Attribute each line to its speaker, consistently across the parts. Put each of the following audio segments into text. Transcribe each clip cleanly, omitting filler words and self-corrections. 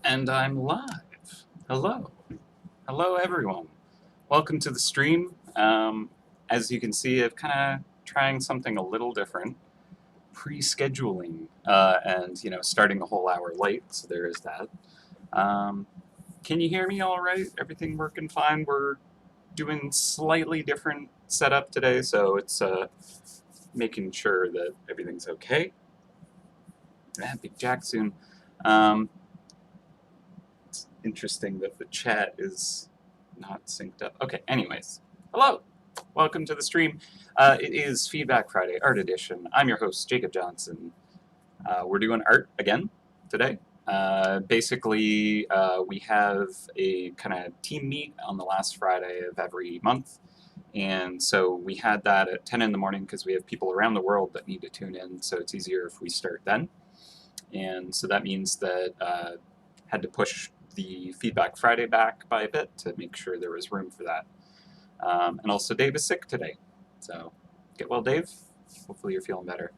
Speaker 1: And I'm live. Hello. Hello, everyone. Welcome to the stream. As you can see, I've kind of trying something a little different. Pre-scheduling and, starting a whole hour late, so there is that. Can you hear me all right? Everything working fine? We're doing slightly different setup today, so it's making sure that everything's okay. Big Jack soon. It's interesting that the chat is not synced up. Okay, anyways. Hello! Welcome to the stream. It is Feedback Friday, Art Edition. I'm your host, Jacob Johnson. We're doing art again today. Basically, we have a kind of team meet on the last Friday of every month. And so we had that at 10 in the morning because we have people around the world that need to tune in, so it's easier if we start then. And so that means that had to push the Feedback Friday back by a bit to make sure there was room for that. And also Dave is sick today, so get well, Dave. Hopefully you're feeling better.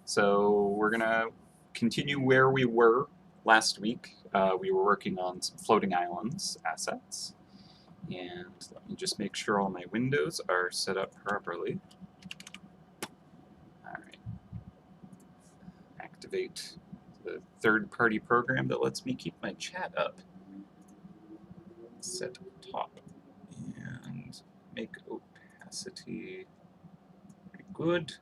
Speaker 1: So we're gonna continue where we were last week. We were working on some floating islands assets. And let me just make sure all my windows are set up properly. All right. Activate the third-party program that lets me keep my chat up. Set top and make opacity pretty good.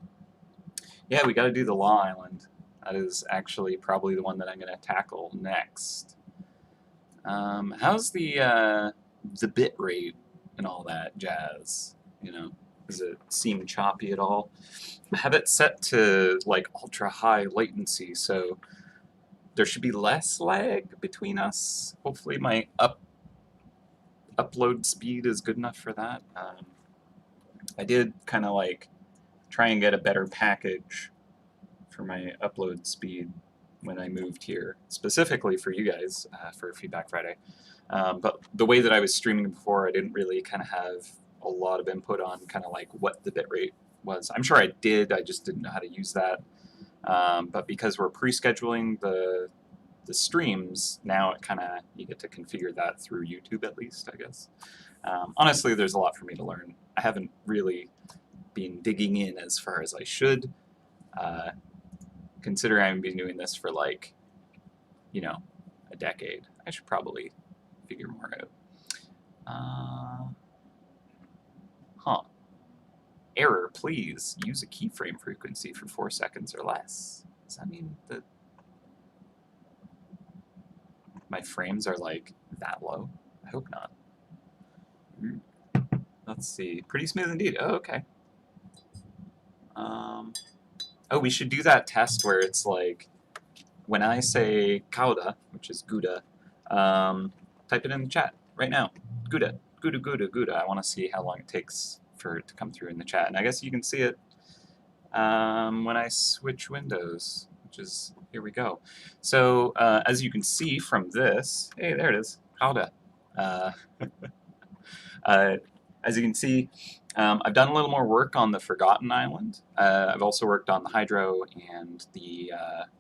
Speaker 1: Yeah, we got to do the Law Island. That is actually probably the one that I'm going to tackle next. How's the bit rate and all that jazz? Does it seem choppy at all? I have it set to like ultra high latency, so there should be less lag between us. Hopefully my upload speed is good enough for that. I did kind of like try and get a better package for my upload speed when I moved here, specifically for you guys for Feedback Friday. But the way that I was streaming before, I didn't really kind of have a lot of input on kind of like what the bitrate was. I'm sure I did, I just didn't know how to use that. But because we're pre-scheduling the streams, now it kind of, you get to configure that through YouTube at least, I guess. Honestly, there's a lot for me to learn. I haven't really been digging in as far as I should. Considering I've been doing this for like, a decade, I should probably figure more out. Error, please use a keyframe frequency for 4 seconds or less. Does that mean that my frames are like that low? I hope not. Let's see. Pretty smooth indeed. Oh, okay. Oh, we should do that test where it's like, when I say Gouda, which is Gouda, type it in the chat right now. Gouda, Gouda, Gouda, Gouda. I want to see how long it takes for it to come through in the chat. And I guess you can see it when I switch windows, which is, here we go. So as you can see from this, hey, there it is, Gouda. As you can see, I've done a little more work on the Forgotten Island. I've also worked on the Hydro and the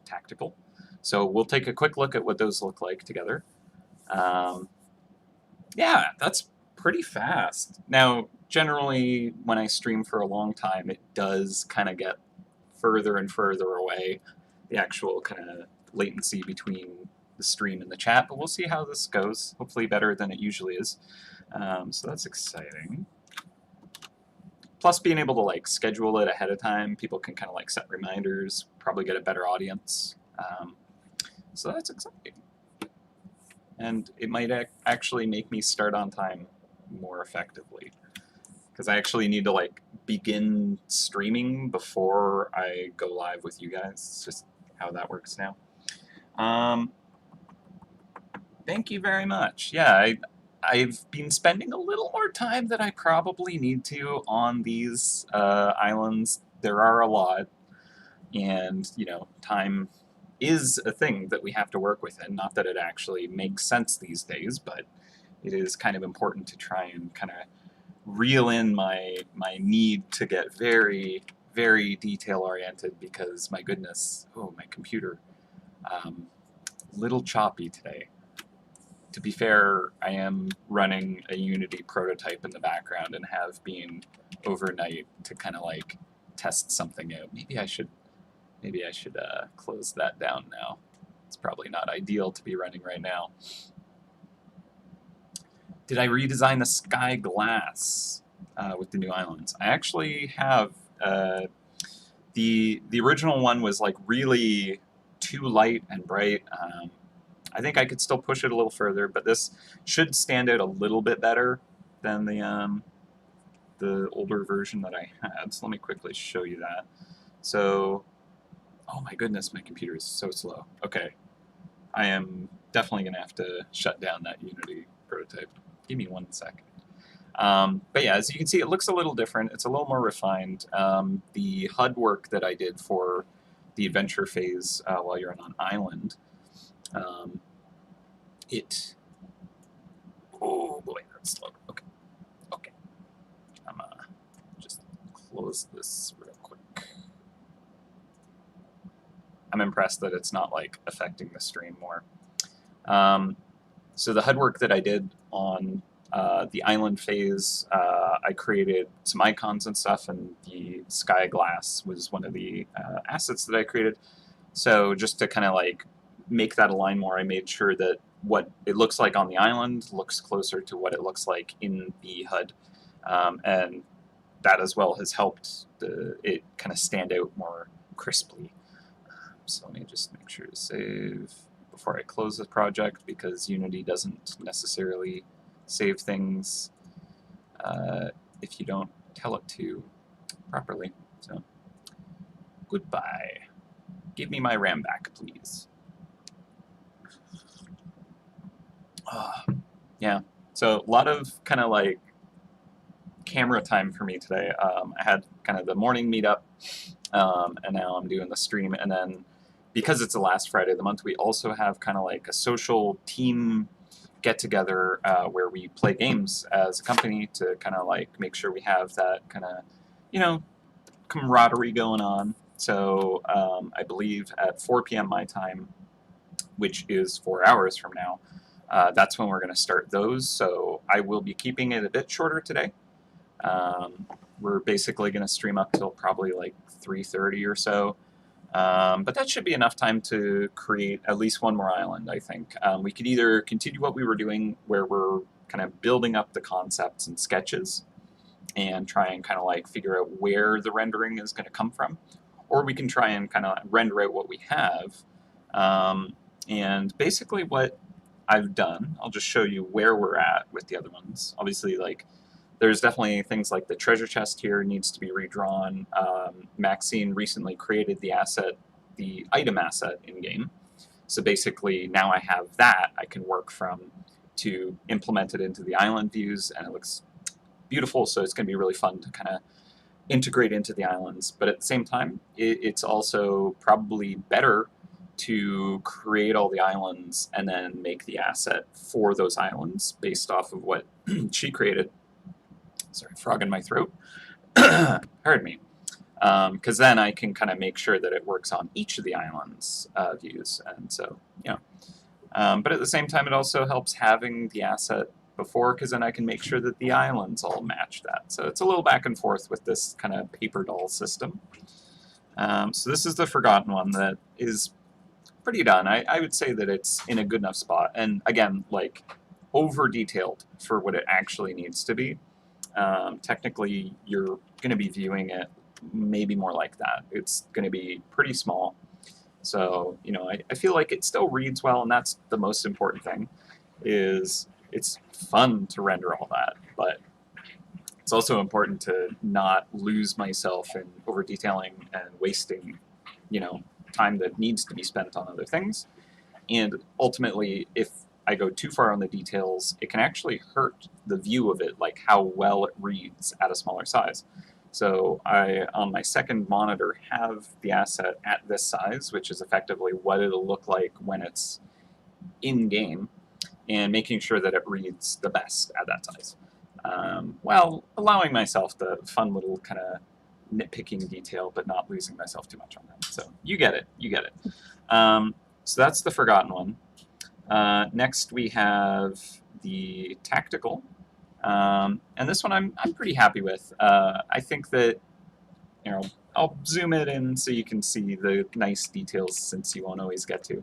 Speaker 1: Tactical. So we'll take a quick look at what those look like together. Yeah, that's pretty fast. Now, generally, when I stream for a long time, it does kind of get further and further away, the actual kind of latency between the stream and the chat, but we'll see how this goes. Hopefully better than it usually is. So that's exciting. Plus, being able to like schedule it ahead of time, people can kind of like set reminders, probably get a better audience. So that's exciting. And it might actually make me start on time more effectively, because I actually need to like begin streaming before I go live with you guys. It's just how that works now. Thank you very much. Yeah, I've been spending a little more time than I probably need to on these islands. There are a lot, and time is a thing that we have to work with, and not that it actually makes sense these days, but it is kind of important to try and kind of reel in my need to get very, very detail oriented, because my goodness, oh, my computer little choppy today. To be fair, I am running a Unity prototype in the background and have been overnight to kind of like test something out. Maybe I should close that down now. It's probably not ideal to be running right now. Did I redesign the sky glass with the new islands? I actually have. The original one was like really too light and bright. I think I could still push it a little further, but this should stand out a little bit better than the older version that I had. So let me quickly show you that. So, oh my goodness, my computer is so slow. Okay, I am definitely going to have to shut down that Unity prototype. Give me 1 second. But yeah, as you can see, it looks a little different. It's a little more refined. The HUD work that I did for the adventure phase while you're on an island, oh boy, that's slow. Okay, okay. I'm just close this real quick. I'm impressed that it's not like affecting the stream more. So the HUD work that I did on the island phase, I created some icons and stuff, and the sky glass was one of the assets that I created. So just to kind of like make that align more, I made sure that what it looks like on the island looks closer to what it looks like in the HUD. And that as well has helped it kind of stand out more crisply. So let me just make sure to save before I close the project, because Unity doesn't necessarily save things if you don't tell it to properly. So goodbye. Give me my RAM back, please. Yeah, so a lot of kind of like camera time for me today. I had kind of the morning meetup, and now I'm doing the stream, and then because it's the last Friday of the month, we also have kind of like a social team get-together where we play games as a company to kind of like make sure we have that kind of, you know, camaraderie going on. So I believe at 4 p.m. my time, which is 4 hours from now, that's when we're going to start those. So I will be keeping it a bit shorter today. We're basically going to stream up till probably like 3:30 or so. But that should be enough time to create at least one more island, I think. We could either continue what we were doing, where we're kind of building up the concepts and sketches and try and kind of like figure out where the rendering is going to come from, or we can try and kind of render out what we have. And basically what I've done, I'll just show you where we're at with the other ones. Obviously, like, there's definitely things like the treasure chest here needs to be redrawn. Maxine recently created the asset, the item asset in-game. So basically now I have that I can work from to implement it into the island views, and it looks beautiful, so it's going to be really fun to kind of integrate into the islands. But at the same time, it's also probably better to create all the islands and then make the asset for those islands based off of what she created. Sorry, frog in my throat. Pardon me. Because then I can kind of make sure that it works on each of the islands' views. And so, you know. But at the same time, it also helps having the asset before, because then I can make sure that the islands all match that. So it's a little back and forth with this kind of paper doll system. So this is the Forgotten one that is pretty done. I would say that it's in a good enough spot. And again, like, over-detailed for what it actually needs to be. Technically, you're going to be viewing it maybe more like that. It's going to be pretty small. So, you know, I feel like it still reads well, and that's the most important thing, is it's fun to render all that, but it's also important to not lose myself in over-detailing and wasting, you know, time that needs to be spent on other things. And ultimately, if I go too far on the details, it can actually hurt the view of it, like how well it reads at a smaller size. So I, on my second monitor, have the asset at this size, which is effectively what it'll look like when it's in-game, and making sure that it reads the best at that size. While allowing myself the fun little kind of nitpicking detail, but not losing myself too much on that. So you get it, you get it. So that's the forgotten one. Next we have the tactical, and this one I'm pretty happy with. I think that, you know, I'll zoom it in so you can see the nice details since you won't always get to.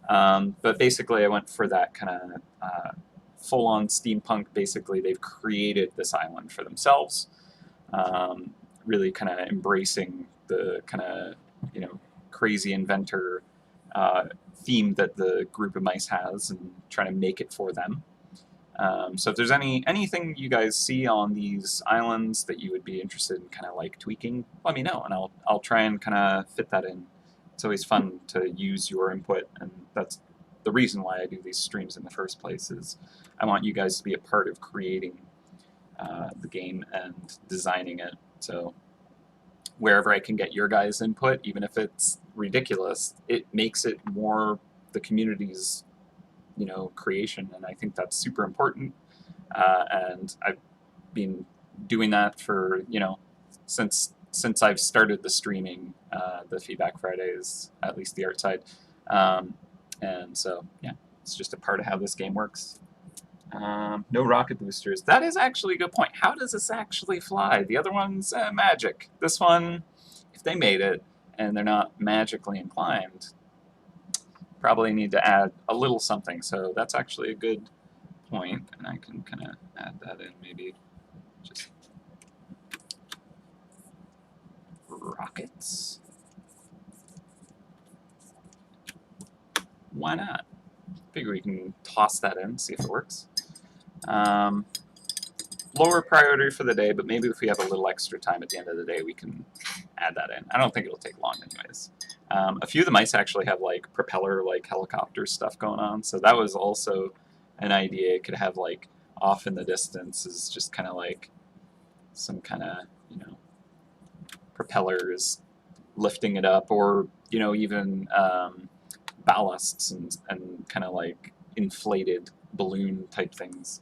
Speaker 1: But basically I went for that kind of full-on steampunk. Basically they've created this island for themselves, really kind of embracing the kind of, you know, crazy inventor theme that the group of mice has and trying to make it for them. So if there's anything you guys see on these islands that you would be interested in kind of like tweaking, let me know, and I'll try and kind of fit that in. It's always fun to use your input, and that's the reason why I do these streams in the first place, is I want you guys to be a part of creating the game and designing it. So wherever I can get your guys' input, even if it's ridiculous, it makes it more the community's, you know, creation, and I think that's super important. And I've been doing that for, you know, since I've started the streaming, the Feedback Fridays, at least the art side. And so, yeah, it's just a part of how this game works. No rocket boosters. That is actually a good point. How does this actually fly? The other one's magic. This one, if they made it and they're not magically inclined, probably need to add a little something. So that's actually a good point, and I can kind of add that in, maybe just rockets. Why not? Figure we can toss that in, see if it works. Lower priority for the day, but maybe if we have a little extra time at the end of the day, we can add that in. I don't think it'll take long anyways. A few of the mice actually have like propeller, like helicopter stuff going on, so that was also an idea. It could have like off in the distance is just kind of like some kind of, you know, propellers lifting it up, or, you know, even ballasts and kind of like inflated balloon type things.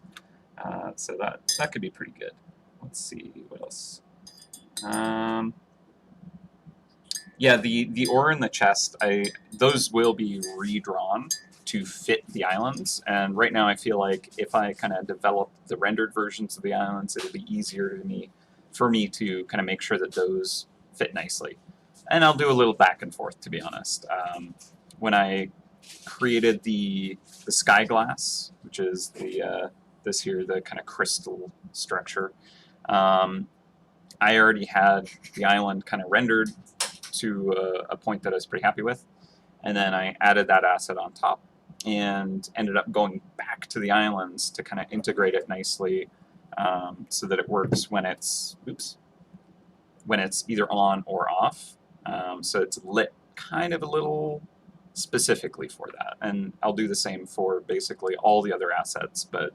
Speaker 1: So that could be pretty good. Let's see what else. Yeah, the ore in the chest, those will be redrawn to fit the islands, and right now I feel like if I kind of develop the rendered versions of the islands, it'll be easier for me to kind of make sure that those fit nicely. And I'll do a little back and forth, to be honest. When I created the sky glass, which is this here, the kind of crystal structure, I already had the island kind of rendered to a point that I was pretty happy with, and then I added that asset on top and ended up going back to the islands to kind of integrate it nicely, so that it works when it's either on or off. So it's lit kind of a little specifically for that, and I'll do the same for basically all the other assets, but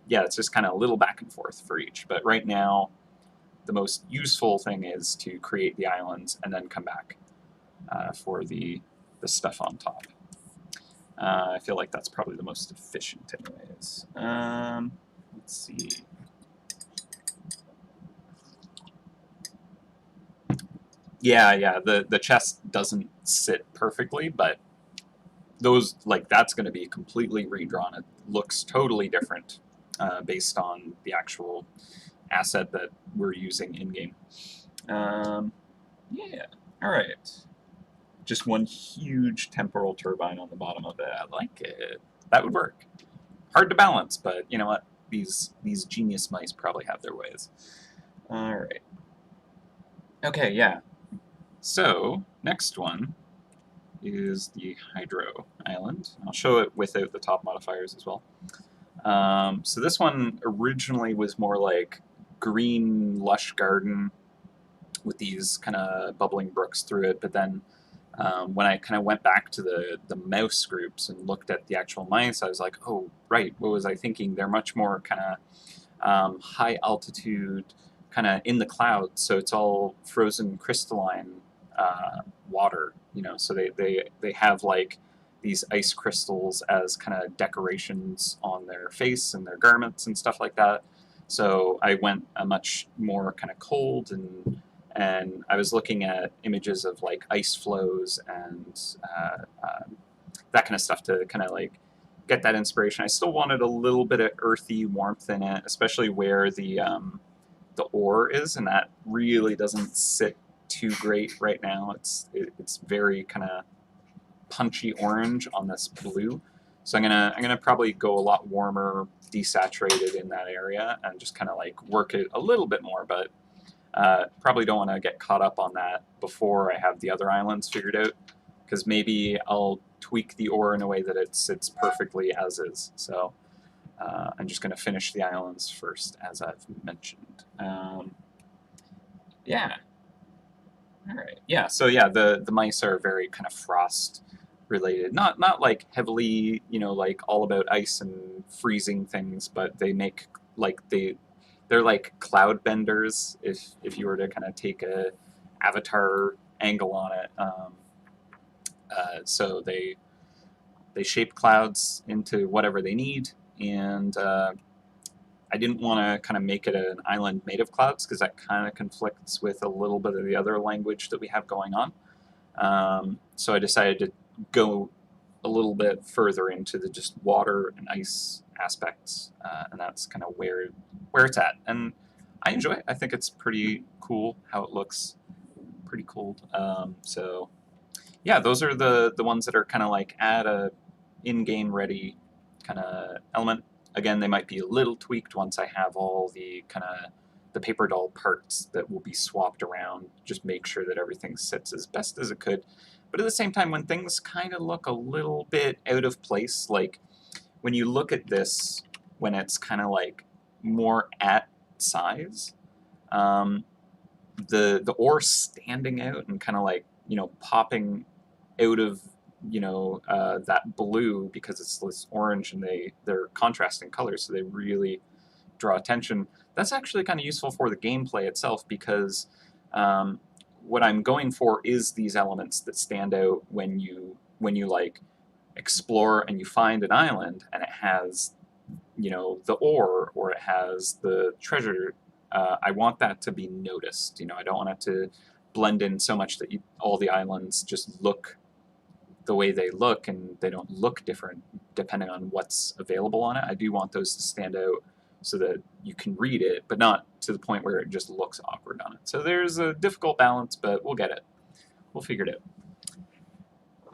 Speaker 1: yeah, it's just kind of a little back and forth for each. But right now, the most useful thing is to create the islands and then come back for the stuff on top. I feel like that's probably the most efficient anyways. Let's see. Yeah, the chest doesn't sit perfectly, but those, like, that's going to be completely redrawn. It looks totally different based on the actual asset that we're using in-game. Yeah, all right. Just one huge temporal turbine on the bottom of it. I like it. That would work. Hard to balance, but you know what? These genius mice probably have their ways. All right. Okay, yeah. So, next one is the Hydro Island. I'll show it without the top modifiers as well. So this one originally was more like green, lush garden with these kind of bubbling brooks through it, but then when I kind of went back to the mouse groups and looked at the actual mice, I was like, oh, right, what was I thinking? They're much more kind of high altitude, kind of in the clouds, so it's all frozen crystalline water, you know, so they have like these ice crystals as kind of decorations on their face and their garments and stuff like that. So I went a much more kind of cold, and I was looking at images of like ice flows and that kind of stuff to kind of like get that inspiration. I still wanted a little bit of earthy warmth in it, especially where the ore is, and that really doesn't sit too great right now. It's very kind of punchy orange on this blue. So I'm gonna probably go a lot warmer, desaturated in that area, and just kind of like work it a little bit more. But probably don't want to get caught up on that before I have the other islands figured out, because maybe I'll tweak the ore in a way that it sits perfectly as is. So I'm just gonna finish the islands first, as I've mentioned. Yeah. All right. Yeah. So yeah, the mice are very kind of frost related. Not like heavily, like all about ice and freezing things, but they make like they're like cloud benders. If you were to kind of take a Avatar angle on it, so they shape clouds into whatever they need, and I didn't want to kind of make it an island made of clouds because that kind of conflicts with a little bit of the other language that we have going on. So I decided to go a little bit further into the just water and ice aspects, and that's kind of where it's at. And I enjoy it. I think it's pretty cool how it looks. Pretty cool. So yeah, those are the ones that are kind of like at a in-game ready kind of element. Again, they might be a little tweaked once I have all the kind of the paper doll parts that will be swapped around. Just make sure that everything sits as best as it could. But at the same time, when things kind of look a little bit out of place, like when you look at this, when it's kind of like more at size, the ore standing out and kind of like popping out of that blue because it's this orange and they're contrasting colors, so they really draw attention. That's actually kind of useful for the gameplay itself because what I'm going for is these elements that stand out when you like explore and you find an island and it has the ore or it has the treasure. I want that to be noticed. I don't want it to blend in so much that all the islands just look the way they look and they don't look different depending on what's available on it. I do want those to stand out so that you can read it, but not to the point where it just looks awkward on it. So there's a difficult balance, but we'll get it. We'll figure it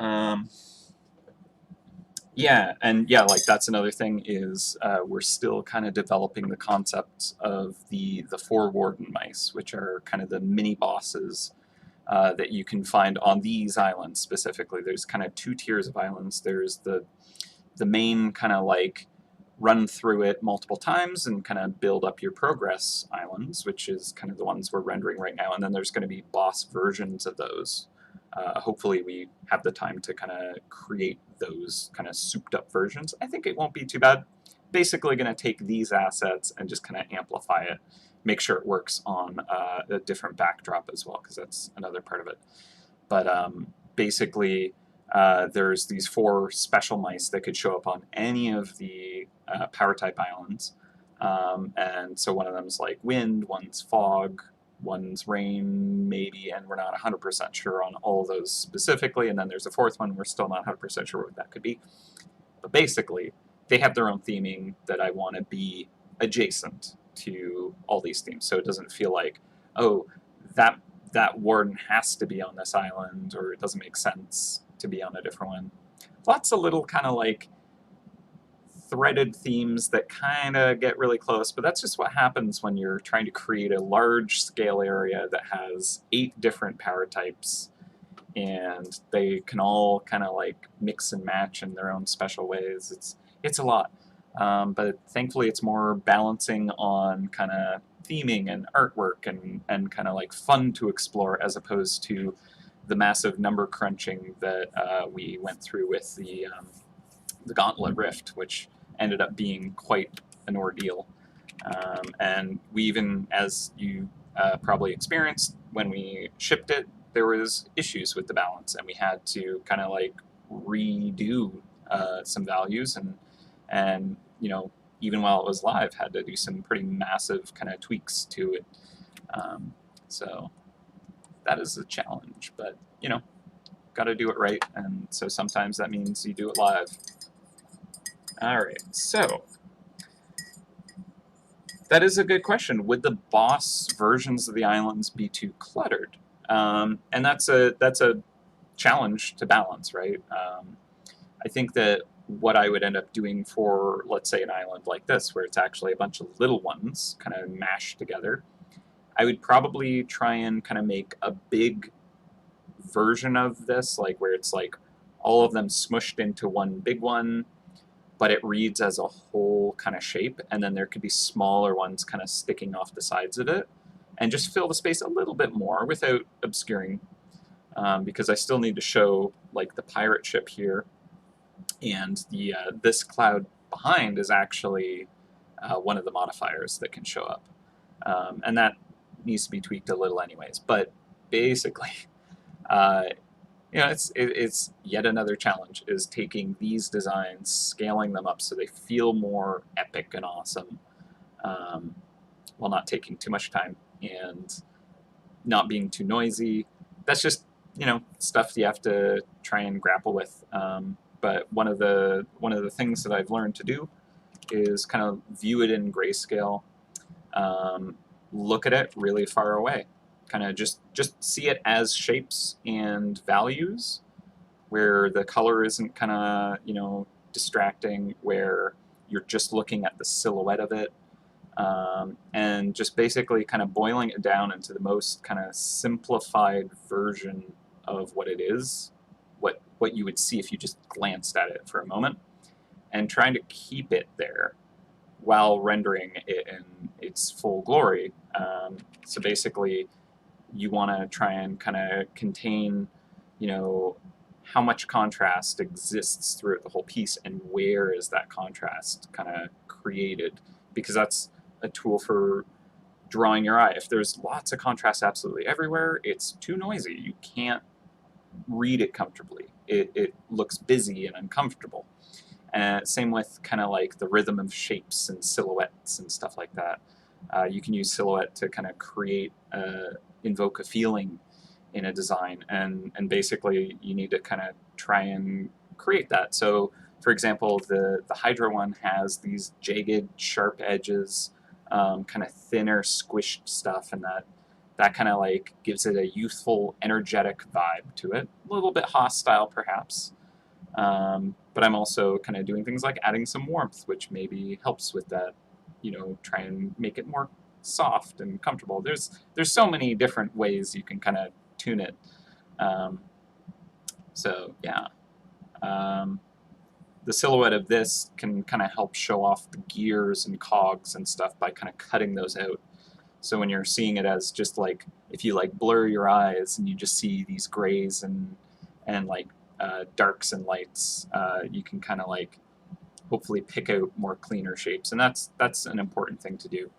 Speaker 1: out. Yeah, and yeah, like that's another thing is we're still kind of developing the concepts of the four warden mice, which are kind of the mini bosses that you can find on these islands specifically. There's kind of two tiers of islands. There's the main kind of like run through it multiple times and kind of build up your progress islands, which is kind of the ones we're rendering right now. And then there's going to be boss versions of those. Hopefully we have the time to kind of create those kind of souped up versions. I think it won't be too bad. Basically going to take these assets and just kind of amplify it, make sure it works on a different backdrop as well, because that's another part of it. But basically there's these four special mice that could show up on any of the power type islands. And so one of them is like wind, one's fog, one's rain, maybe, and we're not 100% sure on all those specifically. And then there's a fourth one, we're still not 100% sure what that could be. But basically, they have their own theming that I want to be adjacent to all these themes. So it doesn't feel like, oh, that warden has to be on this island, or it doesn't make sense to be on a different one. Lots of little kind of like threaded themes that kind of get really close, but that's just what happens when you're trying to create a large scale area that has 8 different power types, and they can all kind of like mix and match in their own special ways. It's a lot, but thankfully it's more balancing on kind of theming and artwork and kind of like fun to explore, as opposed to the massive number crunching that we went through with the Gauntlet Rift, which ended up being quite an ordeal. And we even, as you probably experienced when we shipped it, there was issues with the balance, and we had to kind of like redo some values, and even while it was live, had to do some pretty massive kind of tweaks to it. So that is a challenge, but got to do it right, and so sometimes that means you do it live. All right, so that is a good question. Would the boss versions of the islands be too cluttered? And that's a challenge to balance, right? I think that what I would end up doing for, let's say, an island like this, where it's actually a bunch of little ones kind of mashed together, I would probably try and kind of make a big version of this, like where it's like all of them smushed into one big one, but it reads as a whole kind of shape, and then there could be smaller ones kind of sticking off the sides of it, and just fill the space a little bit more without obscuring, because I still need to show like the pirate ship here, and the this cloud behind is actually one of the modifiers that can show up, and that needs to be tweaked a little anyways. But basically, it's yet another challenge, is taking these designs, scaling them up so they feel more epic and awesome, while not taking too much time and not being too noisy. That's just, stuff you have to try and grapple with. But one of the things that I've learned to do is kind of view it in grayscale, look at it really far away, kind of just see it as shapes and values, where the color isn't kind of distracting, where you're just looking at the silhouette of it, and just basically kind of boiling it down into the most kind of simplified version of what it is, what you would see if you just glanced at it for a moment, and trying to keep it there while rendering it in its full glory. So basically, you want to try and kind of contain, how much contrast exists throughout the whole piece, and where is that contrast kind of created, because that's a tool for drawing your eye. If there's lots of contrast absolutely everywhere, it's too noisy. You can't read it comfortably. It looks busy and uncomfortable. Same with kind of like the rhythm of shapes and silhouettes and stuff like that. You can use silhouette to kind of create, invoke a feeling in a design, and basically you need to kind of try and create that. So, for example, the Hydra one has these jagged, sharp edges, kind of thinner, squished stuff, and that kind of like gives it a youthful, energetic vibe to it. A little bit hostile, perhaps. But I'm also kind of doing things like adding some warmth, which maybe helps with that, try and make it more soft and comfortable. There's so many different ways you can kind of tune it. So yeah. The silhouette of this can kind of help show off the gears and cogs and stuff by kind of cutting those out. So when you're seeing it as just like, if you like blur your eyes and you just see these grays and like darks and lights, you can kind of like hopefully pick out more cleaner shapes, and that's an important thing to do.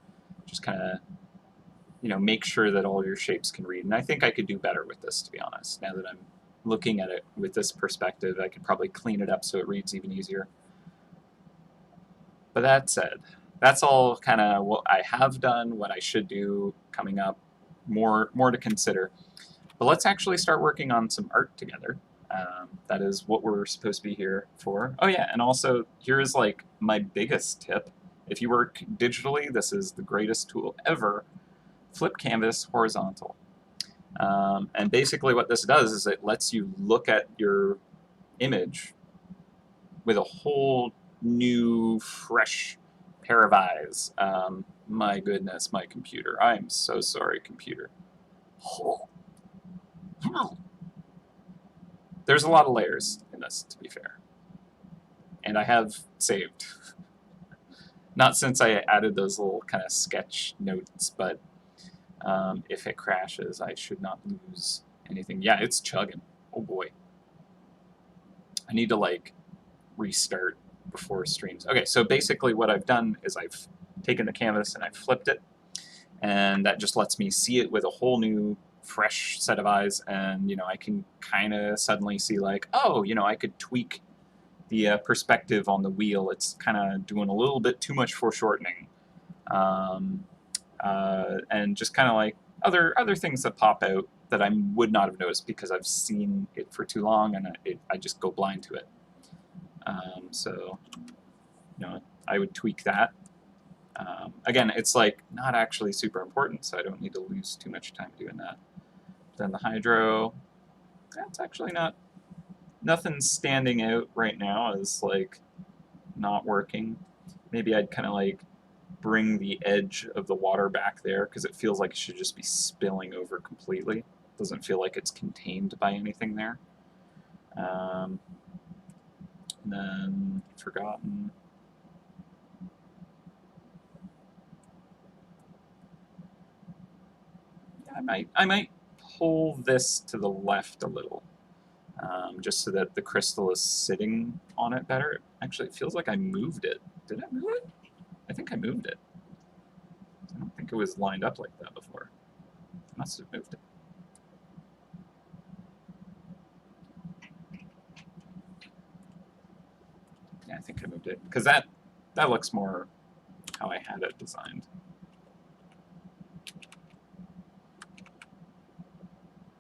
Speaker 1: Just kind of make sure that all your shapes can read. And I think I could do better with this, to be honest. Now that I'm looking at it with this perspective, I could probably clean it up so it reads even easier. But that said, that's all kind of what I have done, what I should do coming up, more to consider. But let's actually start working on some art together. That is what we're supposed to be here for. Oh yeah, and also here is like my biggest tip. If you work digitally, this is the greatest tool ever. Flip canvas horizontal. And basically what this does is it lets you look at your image with a whole new, fresh pair of eyes. My goodness, my computer. I am so sorry, computer. There's a lot of layers in this, to be fair. And I have saved. Not since I added those little kind of sketch notes, but if it crashes, I should not lose anything. Yeah, it's chugging. Oh boy. I need to like restart before streams. Okay, so basically what I've done is I've taken the canvas and I've flipped it, and that just lets me see it with a whole new fresh set of eyes, and I can kind of suddenly see like, oh, I could tweak the perspective on the wheel. It's kind of doing a little bit too much foreshortening, and just kind of like other things that pop out. that I would not have noticed because I've seen it for too long and I just go blind to it. So, you know, I would tweak that. Again, it's like not actually super important, so I don't need to lose too much time doing that. Then the hydro, that's actually nothing standing out right now as like not working. Maybe I'd kind of like bring the edge of the water back there because it feels like it should just be spilling over completely. Doesn't feel like it's contained by anything there. And then forgotten. Yeah, I might pull this to the left a little, just so that the crystal is sitting on it better. Actually, it feels like I moved it. Did I move it? I think I moved it. I don't think it was lined up like that before. I must have moved it. Yeah, I think I moved it because that looks more how I had it designed.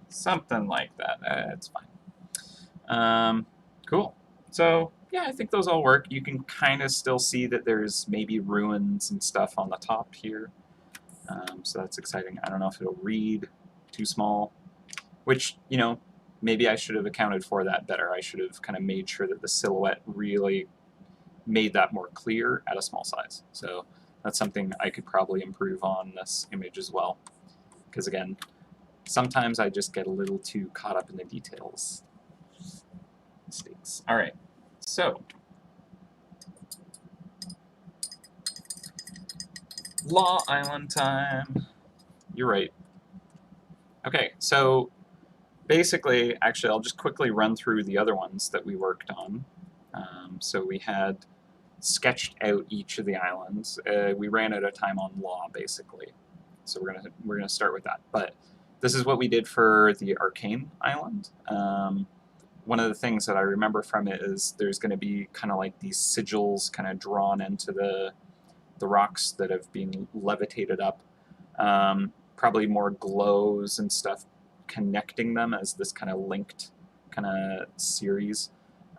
Speaker 1: Something like that. It's fine. Cool. So yeah, I think those all work. You can kind of still see that there's maybe ruins and stuff on the top here. So that's exciting. I don't know if it'll read too small, which, you know, maybe I should have accounted for that better. I should have kind of made sure that the silhouette really made that more clear at a small size. So that's something I could probably improve on this image as well. Because again, sometimes I just get a little too caught up in the details. Mistakes. All right, so Law Island time. You're right. Okay, so basically, actually, I'll just quickly run through the other ones that we worked on. So we had sketched out each of the islands. We ran out of time on Law, basically. So we're gonna start with that. But this is what we did for the Arcane Island. One of the things that I remember from it is there's going to be kind of like these sigils kind of drawn into the rocks that have been levitated up. Probably more glows and stuff connecting them as this kind of linked kind of series.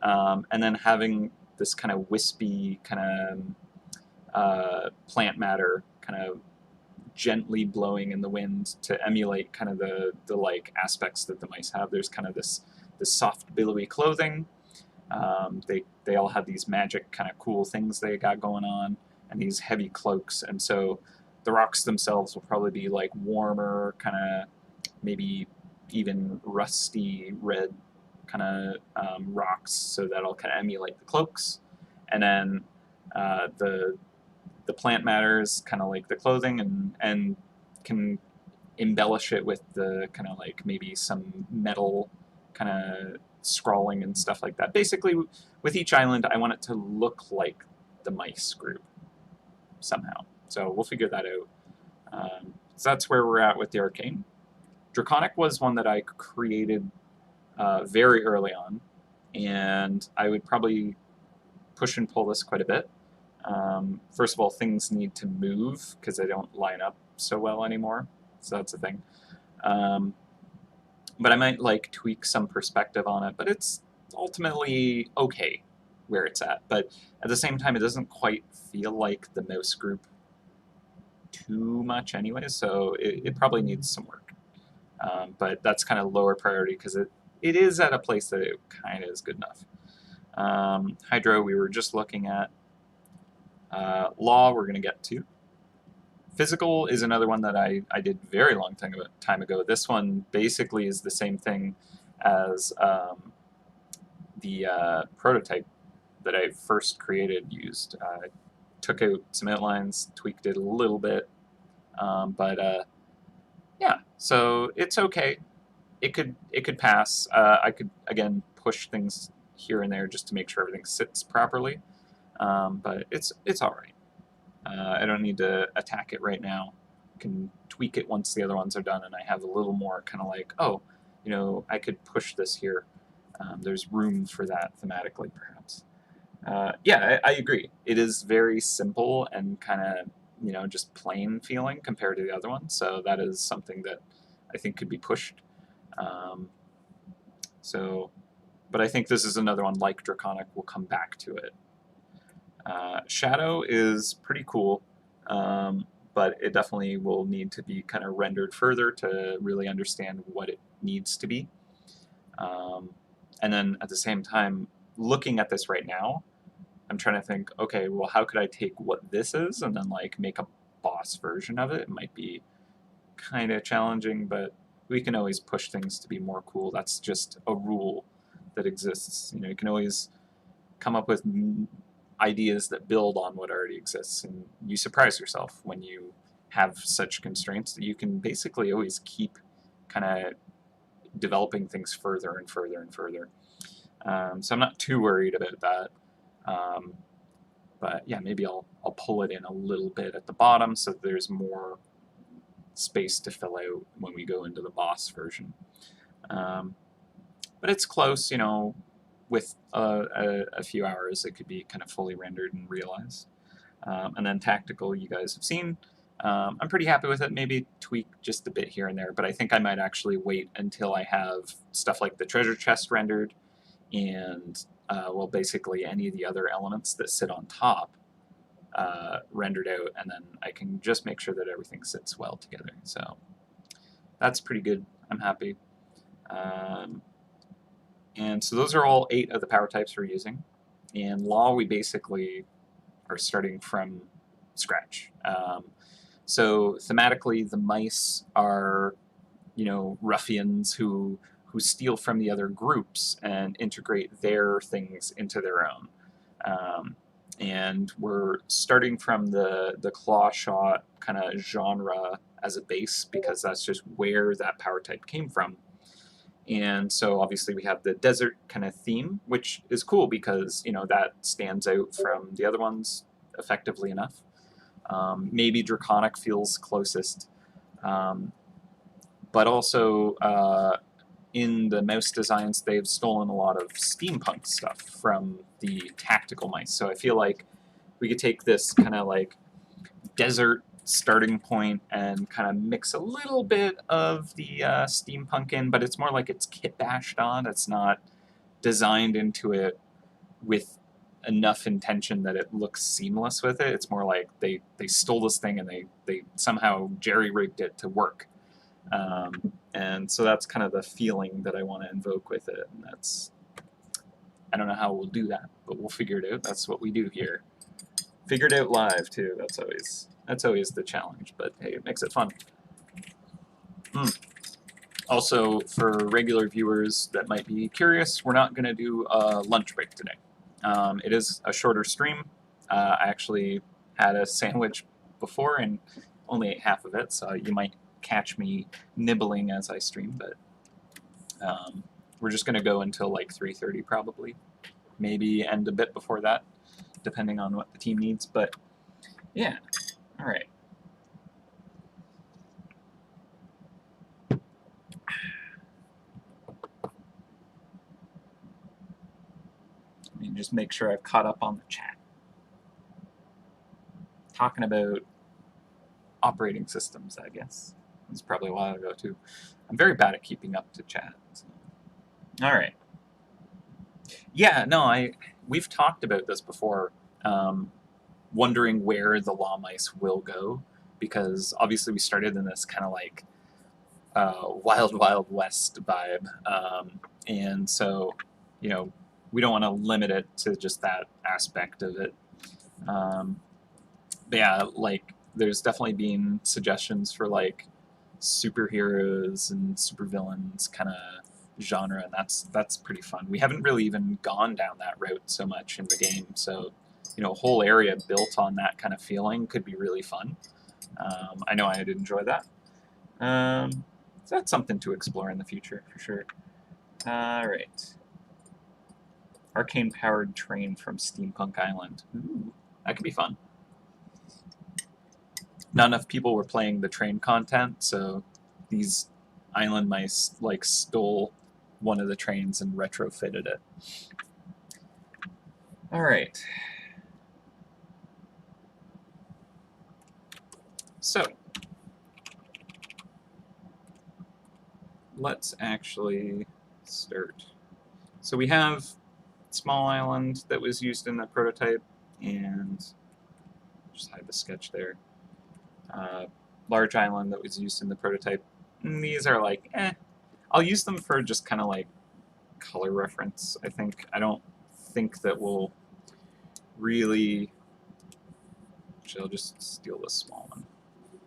Speaker 1: And then having this kind of wispy kind of plant matter kind of gently blowing in the wind to emulate kind of the like aspects that the mice have. There's kind of this soft billowy clothing. They all have these magic kind of cool things they got going on, and these heavy cloaks. And so the rocks themselves will probably be like warmer, kind of maybe even rusty red kind of rocks, so that'll kind of emulate the cloaks. And then the plant matters kind of like the clothing, and can embellish it with the kind of like maybe some metal kind of scrawling and stuff like that. Basically, with each island, I want it to look like the mice group somehow. So we'll figure that out. So that's where we're at with the Arcane. Draconic was one that I created very early on, and I would probably push and pull this quite a bit. First of all, things need to move because they don't line up so well anymore. So that's the thing. But I might like tweak some perspective on it, but it's ultimately okay where it's at. But at the same time, it doesn't quite feel like the mouse group too much anyway, so it probably needs some work. But that's kind of lower priority because it is at a place that it kind of is good enough. Hydro, we were just looking at. Law, we're going to get to. Physical is another one that I did very long time ago. This one basically is the same thing as the prototype that I first created used. I took out some outlines, tweaked it a little bit, but yeah, so it's okay. It could pass. I could again push things here and there just to make sure everything sits properly, but it's all right. I don't need to attack it right now. I can tweak it once the other ones are done, and I have a little more kind of like, oh, you know, I could push this here. There's room for that thematically, perhaps. Yeah, I agree. It is very simple and kind of, you know, just plain feeling compared to the other one. So that is something that I think could be pushed. Um, so, but I think this is another one like Draconic. We'll come back to it. Shadow is pretty cool, but it definitely will need to be kind of rendered further to really understand what it needs to be. And then at the same time, looking at this right now, I'm trying to think, okay, well, how could I take what this is and then like make a boss version of it? It might be kind of challenging, but we can always push things to be more cool. That's just a rule that exists. You know, you can always come up with ideas that build on what already exists, and you surprise yourself when you have such constraints that you can basically always keep kind of developing things further and further and further. So I'm not too worried about that. But yeah, maybe I'll pull it in a little bit at the bottom so there's more space to fill out when we go into the boss version. But it's close, you know, with a few hours it could be kind of fully rendered and realized. And then tactical, you guys have seen. I'm pretty happy with it, maybe tweak just a bit here and there, but I think I might actually wait until I have stuff like the treasure chest rendered and, well, basically any of the other elements that sit on top rendered out, and then I can just make sure that everything sits well together. So that's pretty good. I'm happy. And so those are all 8 of the power types we're using. In Law, we basically are starting from scratch. So thematically, the mice are, you know, ruffians who steal from the other groups and integrate their things into their own. And we're starting from the claw shot kind of genre as a base because that's just where that power type came from. And so obviously we have the desert kind of theme, which is cool because, you know, that stands out from the other ones effectively enough. Maybe Draconic feels closest. But also in the mouse designs, they've stolen a lot of steampunk stuff from the tactical mice. So I feel like we could take this kind of like desert starting point and kind of mix a little bit of the steampunk in, but it's more like it's kit bashed on. It's not designed into it with enough intention that it looks seamless with it. It's more like they stole this thing and they somehow jerry-rigged it to work. And so that's kind of the feeling that I want to invoke with it. And that's, I don't know how we'll do that, but we'll figure it out. That's what we do here. Figure it out live too. That's always the challenge, but hey, it makes it fun. Also, for regular viewers that might be curious, we're not going to do a lunch break today. It is a shorter stream. I actually had a sandwich before and only ate half of it, so you might catch me nibbling as I stream, but we're just going to go until like 3:30 probably. Maybe end a bit before that, depending on what the team needs, but yeah, all right. Let me just make sure I've caught up on the chat. Talking about operating systems, I guess. It's probably a while ago too. I'm very bad at keeping up to chat. So. All right. Yeah, no, we've talked about this before, wondering where the law mice will go, because obviously we started in this kind of like wild, wild west vibe, and so, you know, we don't want to limit it to just that aspect of it. But yeah, like there's definitely been suggestions for like superheroes and supervillains kind of genre, and that's pretty fun. We haven't really even gone down that route so much in the game, so you know, a whole area built on that kind of feeling could be really fun. I know I'd enjoy that. So that's something to explore in the future for sure. All right. Arcane-powered train from Steampunk Island. Ooh, that could be fun. Not enough people were playing the train content, so these island mice like stole one of the trains and retrofitted it. All right. So let's actually start. So we have small island that was used in the prototype, and just hide the sketch there. Large island that was used in the prototype. And these are like, I'll use them for just kind of like color reference, I think. I don't think that we'll really... Actually, I'll just steal this small one.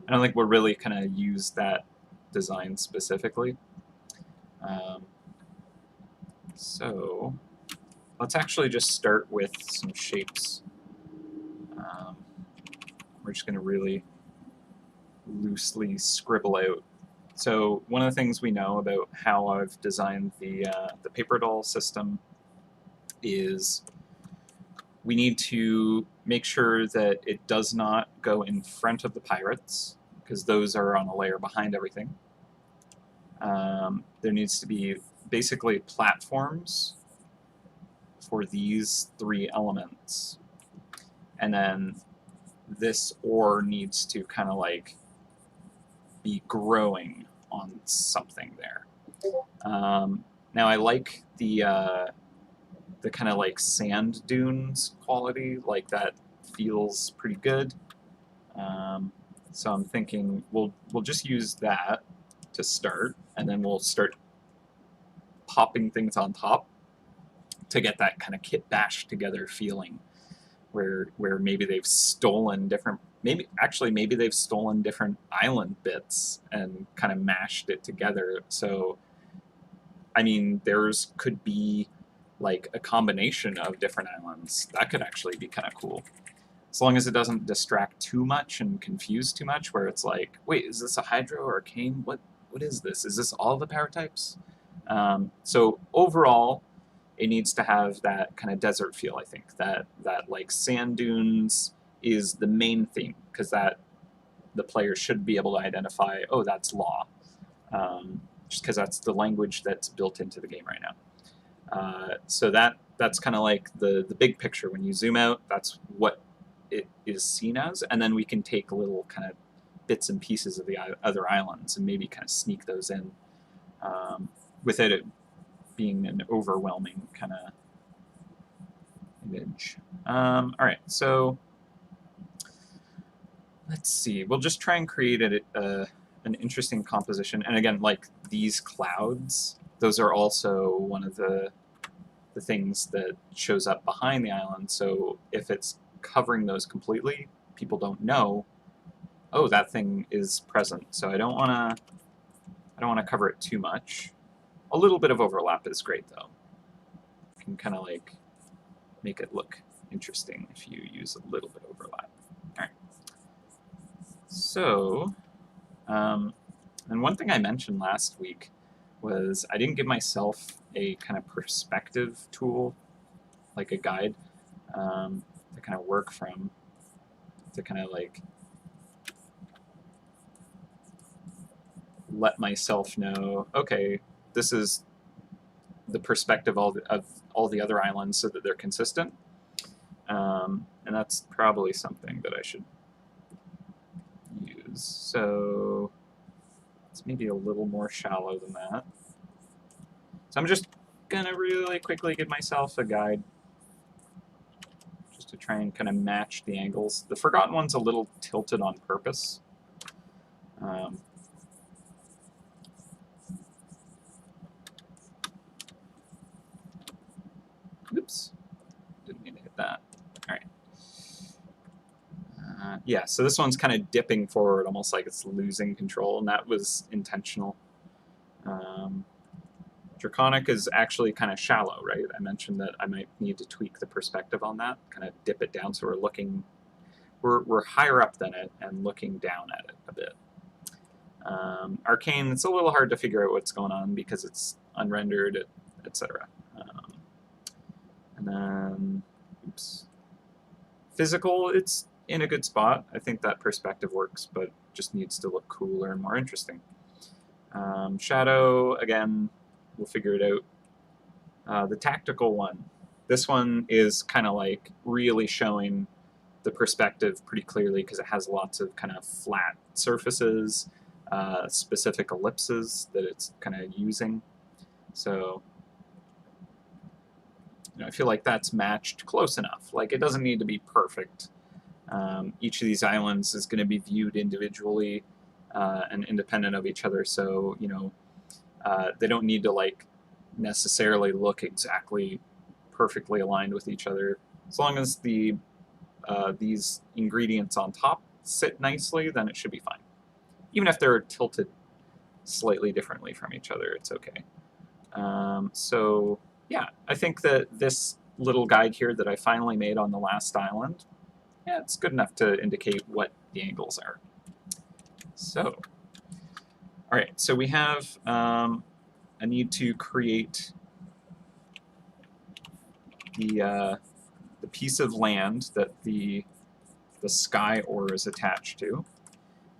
Speaker 1: I don't think we'll really kind of use that design specifically. So let's actually just start with some shapes. We're just going to really loosely scribble out. So one of the things we know about how I've designed the paper doll system is we need to make sure that it does not go in front of the pirates, because those are on a layer behind everything. There needs to be basically platforms for these three elements. And then this ore needs to kind of like be growing on something there. Now I like the kind of like sand dunes quality, like that feels pretty good. So I'm thinking we'll just use that to start, and then we'll start popping things on top to get that kind of kit bashed together feeling, where maybe they've stolen different, maybe they've stolen different island bits and kind of mashed it together. So I mean, theirs could be like a combination of different islands. That could actually be kind of cool, as long as it doesn't distract too much and confuse too much, where it's like, wait, is this a hydro or a cane? What is this? Is this all the power types? So overall, it needs to have that kind of desert feel, I think. That like sand dunes is the main theme, because that the player should be able to identify, oh, that's law. Just because that's the language that's built into the game right now. So that's kind of like the big picture. When you zoom out, that's what it is seen as, and then we can take little kind of bits and pieces of the other islands and maybe kind of sneak those in without it being an overwhelming kind of image. All right, so let's see. We'll just try and create an interesting composition. And again, like these clouds, those are also one of the things that shows up behind the island. So if it's covering those completely, people don't know, oh, that thing is present. So I don't want to cover it too much. A little bit of overlap is great, though. You can kind of like make it look interesting if you use a little bit of overlap. All right. So, and one thing I mentioned last week was I didn't give myself a kind of perspective tool, like a guide, to kind of work from, to kind of like let myself know, okay, this is the perspective of all the other islands so that they're consistent. And that's probably something that I should use. So it's maybe a little more shallow than that. So I'm just gonna really quickly give myself a guide just to try and kind of match the angles. The Forgotten One's a little tilted on purpose. Oops, didn't mean to hit that. All right. Yeah, so this one's kind of dipping forward, almost like it's losing control, and that was intentional. Draconic is actually kind of shallow, right? I mentioned that I might need to tweak the perspective on that, kind of dip it down so we're looking, we're higher up than it and looking down at it a bit. Arcane, it's a little hard to figure out what's going on because it's unrendered, etc. And then, oops. Physical, it's in a good spot. I think that perspective works, but just needs to look cooler and more interesting. Shadow, again, we'll figure it out. The tactical one, this one is kind of like really showing the perspective pretty clearly because it has lots of kind of flat surfaces. specific ellipses that it's kind of using. So I feel like that's matched close enough. Like, it doesn't need to be perfect. Each of these islands is going to be viewed individually and independent of each other, so they don't need to like necessarily look exactly perfectly aligned with each other. As long as these ingredients on top sit nicely, then it should be fine. Even if they're tilted slightly differently from each other, it's okay. So yeah, I think that this little guide here that I finally made on the last island, yeah, it's good enough to indicate what the angles are. So, all right, so we have I need to create the piece of land that the sky ore is attached to.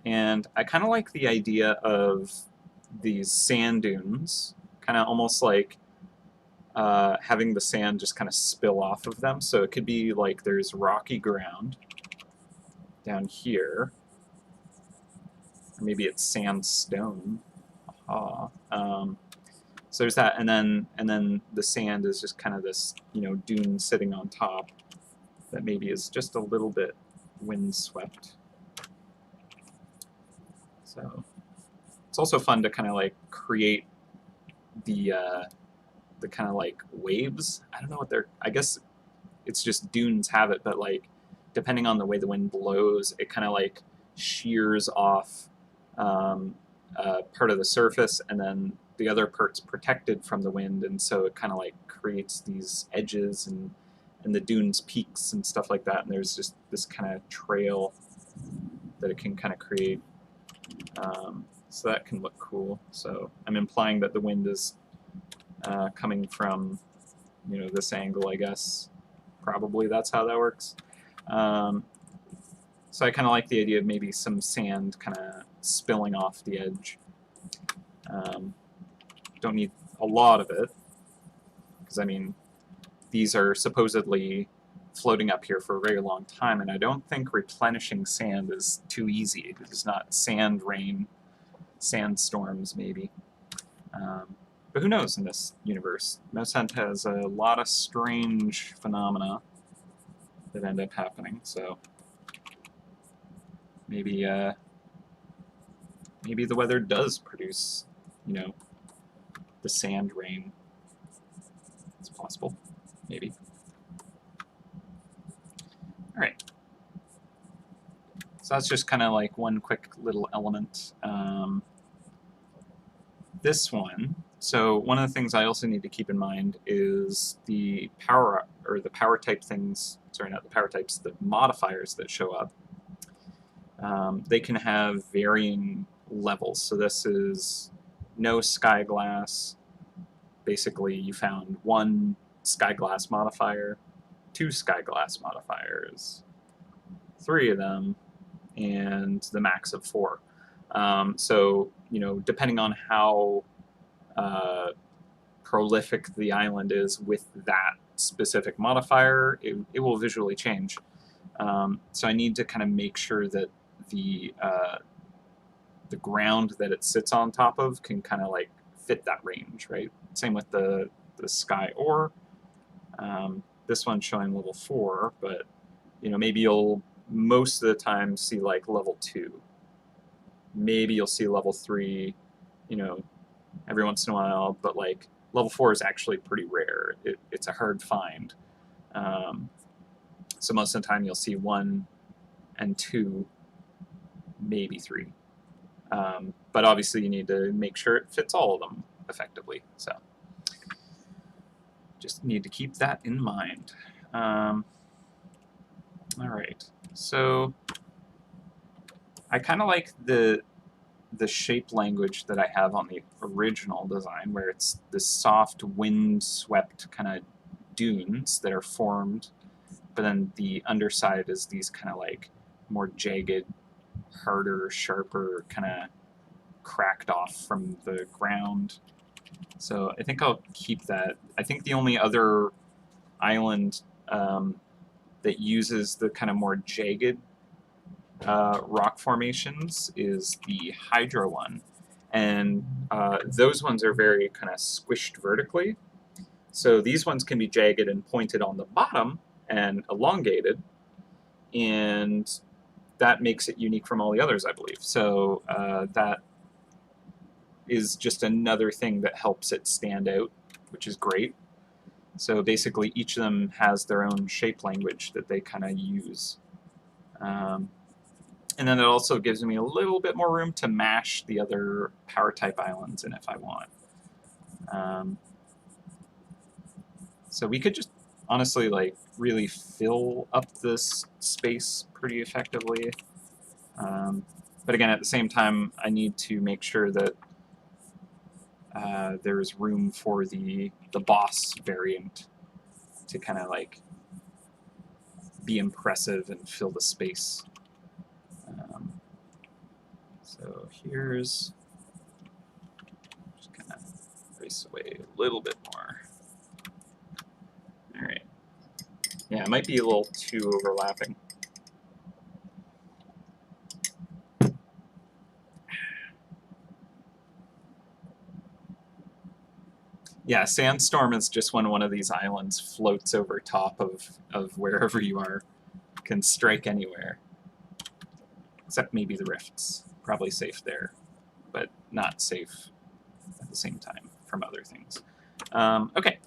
Speaker 1: And I kind of like the idea of these sand dunes, kind of almost like having the sand just kind of spill off of them. So it could be like there's rocky ground down here, or maybe it's sandstone. So there's that, and then the sand is just kind of this dune sitting on top that maybe is just a little bit windswept. So it's also fun to kind of like create the kind of like waves. I don't know what they're. I guess it's just dunes have it, but like depending on the way the wind blows, it kind of like shears off part of the surface, and then the other part's protected from the wind, and so it kind of like creates these edges and the dunes peaks and stuff like that, and there's just this kind of trail that it can kind of create. So that can look cool. So I'm implying that the wind is coming from this angle, I guess. Probably that's how that works. So I kind of like the idea of maybe some sand kind of spilling off the edge. Don't need a lot of it, because I mean, these are supposedly floating up here for a very long time, and I don't think replenishing sand is too easy. It's not sand rain, sandstorms maybe. But who knows in this universe? MouseHunt has a lot of strange phenomena that end up happening, so maybe maybe the weather does produce, the sand rain. It's possible, maybe. All right. So that's just kind of like one quick little element. This one, so one of the things I also need to keep in mind is the power, or the power type things, sorry, not the power types, the modifiers that show up. They can have varying levels. So this is no sky glass. Basically, you found one sky glass modifier, 2 sky glass modifiers, 3 of them, and the max of 4. So, depending on how prolific the island is with that specific modifier, it will visually change. So I need to kind of make sure that the ground that it sits on top of can kind of like fit that range, right? Same with the sky ore. This one's showing level 4, but maybe you'll most of the time see like level 2. Maybe you'll see level 3, every once in a while, but like level 4 is actually pretty rare. It's a hard find. So most of the time you'll see 1 and 2, maybe 3. But obviously you need to make sure it fits all of them effectively. So just need to keep that in mind. All right, so I kind of like the shape language that I have on the original design, where it's this soft wind-swept kind of dunes that are formed, but then the underside is these kind of like more jagged, harder, sharper, kind of cracked off from the ground. So I think I'll keep that. I think the only other island that uses the kind of more jagged rock formations is the hydro one. And those ones are very kind of squished vertically. So these ones can be jagged and pointed on the bottom and elongated, and that makes it unique from all the others, I believe. So that is just another thing that helps it stand out, which is great. So basically each of them has their own shape language that they kind of use. And then it also gives me a little bit more room to mash the other power type islands in if I want. So we could just honestly like really fill up this space pretty effectively. But again, at the same time, I need to make sure that there's room for the boss variant to kind of like be impressive and fill the space. So here's just kind of race away a little bit more. All right. Yeah, it might be a little too overlapping. Yeah, Sandstorm is just when one of these islands floats over top of wherever you are. Can strike anywhere. Except maybe the rifts. Probably safe there, but not safe at the same time from other things. Okay,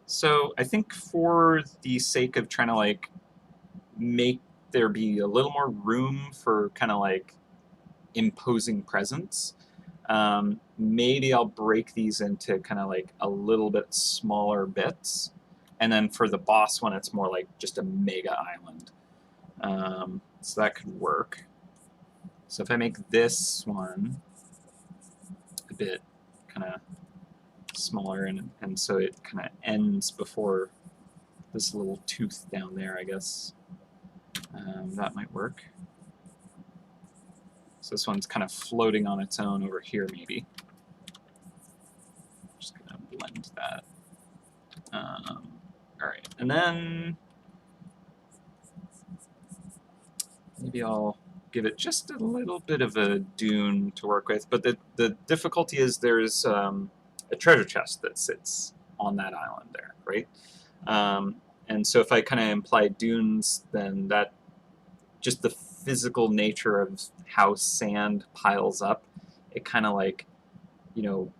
Speaker 1: so I think for the sake of trying to like make there be a little more room for kind of like imposing presence, maybe I'll break these into kind of like a little bit smaller bits, and then for the boss one, it's more like just a mega island. So that could work. So if I make this one a bit kind of smaller, and so it kind of ends before this little tooth down there, I guess, that might work. So this one's kind of floating on its own over here, maybe. Just gonna blend that. All right, and then maybe I'll give it just a little bit of a dune to work with. But the difficulty is there's a treasure chest that sits on that island there, right? And so if I kind of imply dunes, then that just the physical nature of how sand piles up, it kind of like, you know,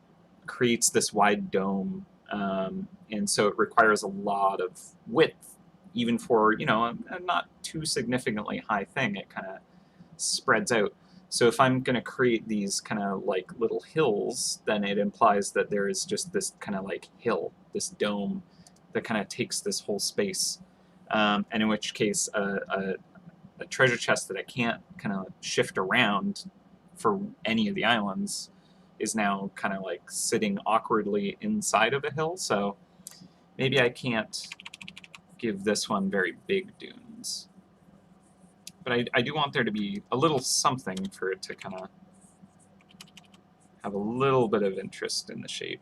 Speaker 1: creates this wide dome. And so it requires a lot of width, even for, you know, a not too significantly high thing. It kind of spreads out. So if I'm going to create these kind of like little hills, then it implies that there is just this kind of like hill, this dome that kind of takes this whole space. And in which case, a treasure chest that I can't kind of shift around for any of the islands is now kind of like sitting awkwardly inside of a hill. So maybe I can't give this one very big dunes. But I do want there to be a little something for it to kind of have a little bit of interest in the shape.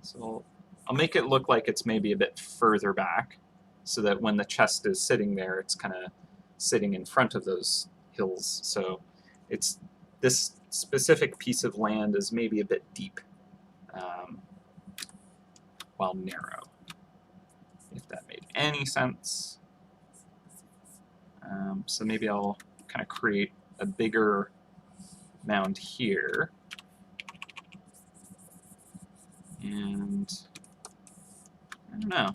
Speaker 1: So I'll make it look like it's maybe a bit further back, so that when the chest is sitting there, it's kind of sitting in front of those hills. So it's this specific piece of land is maybe a bit deep, while narrow, if that made any sense. So maybe I'll kind of create a bigger mound here. And I don't know.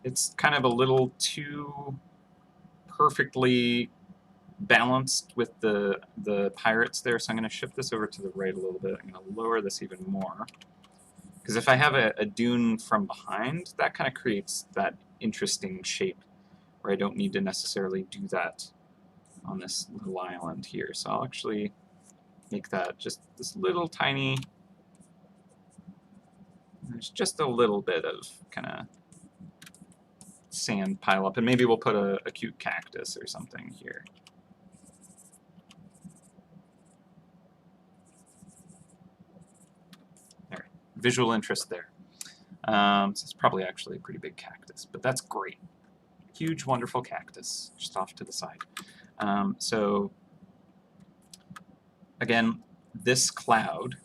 Speaker 1: It's kind of a little too perfectly balanced with the pirates there, so I'm going to shift this over to the right a little bit. I'm going to lower this even more. Because if I have a dune from behind, that kind of creates that interesting shape where I don't need to necessarily do that on this little island here. So I'll actually make that just this little tiny, there's just a little bit of kind of sand pile up, and maybe we'll put a cute cactus or something here. There, visual interest there. So it's probably actually a pretty big cactus, but that's great. huge, wonderful cactus just off to the side. So again, this cloud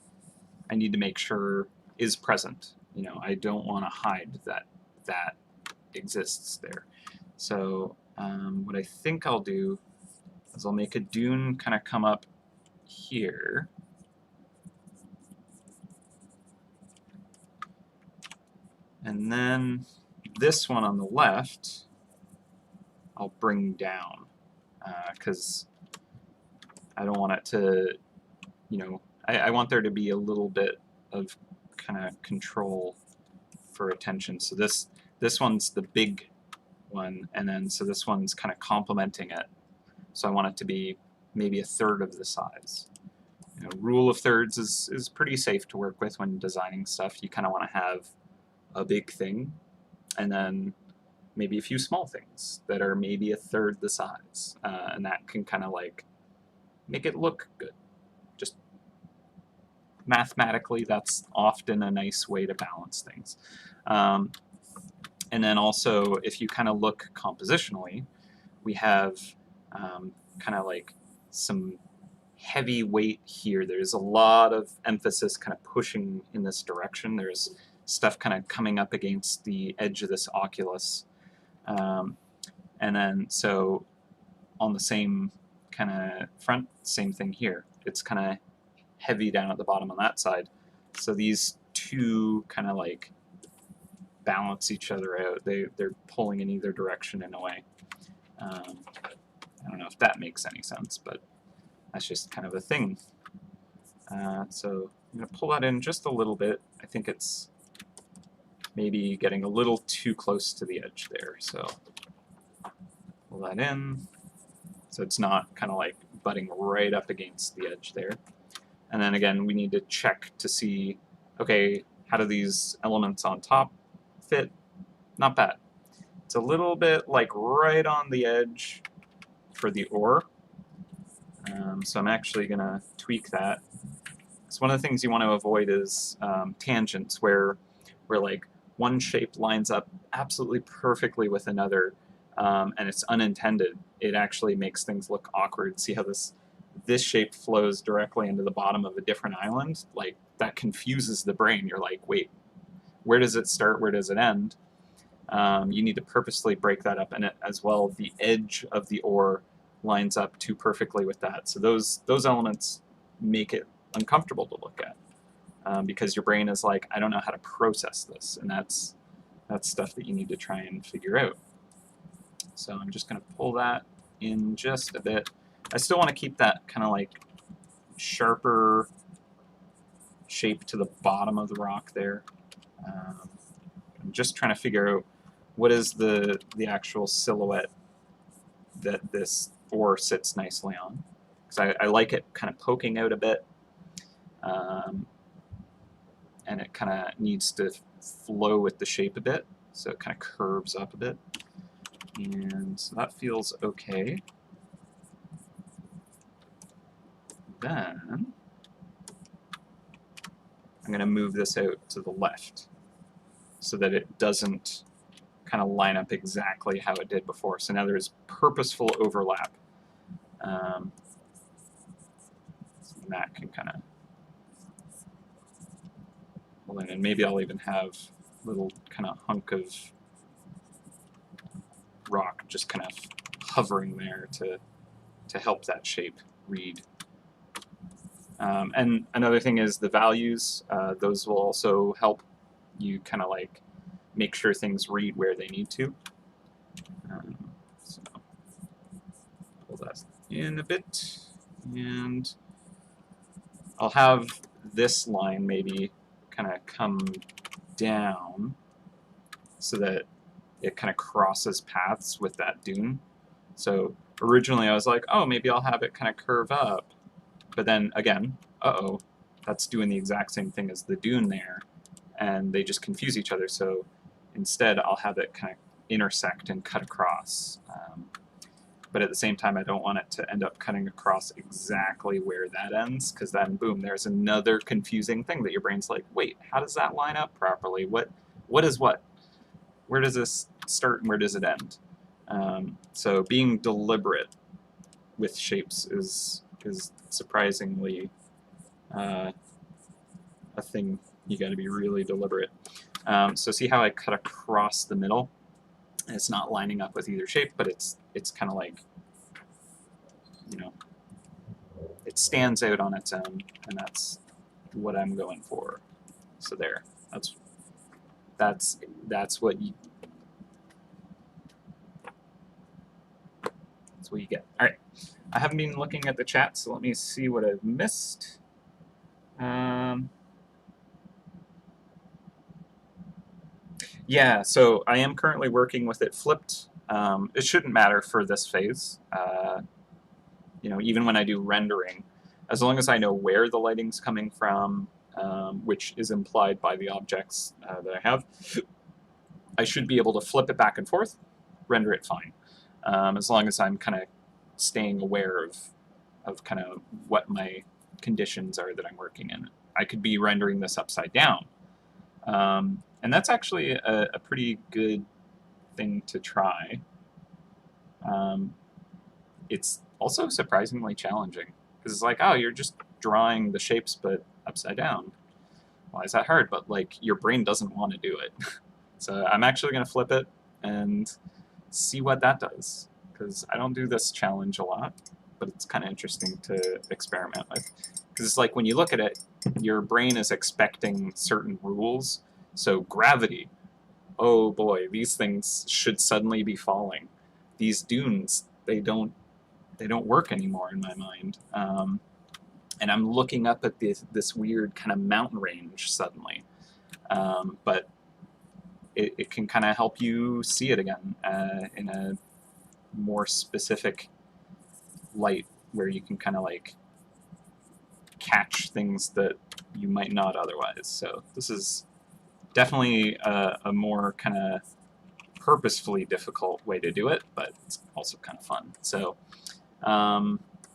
Speaker 1: I need to make sure is present. You know, I don't want to hide that that exists there. So what I think I'll do is I'll make a dune kind of come up here. And then this one on the left, I'll bring down because I don't want it to, you know, I want there to be a little bit of kind of control for attention. So this one's the big one, and then so this one's kind of complementing it. So I want it to be maybe a third of the size. You know, rule of thirds is pretty safe to work with when designing stuff. You kind of want to have a big thing, and then maybe a few small things that are maybe a third the size, and that can kind of like make it look good. Just mathematically, that's often a nice way to balance things. And then also, if you kind of look compositionally, we have kind of like some heavy weight here. There's a lot of emphasis kind of pushing in this direction. There's stuff kind of coming up against the edge of this oculus. And then, so on the same kind of front, same thing here. It's kind of heavy down at the bottom on that side. So these two kind of like balance each other out. They're pulling in either direction in a way. I don't know if that makes any sense, but that's just kind of a thing. So I'm going to pull that in just a little bit. I think it's maybe getting a little too close to the edge there. So pull that in so it's not kind of like butting right up against the edge there. And then again, we need to check to see, okay, how do these elements on top fit? Not bad. It's a little bit like right on the edge for the ore. So I'm actually going to tweak that. So one of the things you want to avoid is tangents where like one shape lines up absolutely perfectly with another, and it's unintended. It actually makes things look awkward. See how this shape flows directly into the bottom of a different island? Like, that confuses the brain. You're like, wait, where does it start? Where does it end? You need to purposely break that up, and as well, the edge of the ore lines up too perfectly with that. So those elements make it uncomfortable to look at because your brain is like, I don't know how to process this, and that's stuff that you need to try and figure out. So I'm just going to pull that in just a bit. I still want to keep that kind of like sharper shape to the bottom of the rock there. I'm just trying to figure out what is the actual silhouette that this ore sits nicely on. Because I like it kind of poking out a bit, and it kind of needs to flow with the shape a bit, so it kind of curves up a bit. And so that feels okay. Then I'm going to move this out to the left so that it doesn't kind of line up exactly how it did before. So now there's purposeful overlap. So that can kind of pull in, and maybe I'll even have a little kind of hunk of rock just kind of hovering there to help that shape read. And another thing is the values. Those will also help you kind of like make sure things read where they need to. So pull that in a bit, and I'll have this line maybe kind of come down so that it kind of crosses paths with that dune. So originally I was like, oh, maybe I'll have it kind of curve up. But then again, uh-oh, that's doing the exact same thing as the dune there, and they just confuse each other. So instead, I'll have it kind of intersect and cut across. But at the same time, I don't want it to end up cutting across exactly where that ends, because then, boom, there's another confusing thing that your brain's like, wait, how does that line up properly? What is what? Where does this start and where does it end? So being deliberate with shapes is surprisingly a thing. You got to be really deliberate. So see how I cut across the middle? It's not lining up with either shape, but it's kind of like, you know, it stands out on its own, and that's what I'm going for. So there, that's what you get. All right, I haven't been looking at the chat, so let me see what I've missed. Yeah, so I am currently working with it flipped. It shouldn't matter for this phase. You know, even when I do rendering, as long as I know where the lighting's coming from, which is implied by the objects that I have, I should be able to flip it back and forth, render it fine. As long as I'm kind of staying aware of kind of what my conditions are that I'm working in. I could be rendering this upside down. And that's actually a pretty good thing to try. It's also surprisingly challenging, because it's like, oh, you're just drawing the shapes but upside down. Why is that hard? But like, your brain doesn't want to do it. So I'm actually going to flip it and see what that does, because I don't do this challenge a lot, but it's kind of interesting to experiment with. Because it's like, when you look at it, your brain is expecting certain rules. So gravity, oh boy, these things should suddenly be falling. These dunes, they don't work anymore in my mind. And I'm looking up at this weird kind of mountain range suddenly. But it can kind of help you see it again in a more specific light, where you can kind of like catch things that you might not otherwise. So this is definitely a more kind of purposefully difficult way to do it, but it's also kind of fun. So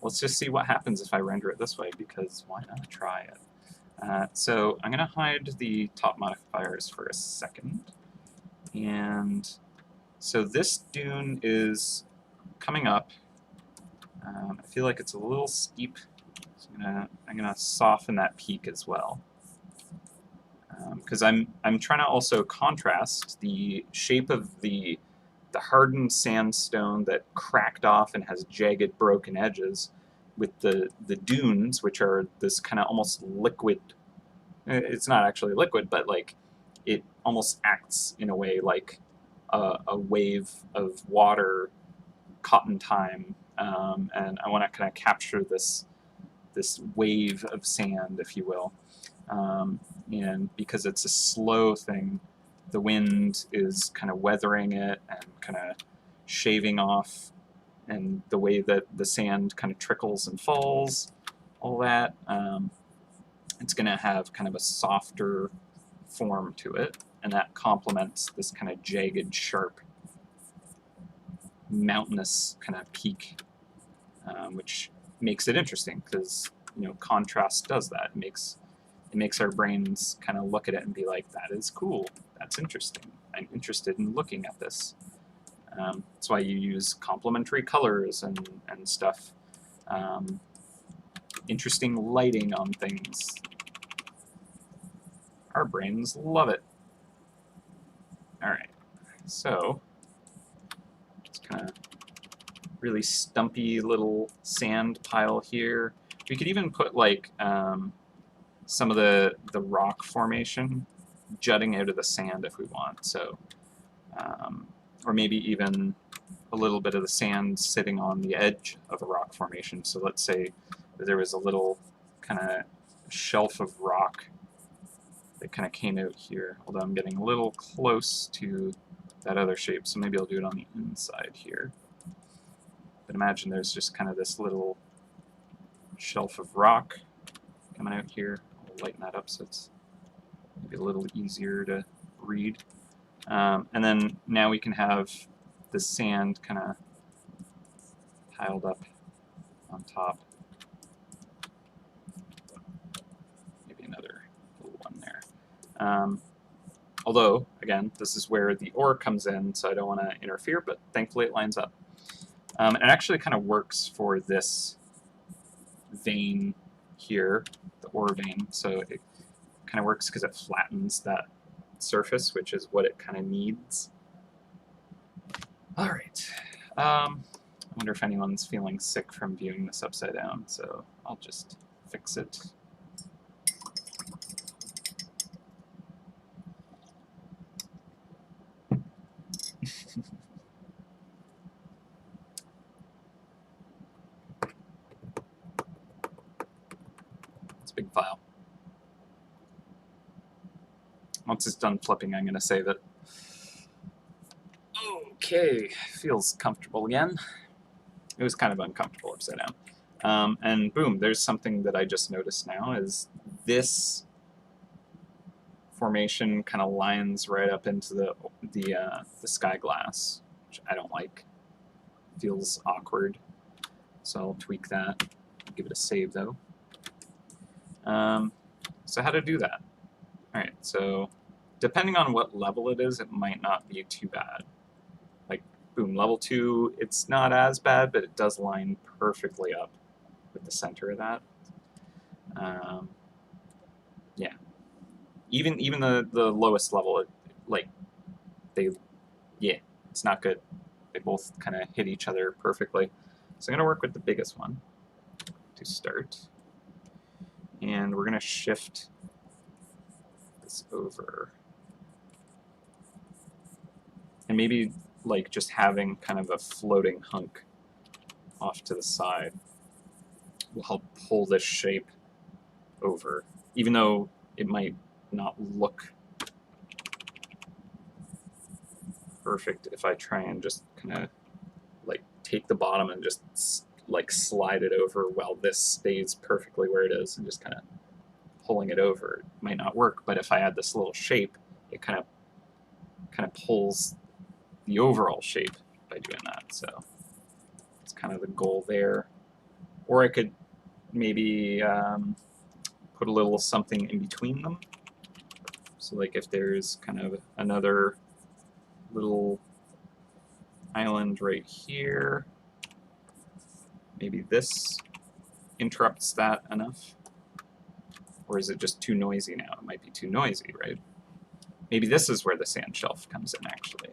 Speaker 1: let's just see what happens if I render it this way, because why not try it? So I'm going to hide the top modifiers for a second. And so this dune is coming up. I feel like it's a little steep, so I'm gonna soften that peak as well, because I'm trying to also contrast the shape of the hardened sandstone that cracked off and has jagged, broken edges, with the dunes, which are this kind of almost liquid. It's not actually liquid, but like it almost acts in a way like a wave of water caught in time, and I want to kind of capture this wave of sand, if you will. And because it's a slow thing, the wind is kind of weathering it and kind of shaving off, and the way that the sand kind of trickles and falls, all that, it's going to have kind of a softer form to it, and that complements this kind of jagged, sharp, mountainous kind of peak, which makes it interesting, because contrast does that. It makes our brains kind of look at it and be like, that is cool, that's interesting, I'm interested in looking at this. That's why you use complementary colors and stuff, interesting lighting on things. Our brains love it. Alright, so it's kind of really stumpy little sand pile here. We could even put like some of the rock formation jutting out of the sand if we want. So, or maybe even a little bit of the sand sitting on the edge of a rock formation. So let's say that there was a little kind of shelf of rock that kind of came out here, although I'm getting a little close to that other shape, so maybe I'll do it on the inside here. But imagine there's just kind of this little shelf of rock coming out here. I'll lighten that up so it's maybe a little easier to read. And then now we can have the sand kind of piled up on top. Maybe another little one there. Although, again, this is where the ore comes in, so I don't want to interfere, but thankfully it lines up. It actually kind of works for this vein here, the ore vein, so it kind of works because it flattens that surface, which is what it kind of needs. All right. I wonder if anyone's feeling sick from viewing this upside down, so I'll just fix it. It's a big file. Once it's done flipping, I'm going to save it. Okay, feels comfortable again. It was kind of uncomfortable upside down. And boom, there's something that I just noticed now, is this formation kind of lines right up into the sky glass, which I don't like. Feels awkward. So I'll tweak that. Give it a save though. So how to do that? All right, so depending on what level it is, it might not be too bad. Like, boom, level 2, it's not as bad, but it does line perfectly up with the center of that. Yeah. Even the lowest level, it's not good. They both kind of hit each other perfectly. So I'm going to work with the biggest one to start. And we're going to shift this over. And maybe like just having kind of a floating hunk off to the side will help pull this shape over, even though it might not look perfect if I try and just kind of like take the bottom and just like slide it over while this stays perfectly where it is, and just kind of pulling it over. It might not work, but if I add this little shape, it kind of pulls the overall shape by doing that. So it's kind of the goal there. Or I could maybe put a little something in between them. So like if there's kind of another little island right here, maybe this interrupts that enough. Or is it just too noisy now? It might be too noisy, right? Maybe this is where the sand shelf comes in, actually.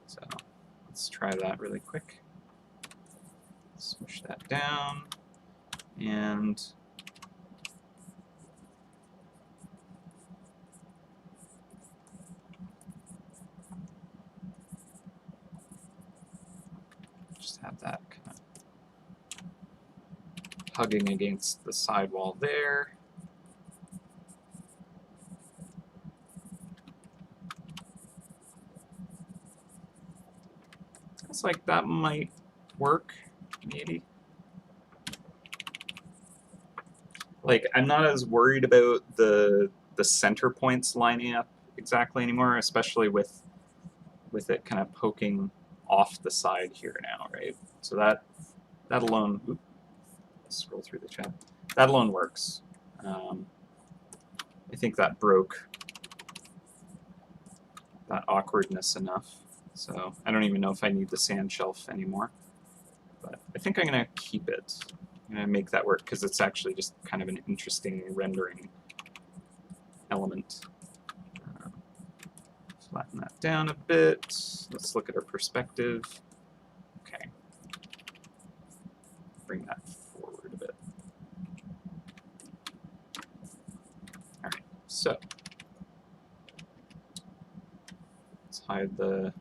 Speaker 1: So let's try that really quick. Smush that down, and just have that kind of hugging against the sidewall there. Looks like that might work, maybe. Like, I'm not as worried about the center points lining up exactly anymore, especially with it kind of poking off the side here now, right? So that alone, oops, scroll through the chat. That alone works. I think that broke that awkwardness enough. So I don't even know if I need the sand shelf anymore. But I think I'm going to keep it. I'm going to make that work because it's actually just kind of an interesting rendering element. Flatten that down a bit. Let's look at our perspective. Okay. Bring that forward a bit. All right, so let's hide the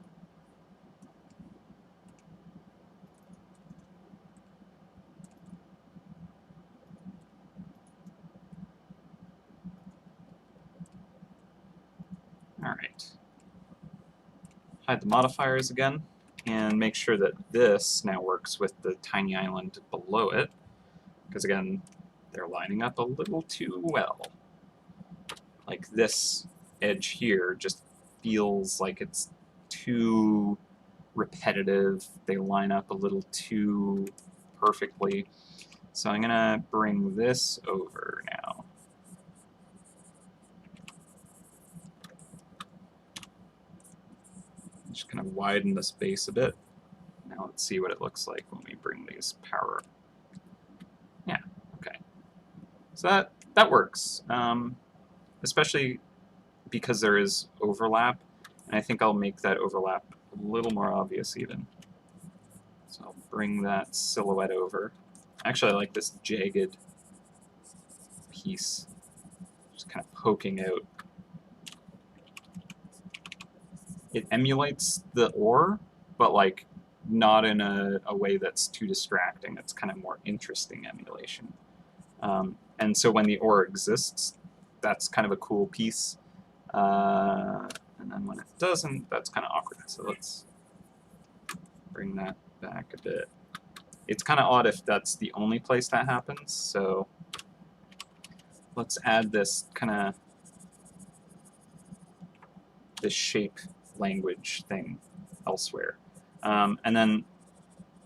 Speaker 1: hide the modifiers again, and make sure that this now works with the tiny island below it, because again, they're lining up a little too well. Like this edge here just feels like it's too repetitive. They line up a little too perfectly. So I'm gonna bring this over now. Just kind of widen this base a bit. Now let's see what it looks like when we bring these power. Yeah, okay. So that works, especially because there is overlap, and I think I'll make that overlap a little more obvious even. So I'll bring that silhouette over. Actually, I like this jagged piece, just kind of poking out. It emulates the ore, but like not in a way that's too distracting. It's kind of more interesting emulation. And so when the ore exists, that's kind of a cool piece. And then when it doesn't, that's kind of awkward. So let's bring that back a bit. It's kind of odd if that's the only place that happens, so let's add this kind of this shape language thing elsewhere. And then,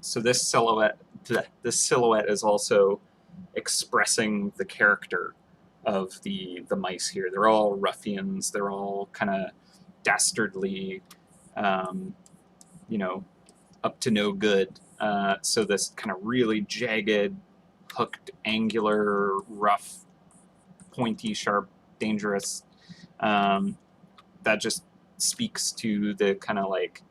Speaker 1: so this silhouette is also expressing the character of the mice here. They're all ruffians. They're all kind of dastardly, you know, up to no good. So this kind of really jagged, hooked, angular, rough, pointy, sharp, dangerous. That just speaks to the kind of like,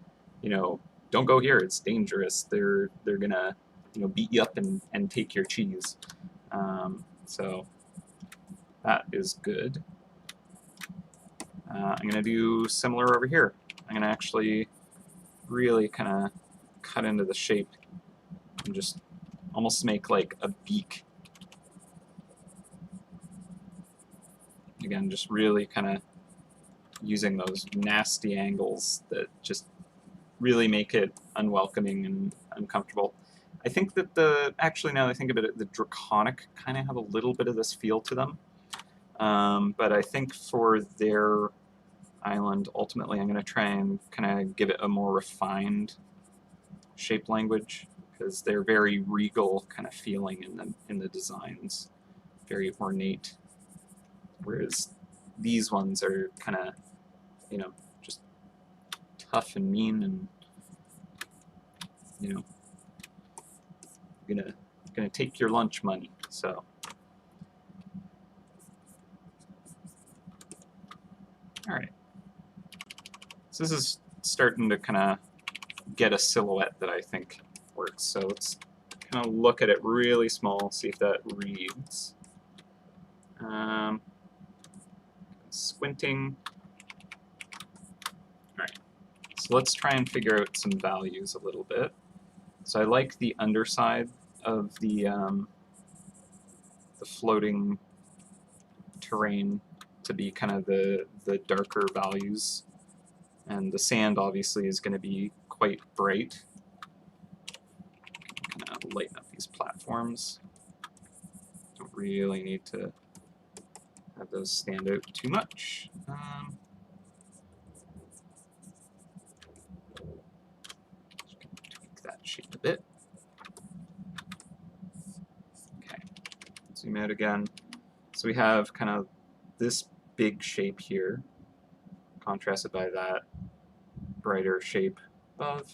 Speaker 1: you know, don't go here. It's dangerous. They're gonna, you know, beat you up and take your cheese. So that is good. I'm gonna do similar over here. I'm gonna actually really kind of cut into the shape and just almost make like a beak. Again, just really kind of using those nasty angles that just really make it unwelcoming and uncomfortable. I think that actually now that I think about it, the Draconic kind of have a little bit of this feel to them. But I think for their island, ultimately I'm going to try and kind of give it a more refined shape language, because they're very regal kind of feeling in the designs, very ornate, whereas these ones are kind of, you know, just tough and mean and, you know, gonna take your lunch money. So all right, so this is starting to kind of get a silhouette that I think works. So let's kind of look at it really small, see if that reads. Squinting. All right, so let's try and figure out some values a little bit. So I like the underside of the floating terrain to be kind of the darker values, and the sand obviously is going to be quite bright. Kind of lighten up these platforms. Don't really need to have those stand out too much. Just gonna tweak that shape a bit. Okay, zoom out again. So we have kind of this big shape here, contrasted by that brighter shape above.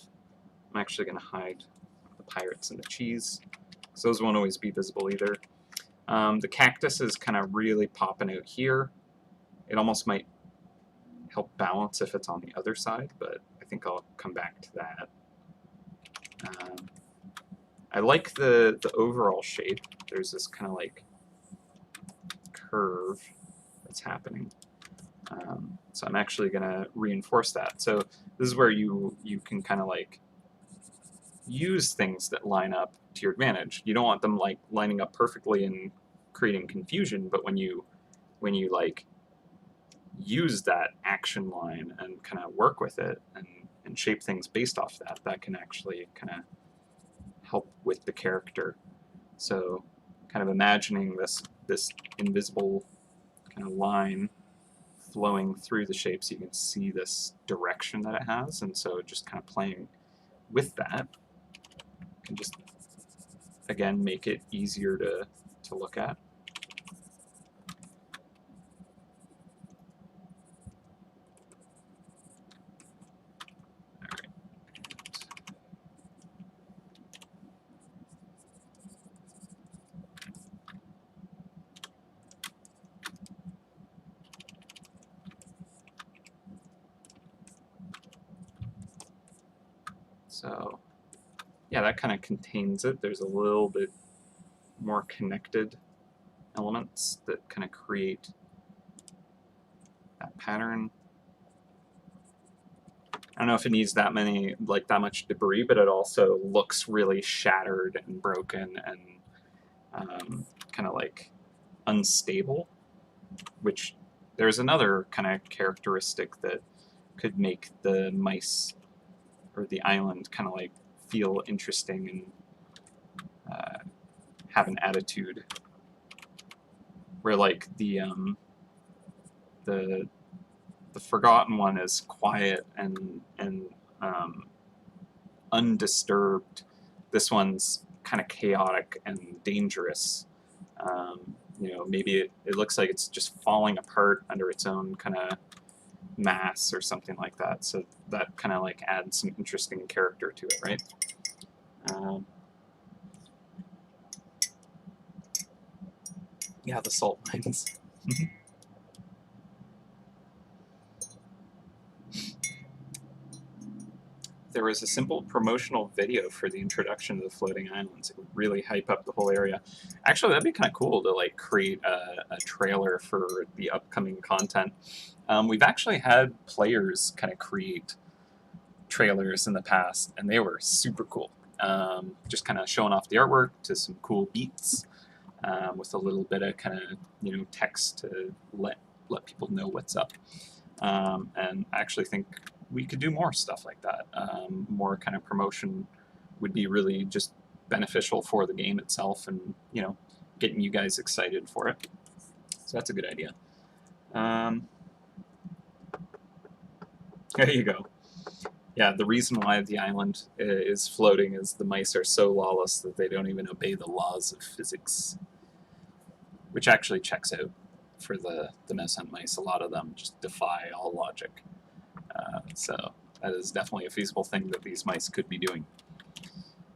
Speaker 1: I'm actually going to hide the pirates and the cheese, because those won't always be visible either. The cactus is kind of really popping out here. It almost might help balance if it's on the other side, but I think I'll come back to that. I like the overall shape. There's this kind of like curve that's happening. So I'm actually going to reinforce that. So this is where you can kind of like use things that line up to your advantage. You don't want them like lining up perfectly and creating confusion, but when you like use that action line and kind of work with it and shape things based off that, that can actually kind of help with the character. So kind of imagining this invisible kind of line flowing through the shape so you can see this direction that it has, and so just kind of playing with that can just, again, make it easier to look at. So yeah, that kind of contains it. There's a little bit more connected elements that kind of create that pattern. I don't know if it needs that much debris, but it also looks really shattered and broken and kind of like unstable, which there's another kind of characteristic that could make the mice or the island kind of like feel interesting and have an attitude, where like the Forgotten one is quiet and undisturbed. This one's kind of chaotic and dangerous. You know, maybe it looks like it's just falling apart under its own kind of mass or something like that. So that kind of like adds some interesting character to it, right? Yeah, the salt mines. There was a simple promotional video for the introduction to the floating islands. It would really hype up the whole area. Actually, that'd be kind of cool to like create a trailer for the upcoming content. We've actually had players kind of create trailers in the past, and they were super cool. Just kind of showing off the artwork to some cool beats with a little bit of kind of text to let people know what's up. And I actually think we could do more stuff like that. More kind of promotion would be really just beneficial for the game itself, and getting you guys excited for it. So that's a good idea. There you go. Yeah, the reason why the island is floating is the mice are so lawless that they don't even obey the laws of physics, which actually checks out for the MouseHunt mice. A lot of them just defy all logic. So that is definitely a feasible thing that these mice could be doing.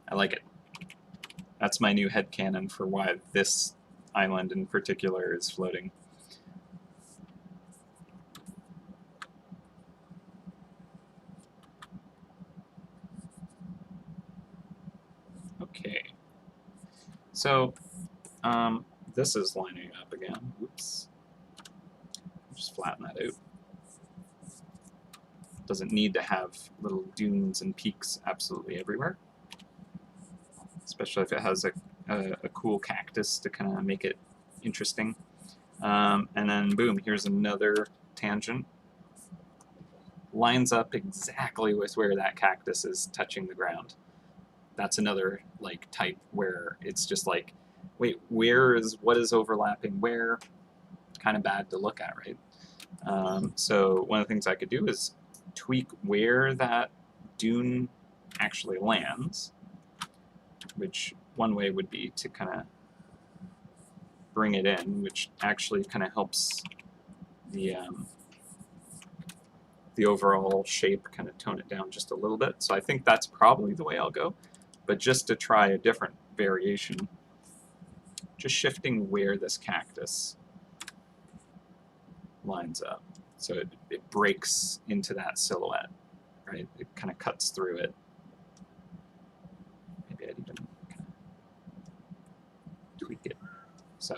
Speaker 1: I like it. That's my new headcanon for why this island in particular is floating. Okay. So this is lining up again. Oops. Just flatten that out. Doesn't need to have little dunes and peaks absolutely everywhere, especially if it has a cool cactus to kind of make it interesting. And then boom, here's another tangent. Lines up exactly with where that cactus is touching the ground. That's another like type where it's just like, wait, what is overlapping where? Kind of bad to look at, right? So one of the things I could do is tweak where that dune actually lands, which one way would be to kind of bring it in, which actually kind of helps the overall shape kind of tone it down just a little bit. So I think that's probably the way I'll go. But just to try a different variation, just shifting where this cactus lines up. So it breaks into that silhouette, right? It kind of cuts through it. Maybe I'd even kind of tweak it. So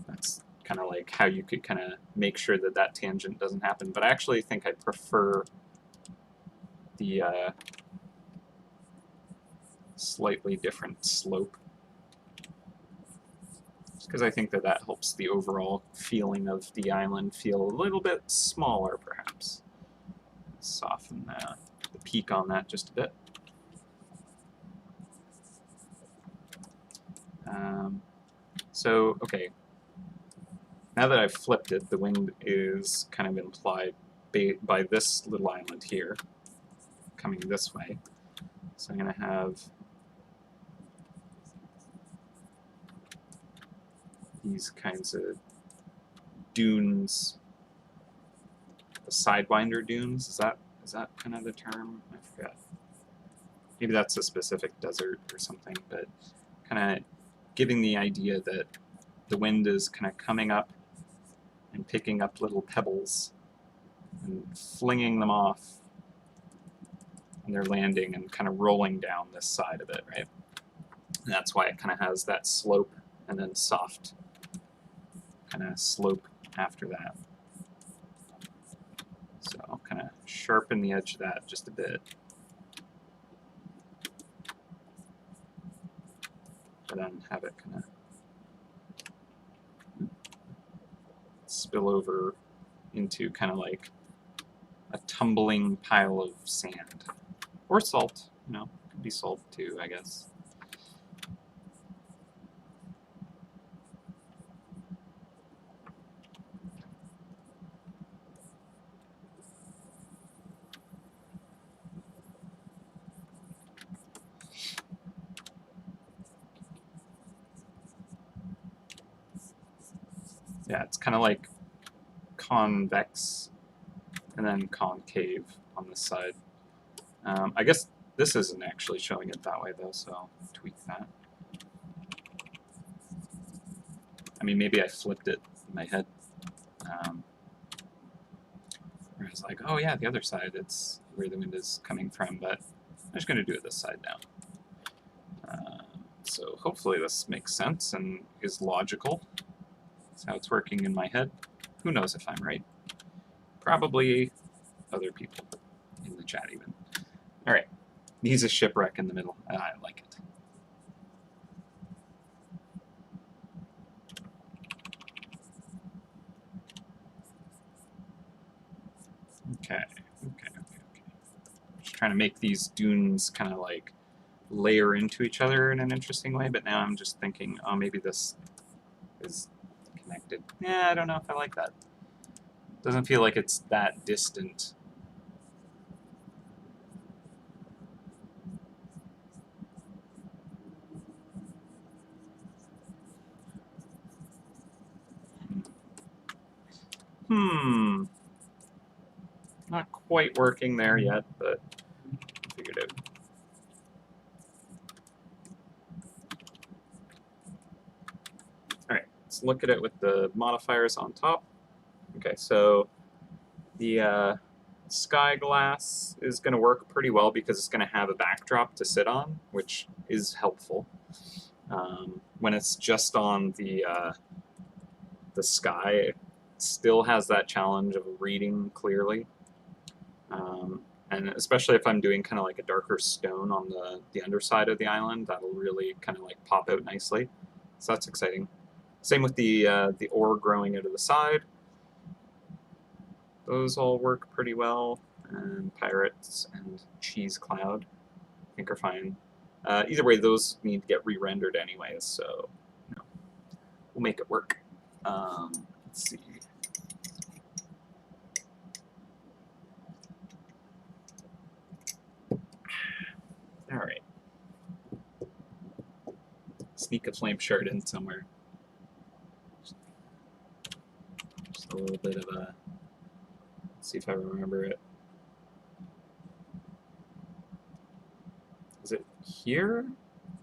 Speaker 1: that's kind of like how you could kind of make sure that that tangent doesn't happen. But I actually think I prefer the slightly different slope, because I think that that helps the overall feeling of the island feel a little bit smaller, perhaps. Soften the peak on that just a bit. So, okay, now that I've flipped it, the wind is kind of implied by this little island here, coming this way. So I'm going to have these kinds of dunes, the Sidewinder dunes. Is that kind of the term? I forget. Maybe that's a specific desert or something, but kind of giving the idea that the wind is kind of coming up and picking up little pebbles and flinging them off, and they're landing and kind of rolling down this side of it, right? And that's why it kind of has that slope and then soft kind of slope after that. So I'll kind of sharpen the edge of that just a bit. And then have it kind of spill over into kind of like a tumbling pile of sand. Or salt, you know, could be salt too, I guess. Yeah, it's kind of like convex and then concave on this side. I guess this isn't actually showing it that way though, so I'll tweak that. I mean, maybe I flipped it in my head. Where I was like, oh yeah, the other side, it's where the wind is coming from, but I'm just going to do it this side now. So hopefully this makes sense and is logical. That's how it's working in my head. Who knows if I'm right? Probably other people in the chat even. All right, he's a shipwreck in the middle. I like it. Okay. Just trying to make these dunes kind of like layer into each other in an interesting way, but now I'm just thinking, oh, maybe this is connected. Yeah, I don't know if I like that. Doesn't feel like it's that distant. Not quite working there yet, but figured out. All right, let's look at it with the modifiers on top. Okay, so the sky glass is going to work pretty well because it's going to have a backdrop to sit on, which is helpful. When it's just on the sky, it still has that challenge of reading clearly. And especially if I'm doing kind of like a darker stone on the underside of the island, that'll really kind of like pop out nicely. So that's exciting. Same with the ore growing out of the side. Those all work pretty well. And pirates and cheese cloud, I think, are fine. Either way, those need to get re-rendered anyways, so you know, we'll make it work. Let's see. All right. Sneak a flame shard in somewhere. Just a little bit of a. Let's see if I remember it. Is it here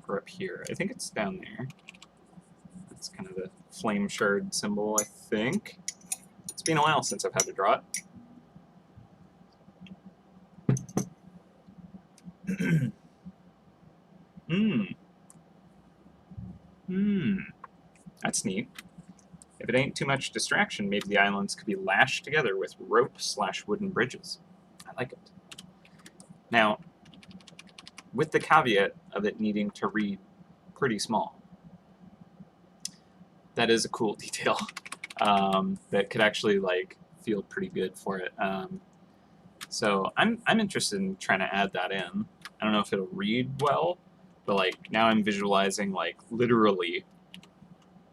Speaker 1: or up here? I think it's down there. That's kind of the flame shard symbol, I think. It's been a while since I've had to draw it. That's neat. If it ain't too much distraction, maybe the islands could be lashed together with rope/wooden bridges. I like it. Now, with the caveat of it needing to read pretty small. That is a cool detail that could actually like feel pretty good for it. So I'm interested in trying to add that in. I don't know if it'll read well, but like now I'm visualizing like literally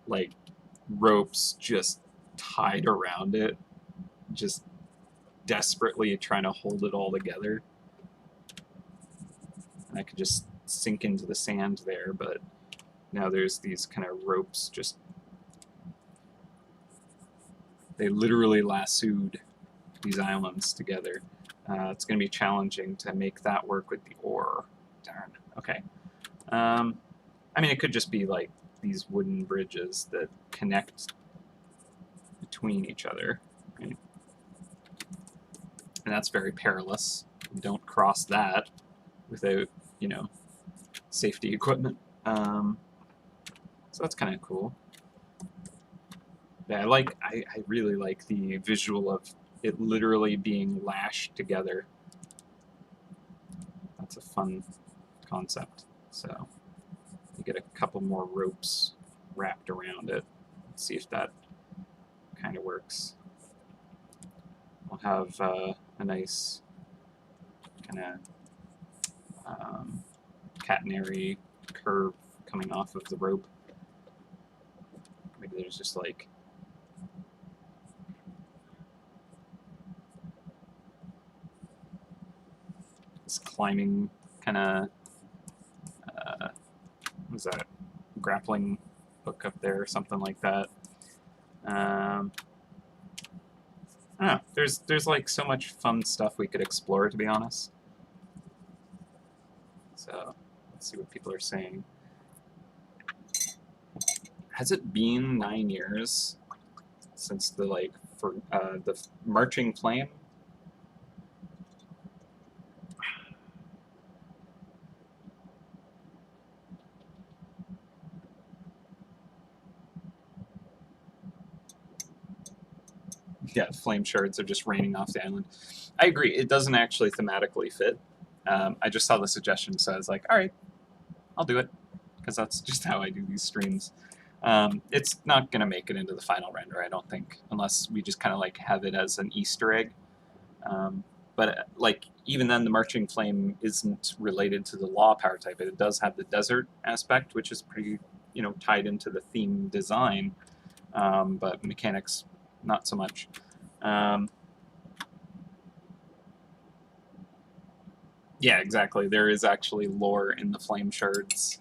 Speaker 1: like ropes just tied around it, just desperately trying to hold it all together. And I could just sink into the sand there, but now there's these kind of ropes just, they literally lassoed these islands together. It's going to be challenging to make that work with the ore. Darn. Okay. I mean, it could just be like these wooden bridges that connect between each other, right? and that's very perilous. You don't cross that without, you know, safety equipment. So that's kind of cool. Yeah, I really like the visual of it literally being lashed together. That's a fun concept. So you get a couple more ropes wrapped around it. Let's see if that kind of works. We'll have a nice kind of catenary curve coming off of the rope. Maybe there's just like this climbing kind of what is that, grappling hook up there or something like that. I don't know. There's like so much fun stuff we could explore, to be honest. So let's see what people are saying. Has it been 9 years since the the Marching Flame? Yeah, flame shards are just raining off the island. I agree. It doesn't actually thematically fit. I just saw the suggestion, so I was like, all right, I'll do it, because that's just how I do these streams. It's not going to make it into the final render, I don't think, unless we just kind of like have it as an Easter egg. But like even then, the Marching Flame isn't related to the law power type. It does have the desert aspect, which is pretty, you know, tied into the theme design, but mechanics not so much. Yeah, exactly. There is actually lore in the flame shards.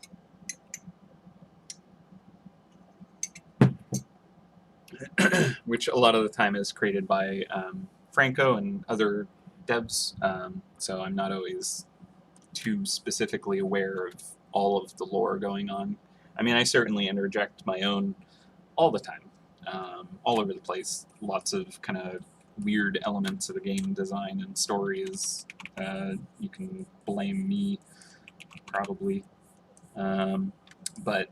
Speaker 1: Which a lot of the time is created by Franco and other devs, so I'm not always too specifically aware of all of the lore going on. I mean, I certainly interject my own all the time, all over the place. Lots of kind of weird elements of the game design and stories. You can blame me, probably. But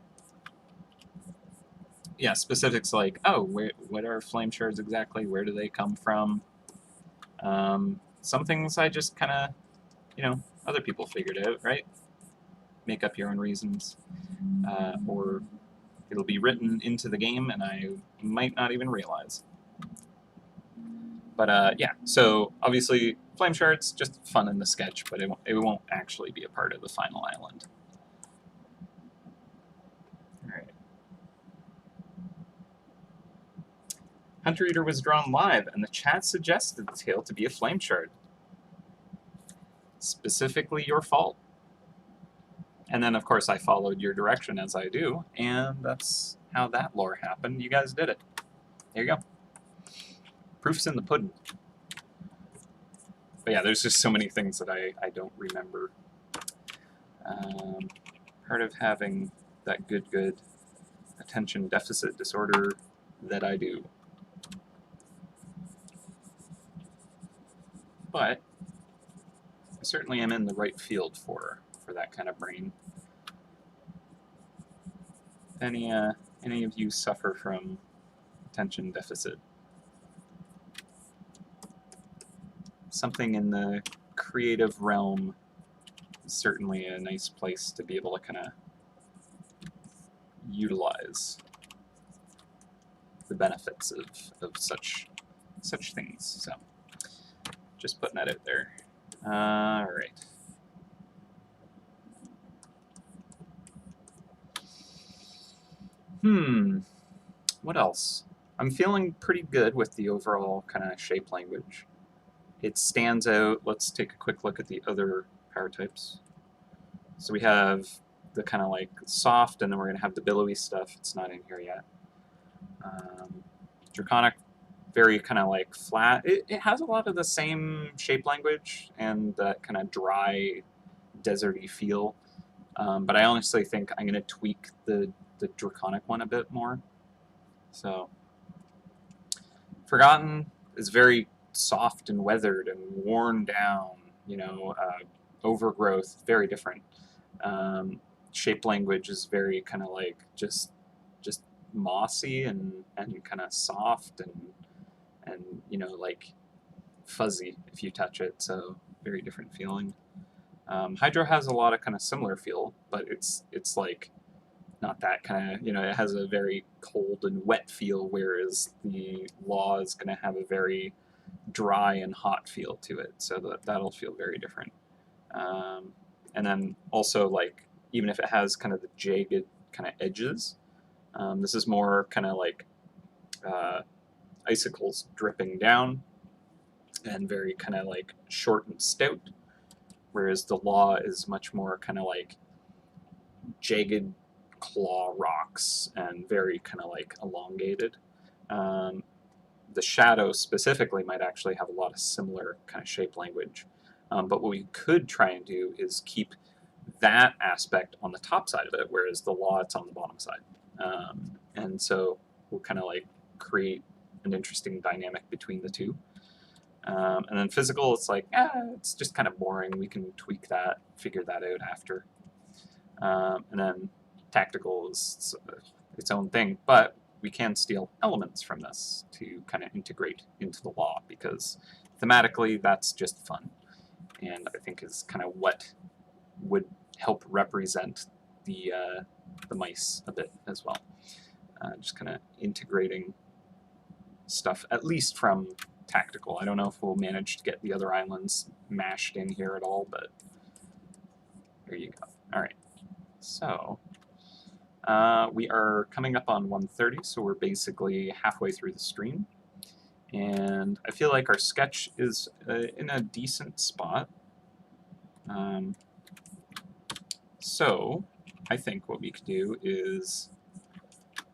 Speaker 1: yeah, specifics like, oh, what are flame shards exactly? Where do they come from? Some things I just kind of, you know, other people figured out, right? Make up your own reasons. Or it'll be written into the game and I might not even realize. But yeah, so obviously flame shards, just fun in the sketch, but it won't actually be a part of the final island. Alright. Hunter Eater was drawn live, and the chat suggested the tail to be a flame shard. Specifically your fault. And then, of course, I followed your direction as I do, and that's how that lore happened. You guys did it. There you go. Proof's in the pudding. But yeah, there's just so many things that I don't remember. Part of having that good attention deficit disorder that I do. But I certainly am in the right field for that kind of brain. If any of you suffer from attention deficit, something in the creative realm is certainly a nice place to be able to kind of utilize the benefits of such things. So just putting that out there. All right. What else? I'm feeling pretty good with the overall kind of shape language. It stands out. Let's take a quick look at the other power types. So we have the kind of like soft, and then we're going to have the billowy stuff. It's not in here yet. Draconic, very kind of like flat. It has a lot of the same shape language and that kind of dry, deserty feel. But I honestly think I'm going to tweak the Draconic one a bit more. So, Forgotten is very soft and weathered and worn down, overgrowth, very different. Shape language is very kind of like just mossy and kind of soft and like fuzzy if you touch it, so very different feeling. Hydro has a lot of kind of similar feel, but it's like not that kind of, it has a very cold and wet feel, whereas the Law is going to have a very dry and hot feel to it, so that'll feel very different. And then also, like, even if it has kind of the jagged kind of edges, this is more kind of like icicles dripping down and very kind of like short and stout, whereas the Law is much more kind of like jagged claw rocks and very kind of like elongated. The Shadow specifically might actually have a lot of similar kind of shape language, but what we could try and do is keep that aspect on the top side of it, whereas the Law, it's on the bottom side. And so we'll kind of like create an interesting dynamic between the two. And then Physical, it's like, it's just kind of boring. We can tweak that, figure that out after. And then Tactical is its own thing, but we can steal elements from this to kind of integrate into the Law, because thematically that's just fun, and I think is kind of what would help represent the mice a bit as well. Just kind of integrating stuff, at least from Tactical. I don't know if we'll manage to get the other islands mashed in here at all, but there you go. All right, so we are coming up on 1:30, so we're basically halfway through the stream, and I feel like our sketch is in a decent spot. So I think what we could do is,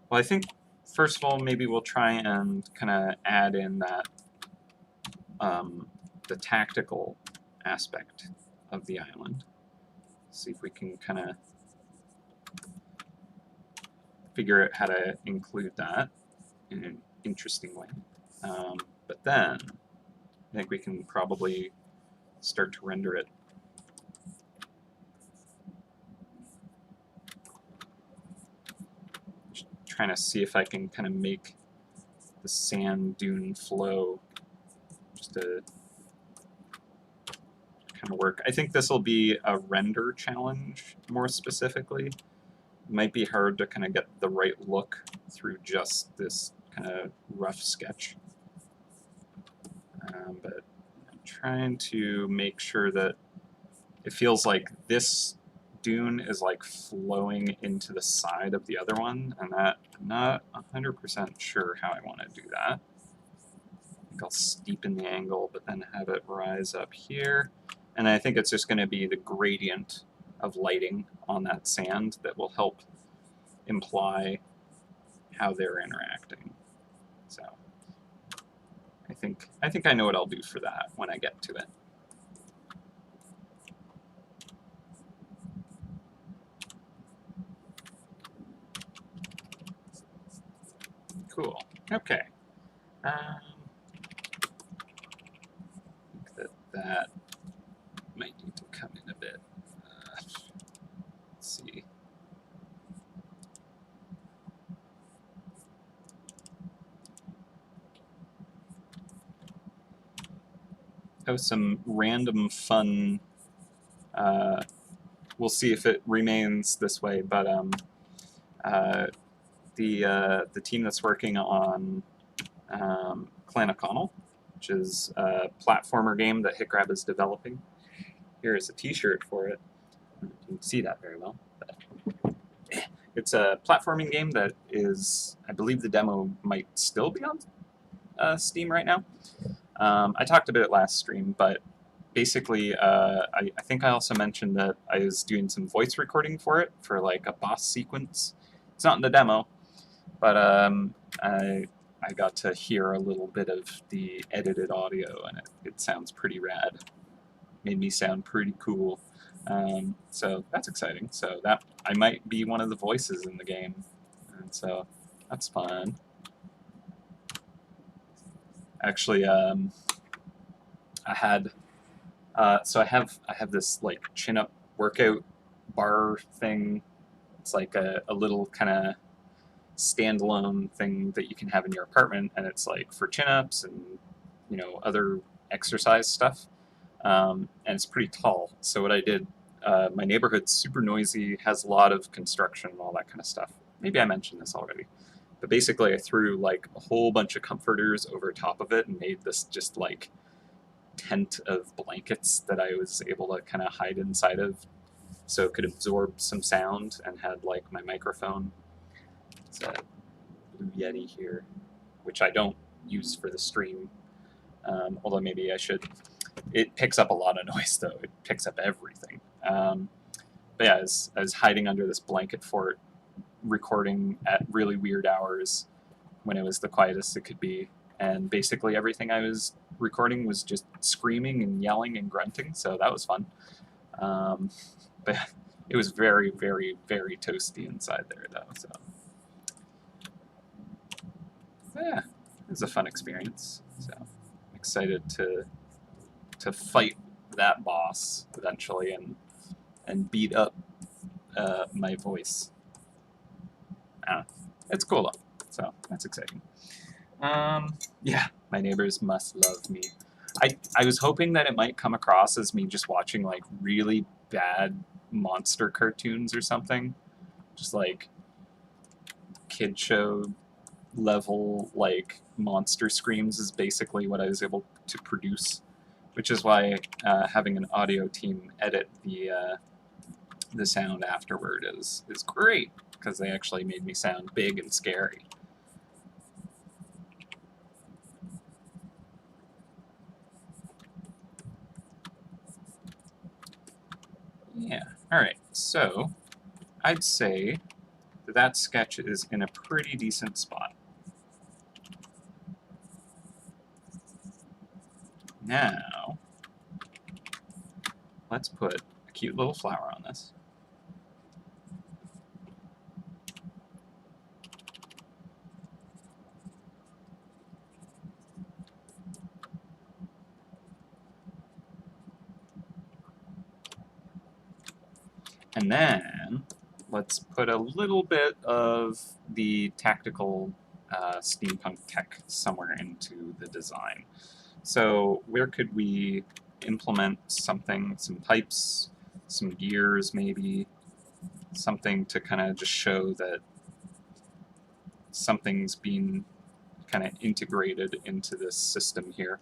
Speaker 1: well, I think first of all maybe we'll try and kind of add in that the tactical aspect of the island. See if we can kind of figure out how to include that in an interesting way. But then I think we can probably start to render it. Just trying to see if I can kind of make the sand dune flow just to kind of work. I think this will be a render challenge more specifically. It might be hard to kind of get the right look through just this kind of rough sketch. But I'm trying to make sure that it feels like this dune is like flowing into the side of the other one, and that I'm not 100% sure how I want to do that. I think I'll steepen the angle, but then have it rise up here. And I think it's just going to be the gradient of lighting on that sand that will help imply how they're interacting. So I think I know what I'll do for that when I get to it. Cool. Okay. I think that might need to come in a bit. Let's see. Have some random fun. We'll see if it remains this way, but the team that's working on Clan O'Connell, which is a platformer game that HitGrab is developing. Here is a T-shirt for it. You can see that very well. But it's a platforming game that is, I believe the demo might still be on Steam right now. I talked about it last stream, but basically, I think I also mentioned that I was doing some voice recording for it, for like a boss sequence. It's not in the demo, but I got to hear a little bit of the edited audio, and it sounds pretty rad. Made me sound pretty cool. So that's exciting. So that I might be one of the voices in the game, and so that's fun. Actually, I had so I have this like chin up workout bar thing. It's like a little kind of standalone thing that you can have in your apartment, and it's like for chin ups and other exercise stuff. And it's pretty tall. So what I did, my neighborhood's super noisy, has a lot of construction and all that kind of stuff. Maybe I mentioned this already. But basically I threw like a whole bunch of comforters over top of it and made this just like tent of blankets that I was able to kind of hide inside of so it could absorb some sound, and had like my microphone. It's a Blue Yeti here, which I don't use for the stream, although maybe I should. It picks up a lot of noise, though. It picks up everything. But yeah, I was hiding under this blanket fort, recording at really weird hours when it was the quietest it could be. And basically everything I was recording was just screaming and yelling and grunting, so that was fun. But it was very, very, very toasty inside there, though. So yeah, it was a fun experience. So I'm excited to fight that boss eventually and beat up my voice. I don't know. It's cool though, so that's exciting. Yeah, my neighbors must love me. I was hoping that it might come across as me just watching like really bad monster cartoons or something, just like kid show level like monster screams is basically what I was able to produce, which is why having an audio team edit the sound afterward is great, because they actually made me sound big and scary. Yeah, alright, so I'd say that sketch is in a pretty decent spot. Now, let's put a cute little flower on this. And then let's put a little bit of the tactical steampunk tech somewhere into the design. So where could we implement something, some pipes, some gears maybe, something to kind of just show that something's being kind of integrated into this system here,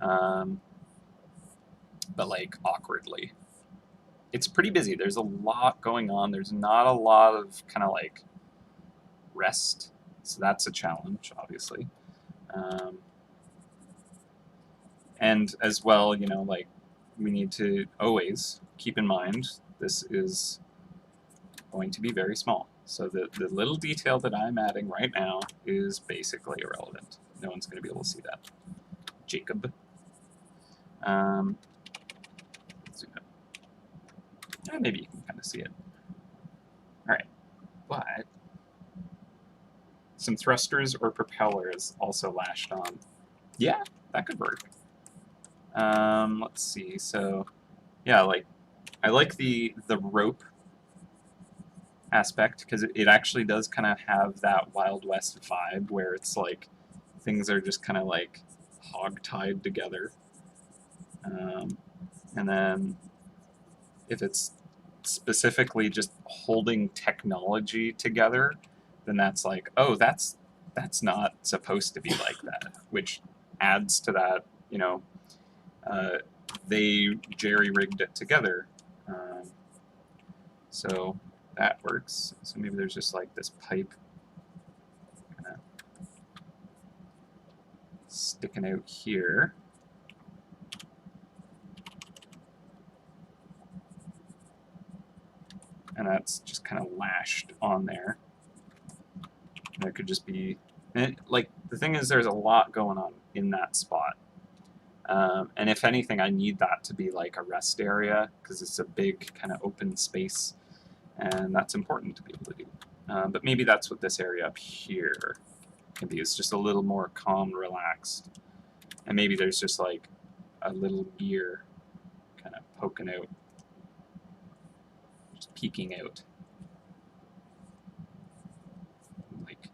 Speaker 1: but like awkwardly. It's pretty busy. There's a lot going on. There's not a lot of kind of like rest, so that's a challenge, obviously. And as well, like we need to always keep in mind this is going to be very small. So the little detail that I'm adding right now is basically irrelevant. No one's going to be able to see that. Jacob. Zoom in. Maybe you can kind of see it. Alright, but some thrusters or propellers also lashed on. Yeah, that could work. Let's see, so yeah, like I like the rope aspect, because it actually does kind of have that Wild West vibe where it's like things are just kind of like hog-tied together. And then if it's specifically just holding technology together, then that's like, oh, that's not supposed to be like that, which adds to that, they jerry-rigged it together. So that works. So maybe there's just like this pipe kind of sticking out here. And that's just kind of lashed on there. There could just be, like, the thing is there's a lot going on in that spot. And if anything, I need that to be like a rest area, because it's a big kind of open space, and that's important to be able to do. But maybe that's what this area up here can be. It's just a little more calm, relaxed. And maybe there's just like a little gear kind of poking out, just peeking out, like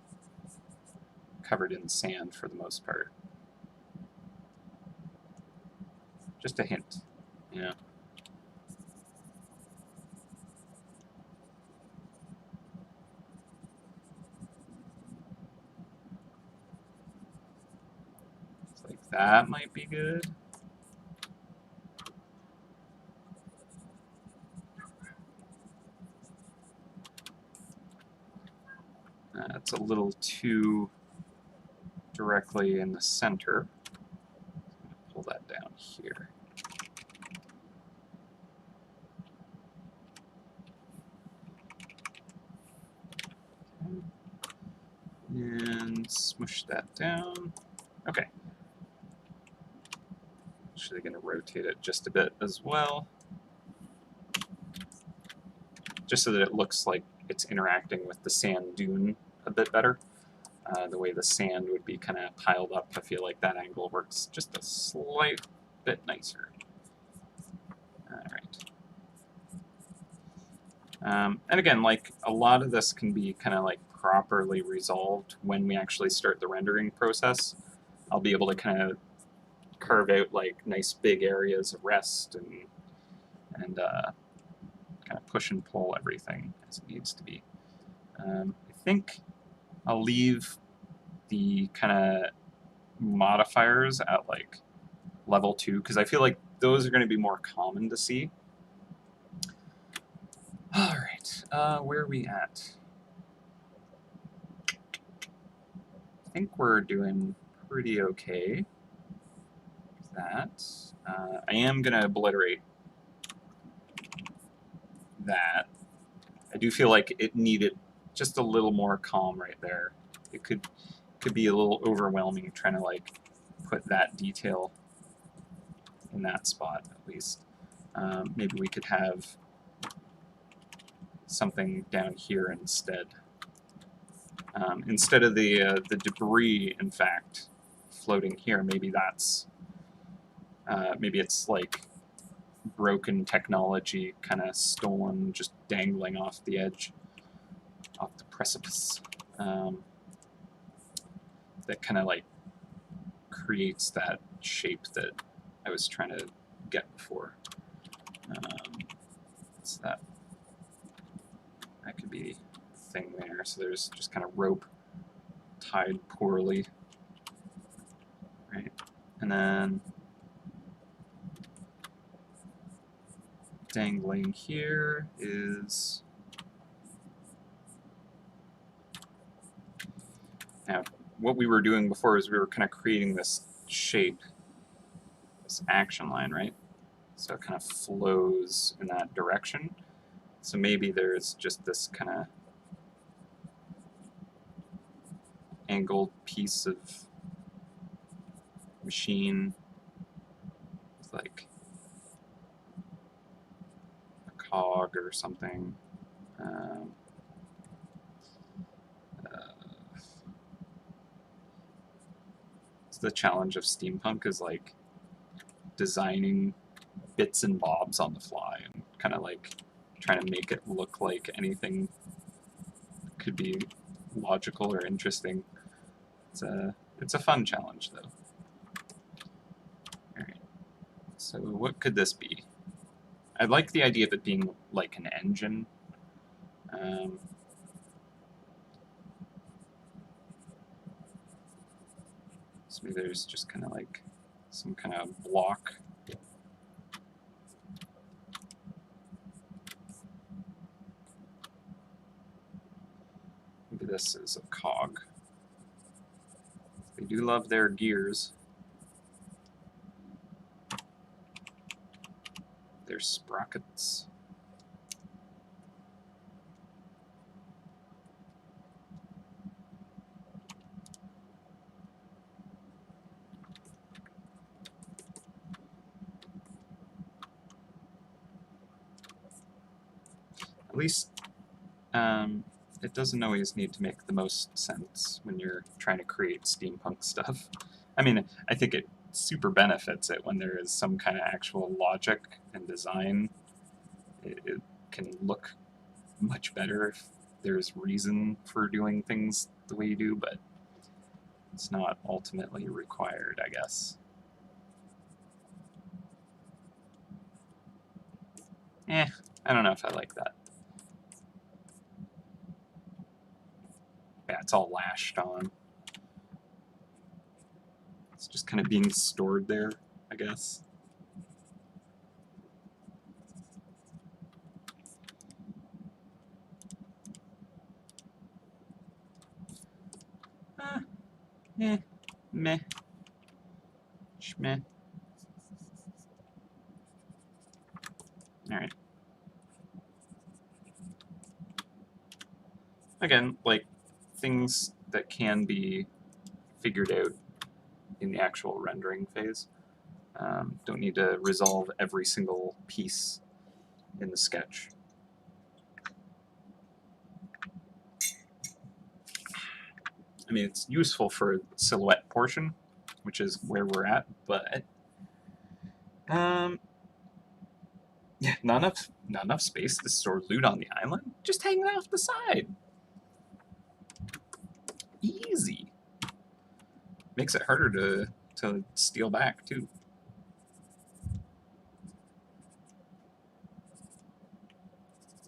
Speaker 1: covered in sand for the most part. Just a hint, you know. It's like that might be good. It's a little too directly in the center. Pull that down here. And smush that down. Okay. Actually going to rotate it just a bit as well, just so that it looks like it's interacting with the sand dune a bit better. The way the sand would be kind of piled up, I feel like that angle works just a slight bit nicer. Alright. And again, like, a lot of this can be kind of like properly resolved when we actually start the rendering process. I'll be able to kind of carve out like nice big areas of rest and kind of push and pull everything as it needs to be. I think I'll leave the kind of modifiers at like level 2 because I feel like those are going to be more common to see. All right, where are we at? I think we're doing pretty okay with that. I am going to obliterate that. I do feel like it needed just a little more calm right there. It could be a little overwhelming trying to like put that detail in that spot at least. Maybe we could have something down here instead. Instead of the debris, in fact, floating here, maybe that's maybe it's like broken technology, kind of stolen, just dangling off the edge, off the precipice. That kind of like creates that shape that I was trying to get before. What's that? That could be a thing there. So there's just kind of rope tied poorly, right? And then dangling here is now. What we were doing before is we were kind of creating this shape, this action line, right? So it kind of flows in that direction. So maybe there's just this kind of angled piece of machine. It's like a cog or something. The challenge of steampunk is like designing bits and bobs on the fly and kind of like trying to make it look like anything could be logical or interesting. It's a fun challenge though. All right. So what could this be? I like the idea of it being like an engine. So maybe there's just kind of like some kind of block. Maybe this is a cog. They do love their gears. Their sprockets. At least it doesn't always need to make the most sense when you're trying to create steampunk stuff. I mean, I think it super benefits it when there is some kind of actual logic and design. It can look much better if there's reason for doing things the way you do, but it's not ultimately required, I guess. I don't know if I like that. Yeah, it's all lashed on. It's just kind of being stored there, I guess. Meh. Shmeh. Alright. Again, like, things that can be figured out in the actual rendering phase. Don't need to resolve every single piece in the sketch. I mean, it's useful for the silhouette portion, which is where we're at, but yeah, not enough space to store loot on the island. Just hanging off the side. Easy. Makes it harder to steal back too.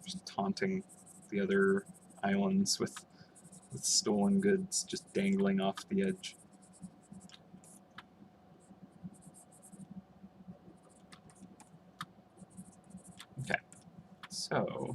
Speaker 1: Just taunting the other islands with stolen goods just dangling off the edge. Okay, so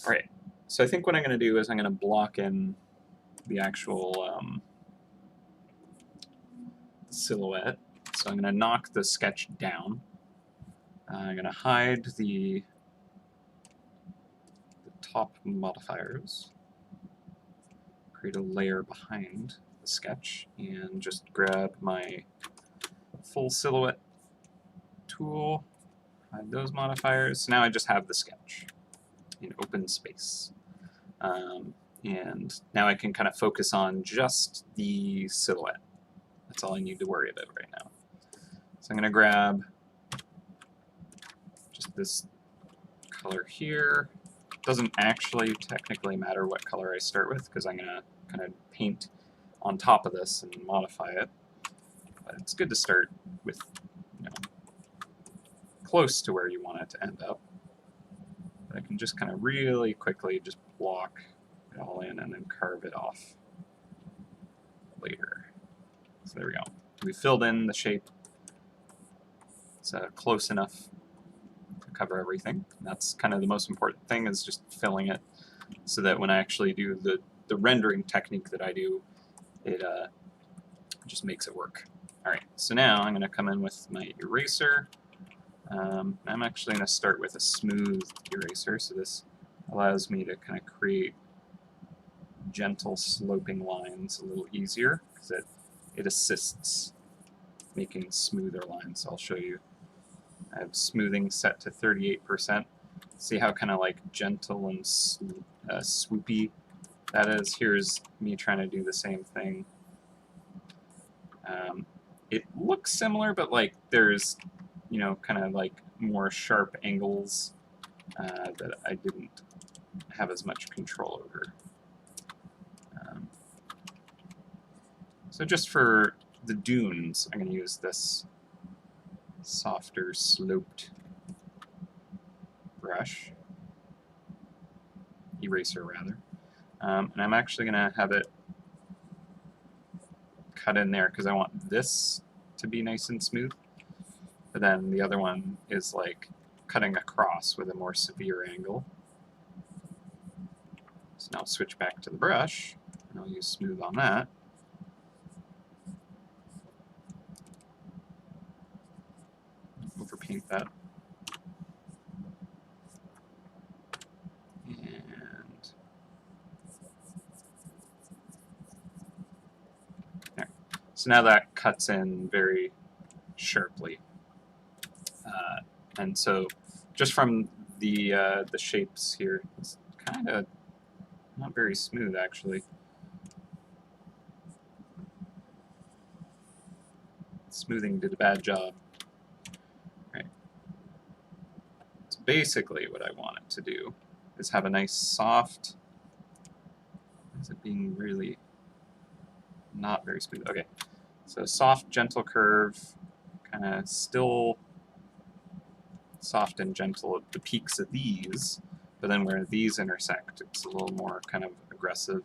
Speaker 1: all right. So I think what I'm going to do is I'm going to block in the actual silhouette. So I'm going to knock the sketch down. I'm going to hide the top modifiers, create a layer behind the sketch, and just grab my full silhouette tool, hide those modifiers. So now I just have the sketch in open space. And now I can kind of focus on just the silhouette. That's all I need to worry about right now. So I'm going to grab just this color here. Doesn't actually technically matter what color I start with because I'm going to kind of paint on top of this and modify it. But it's good to start with, you know, close to where you want it to end up. But I can just kind of really quickly just block it all in and then carve it off later. So there we go. We filled in the shape. It's close enough to cover everything. And that's kind of the most important thing, is just filling it so that when I actually do the rendering technique that I do, it just makes it work. Alright, so now I'm going to come in with my eraser. I'm actually going to start with a smooth eraser, so this allows me to kind of create gentle sloping lines a little easier, because it assists making smoother lines. So I'll show you. I have smoothing set to 38%. See how kind of like gentle and swoopy that is? Here's me trying to do the same thing. It looks similar, but like there's, you know, kind of like more sharp angles that I didn't have as much control over. So just for the dunes, I'm going to use this softer sloped brush, eraser rather, and I'm actually going to have it cut in there because I want this to be nice and smooth, but then the other one is like cutting across with a more severe angle. So now I'll switch back to the brush and I'll use smooth on that. Overpaint that. And there. So now that cuts in very sharply And so just from the shapes here, it's kind of not very smooth actually. Smoothing did a bad job. Right. So basically what I want it to do is have a nice soft, is it being really not very smooth? Okay, so soft, gentle curve, kind of still soft and gentle at the peaks of these, but then where these intersect, it's a little more kind of aggressive,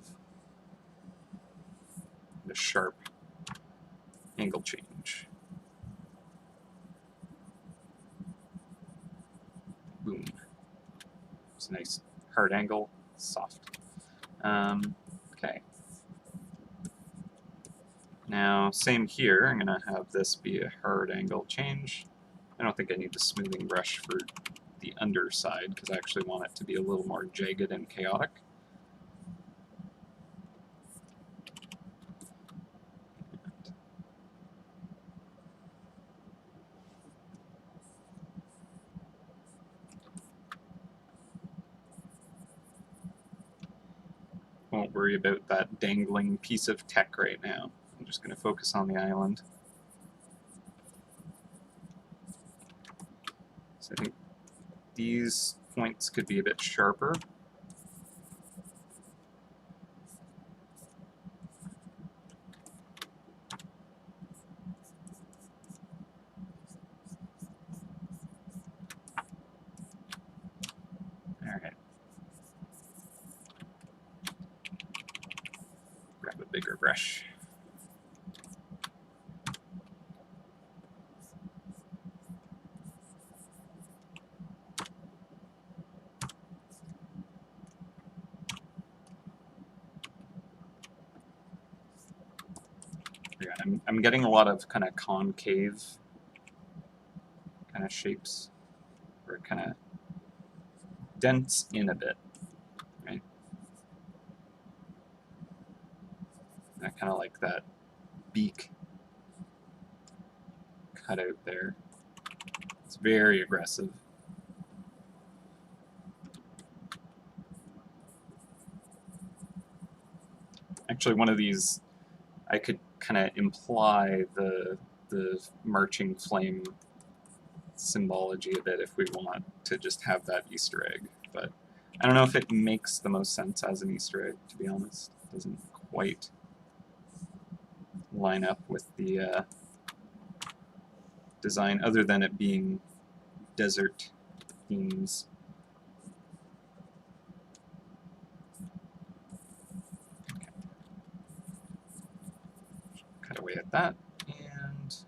Speaker 1: the sharp angle change. Boom. It's a nice hard angle, soft. Okay. Now, same here, I'm going to have this be a hard angle change. I don't think I need the smoothing brush for the underside, because I actually want it to be a little more jagged and chaotic. Won't worry about that dangling piece of tech right now. I'm just going to focus on the island. So I think these points could be a bit sharper. Alright. Grab a bigger brush. Yeah, I'm getting a lot of kind of concave kind of shapes, where it kind of dents in a bit, right? I kind of like that beak cut out there. It's very aggressive. Actually, one of these, I could kind of imply the marching flame symbology a bit if we want to just have that Easter egg, but I don't know if it makes the most sense as an Easter egg, to be honest. It doesn't quite line up with the design, other than it being desert themes. Okay. Cut away at that, and let's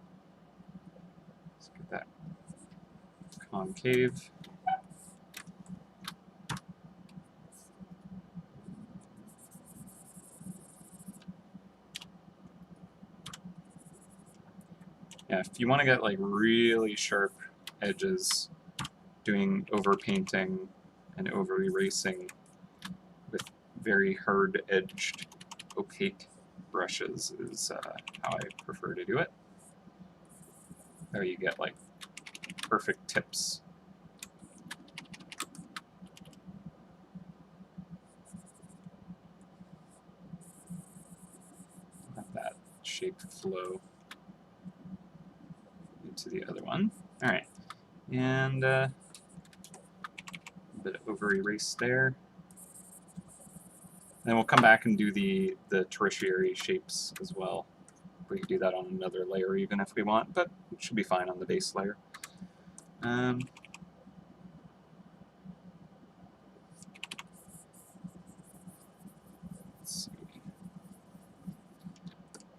Speaker 1: get that concave. Yeah, if you want to get like really sharp edges, doing overpainting and over erasing with very hard edged opaque brushes is how I prefer to do it. There you get like perfect tips. Let that shape flow into the other one. Alright, and a bit of over erase there. Then we'll come back and do the tertiary shapes as well. We can do that on another layer even if we want, but it should be fine on the base layer. Let's see.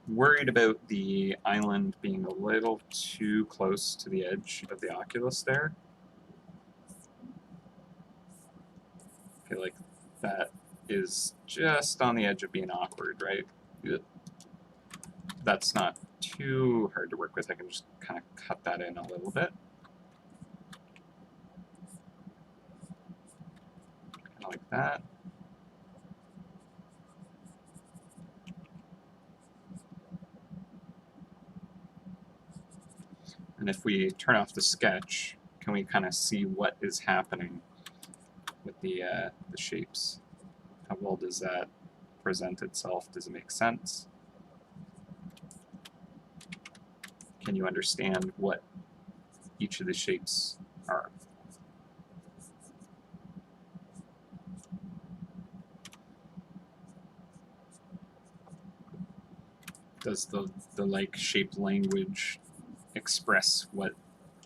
Speaker 1: Worried about the island being a little too close to the edge of the oculus there. I feel like that is just on the edge of being awkward, right? That's not too hard to work with. I can just kind of cut that in a little bit. Kind of like that. And if we turn off the sketch, can we kind of see what is happening with the shapes? How well does that present itself? Does it make sense? Can you understand what each of the shapes are? Does the like shape language express what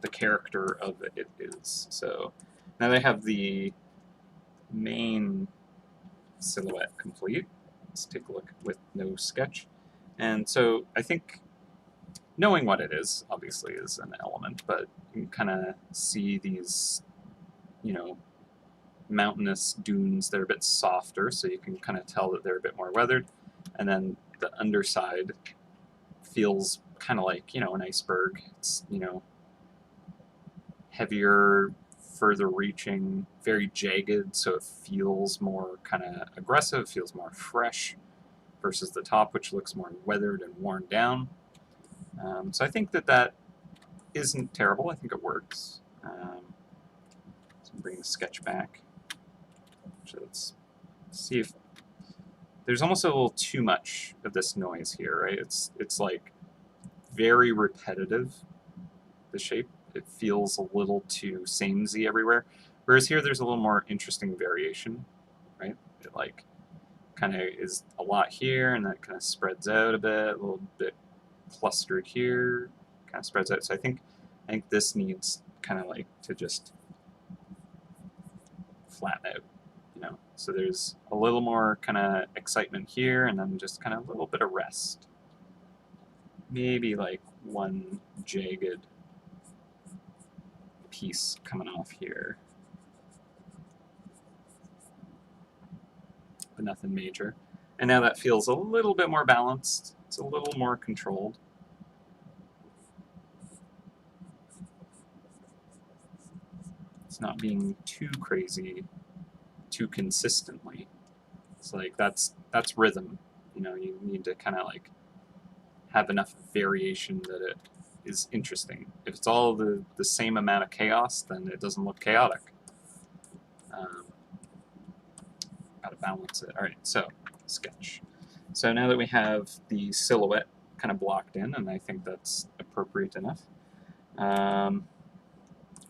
Speaker 1: the character of it is? So now they have the main silhouette complete. Let's take a look with no sketch. And so I think knowing what it is obviously is an element, but you can kind of see these, you know, mountainous dunes that are a bit softer, so you can kind of tell that they're a bit more weathered. And then the underside feels kind of like, you know, an iceberg. It's, you know, heavier, further reaching, very jagged, so it feels more kind of aggressive, feels more fresh, versus the top, which looks more weathered and worn down. So I think that that isn't terrible. I think it works. So bring the sketch back. So let's see if there's almost a little too much of this noise here, right? It's like very repetitive, the shape. It feels a little too samey everywhere. Whereas here there's a little more interesting variation, right? It like kind of is a lot here and that kind of spreads out a bit, a little bit clustered here, kind of spreads out. So I think this needs kind of like to just flatten out, you know. So there's a little more kind of excitement here and then just kind of a little bit of rest. Maybe like one jagged piece coming off here, but nothing major. And now that feels a little bit more balanced. It's a little more controlled. It's not being too crazy, too consistently. It's like that's rhythm. You know, you need to kind of like have enough variation that it is interesting. If it's all the same amount of chaos, then it doesn't look chaotic. Gotta balance it. All right, so sketch. So now that we have the silhouette kind of blocked in, and I think that's appropriate enough.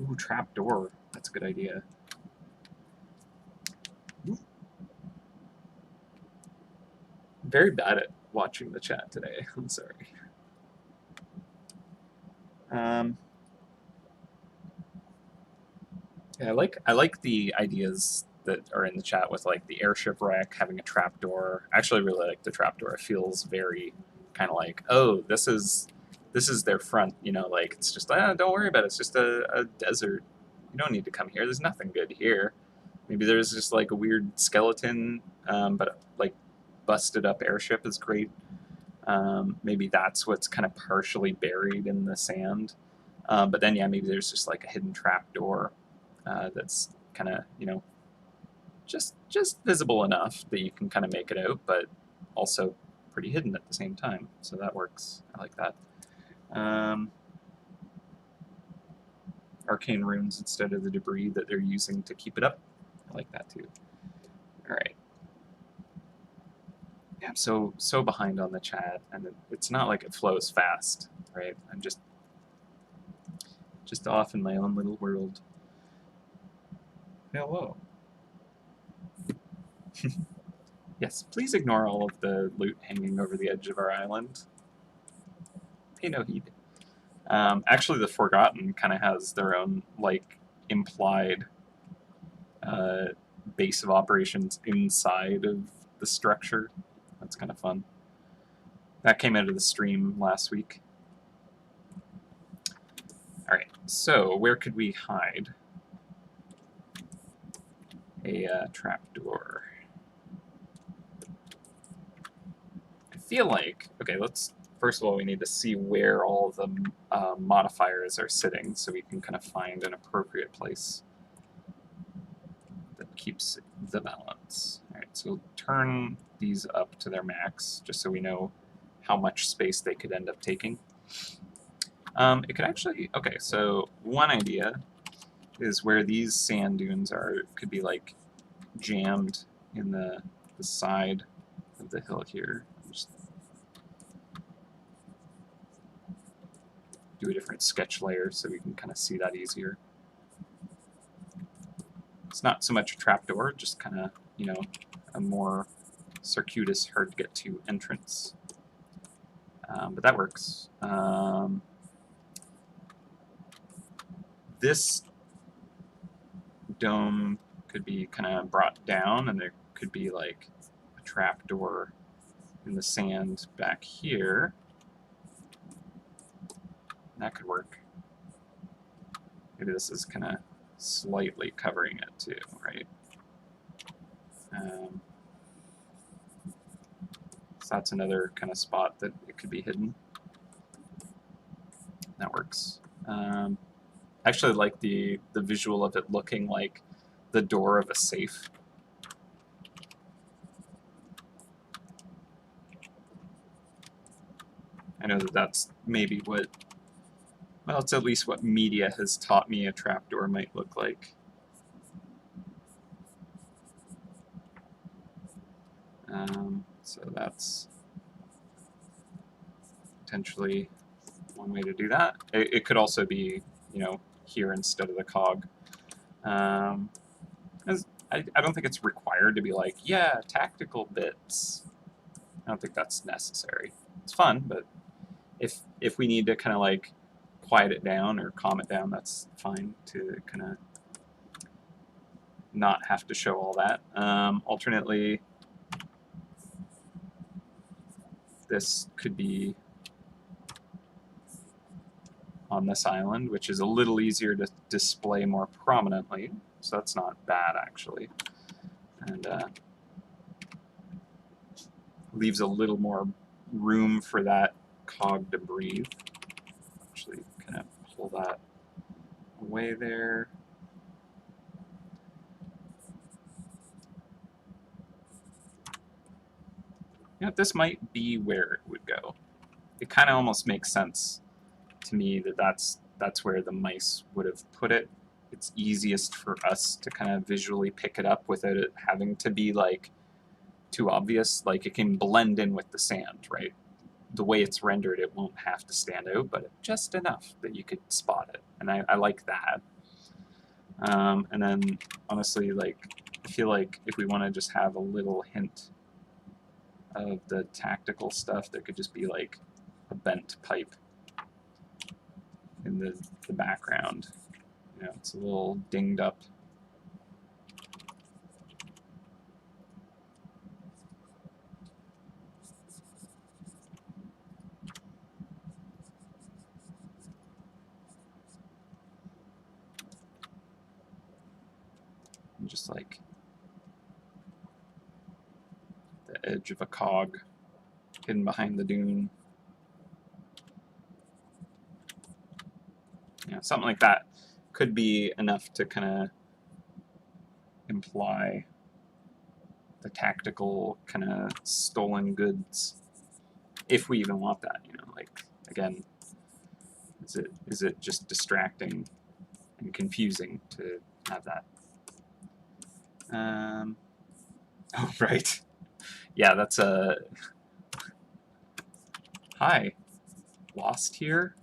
Speaker 1: Ooh, trapdoor. That's a good idea. Ooh. Very bad at watching the chat today. I'm sorry. Yeah, I like the ideas that are in the chat with like the airship wreck having a trapdoor. I actually really like the trapdoor. It feels very kind of like, oh, this is their front. You know, like it's just don't worry about it. It's just a desert. You don't need to come here. There's nothing good here. Maybe there's just like a weird skeleton, but like busted up airship is great. Maybe that's what's kind of partially buried in the sand. But then yeah, maybe there's just like a hidden trapdoor that's kind of, you know, just visible enough that you can kind of make it out, but also pretty hidden at the same time. So that works. I like that. Arcane runes instead of the debris that they're using to keep it up. I like that too. All right. Yeah, I'm so behind on the chat, and it's not like it flows fast, right? I'm just off in my own little world. Hello. Yes, please ignore all of the loot hanging over the edge of our island. Pay no heed. Actually, the Forgotten kind of has their own, like, implied base of operations inside of the structure. That's kind of fun. That came out of the stream last week. Alright, so where could we hide a trapdoor? I feel like, okay, first of all, we need to see where all the modifiers are sitting so we can kind of find an appropriate place that keeps the balance. Alright, so we'll turn these up to their max just so we know how much space they could end up taking. It could actually, okay, so one idea is where these sand dunes are, could be like jammed in the side of the hill here. Just do a different sketch layer so we can kind of see that easier. It's not so much a trapdoor, just kind of, you know, a more circuitous, hard to get to entrance. But that works. This dome could be kind of brought down, and there could be like a trapdoor in the sand back here. That could work. Maybe this is kind of slightly covering it too, right? So that's another kind of spot that it could be hidden. That works. I actually like the visual of it looking like the door of a safe. I know that that's maybe what, well, it's at least what media has taught me a trapdoor might look like. So that's potentially one way to do that. It could also be, you know, here instead of the cog. As I don't think it's required to be like, yeah, tactical bits. I don't think that's necessary. It's fun, but if we need to kind of like quiet it down or calm it down, that's fine to kind of not have to show all that. Alternately, this could be on this island, which is a little easier to display more prominently, so that's not bad actually, and leaves a little more room for that cog to breathe. Actually, kind of pull that away there. You know, this might be where it would go. It kind of almost makes sense to me that that's where the mice would have put it. It's easiest for us to kind of visually pick it up without it having to be like too obvious. Like it can blend in with the sand, right? The way it's rendered, it won't have to stand out, but just enough that you could spot it. And I like that. And then honestly, like I feel like if we want to just have a little hint of the tactical stuff, there could just be like a bent pipe in the background. You know, it's a little dinged up. And just like the edge of a cog hidden behind the dune. Yeah, something like that could be enough to kind of imply the tactical kind of stolen goods, if we even want that. You know, like again, is it just distracting and confusing to have that? Oh, right. Yeah, that's a hi. Lost here?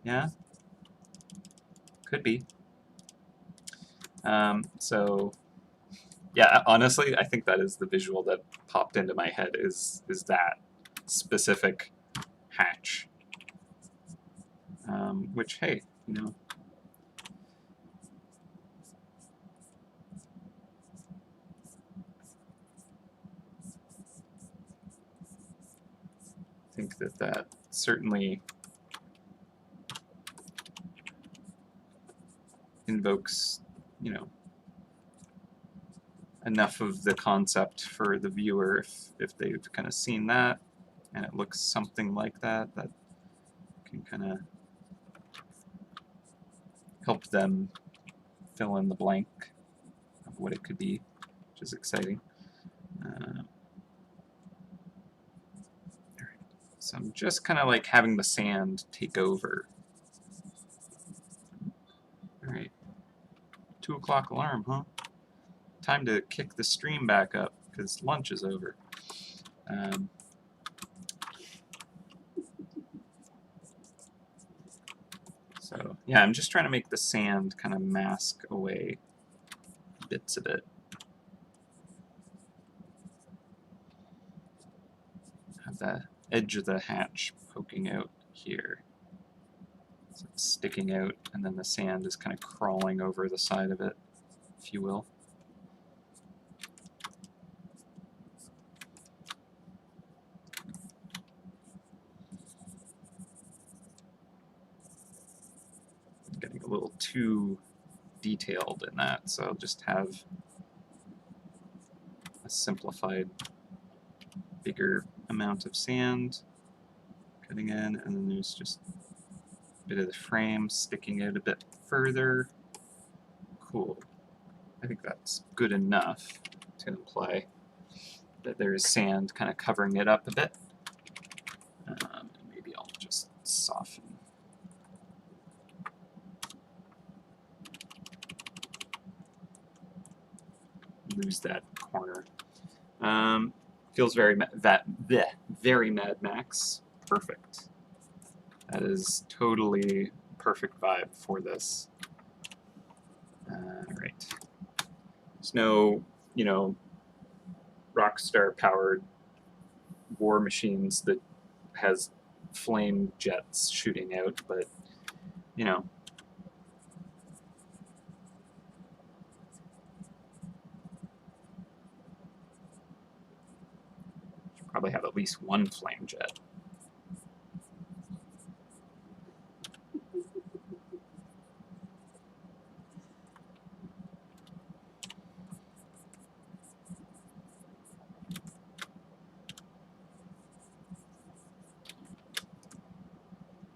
Speaker 1: Yeah, could be. So yeah, honestly, I think that is the visual that popped into my head is that specific hatch. Which, hey, you know, I think that certainly invokes, you know, enough of the concept for the viewer if they've kind of seen that and it looks something like that, that can kind of help them fill in the blank of what it could be, which is exciting. So I'm I'm just kind of like having the sand take over. Alright. 2 o'clock alarm, huh? Time to kick the stream back up, because lunch is over. So, yeah, I'm just trying to make the sand kind of mask away bits of it. Have the edge of the hatch poking out here. So it's sticking out, and then the sand is kind of crawling over the side of it, if you will. Getting a little too detailed in that, so I'll just have a simplified, bigger amount of sand cutting in, and then there's just a bit of the frame sticking out a bit further. Cool. I think that's good enough to imply that there is sand kind of covering it up a bit. Maybe I'll just soften. Lose that corner. Feels very very Mad Max. Perfect. That is totally perfect vibe for this. Right. There's no, you know, Rockstar-powered war machines that has flame jets shooting out, but, you know, should probably have at least one flame jet.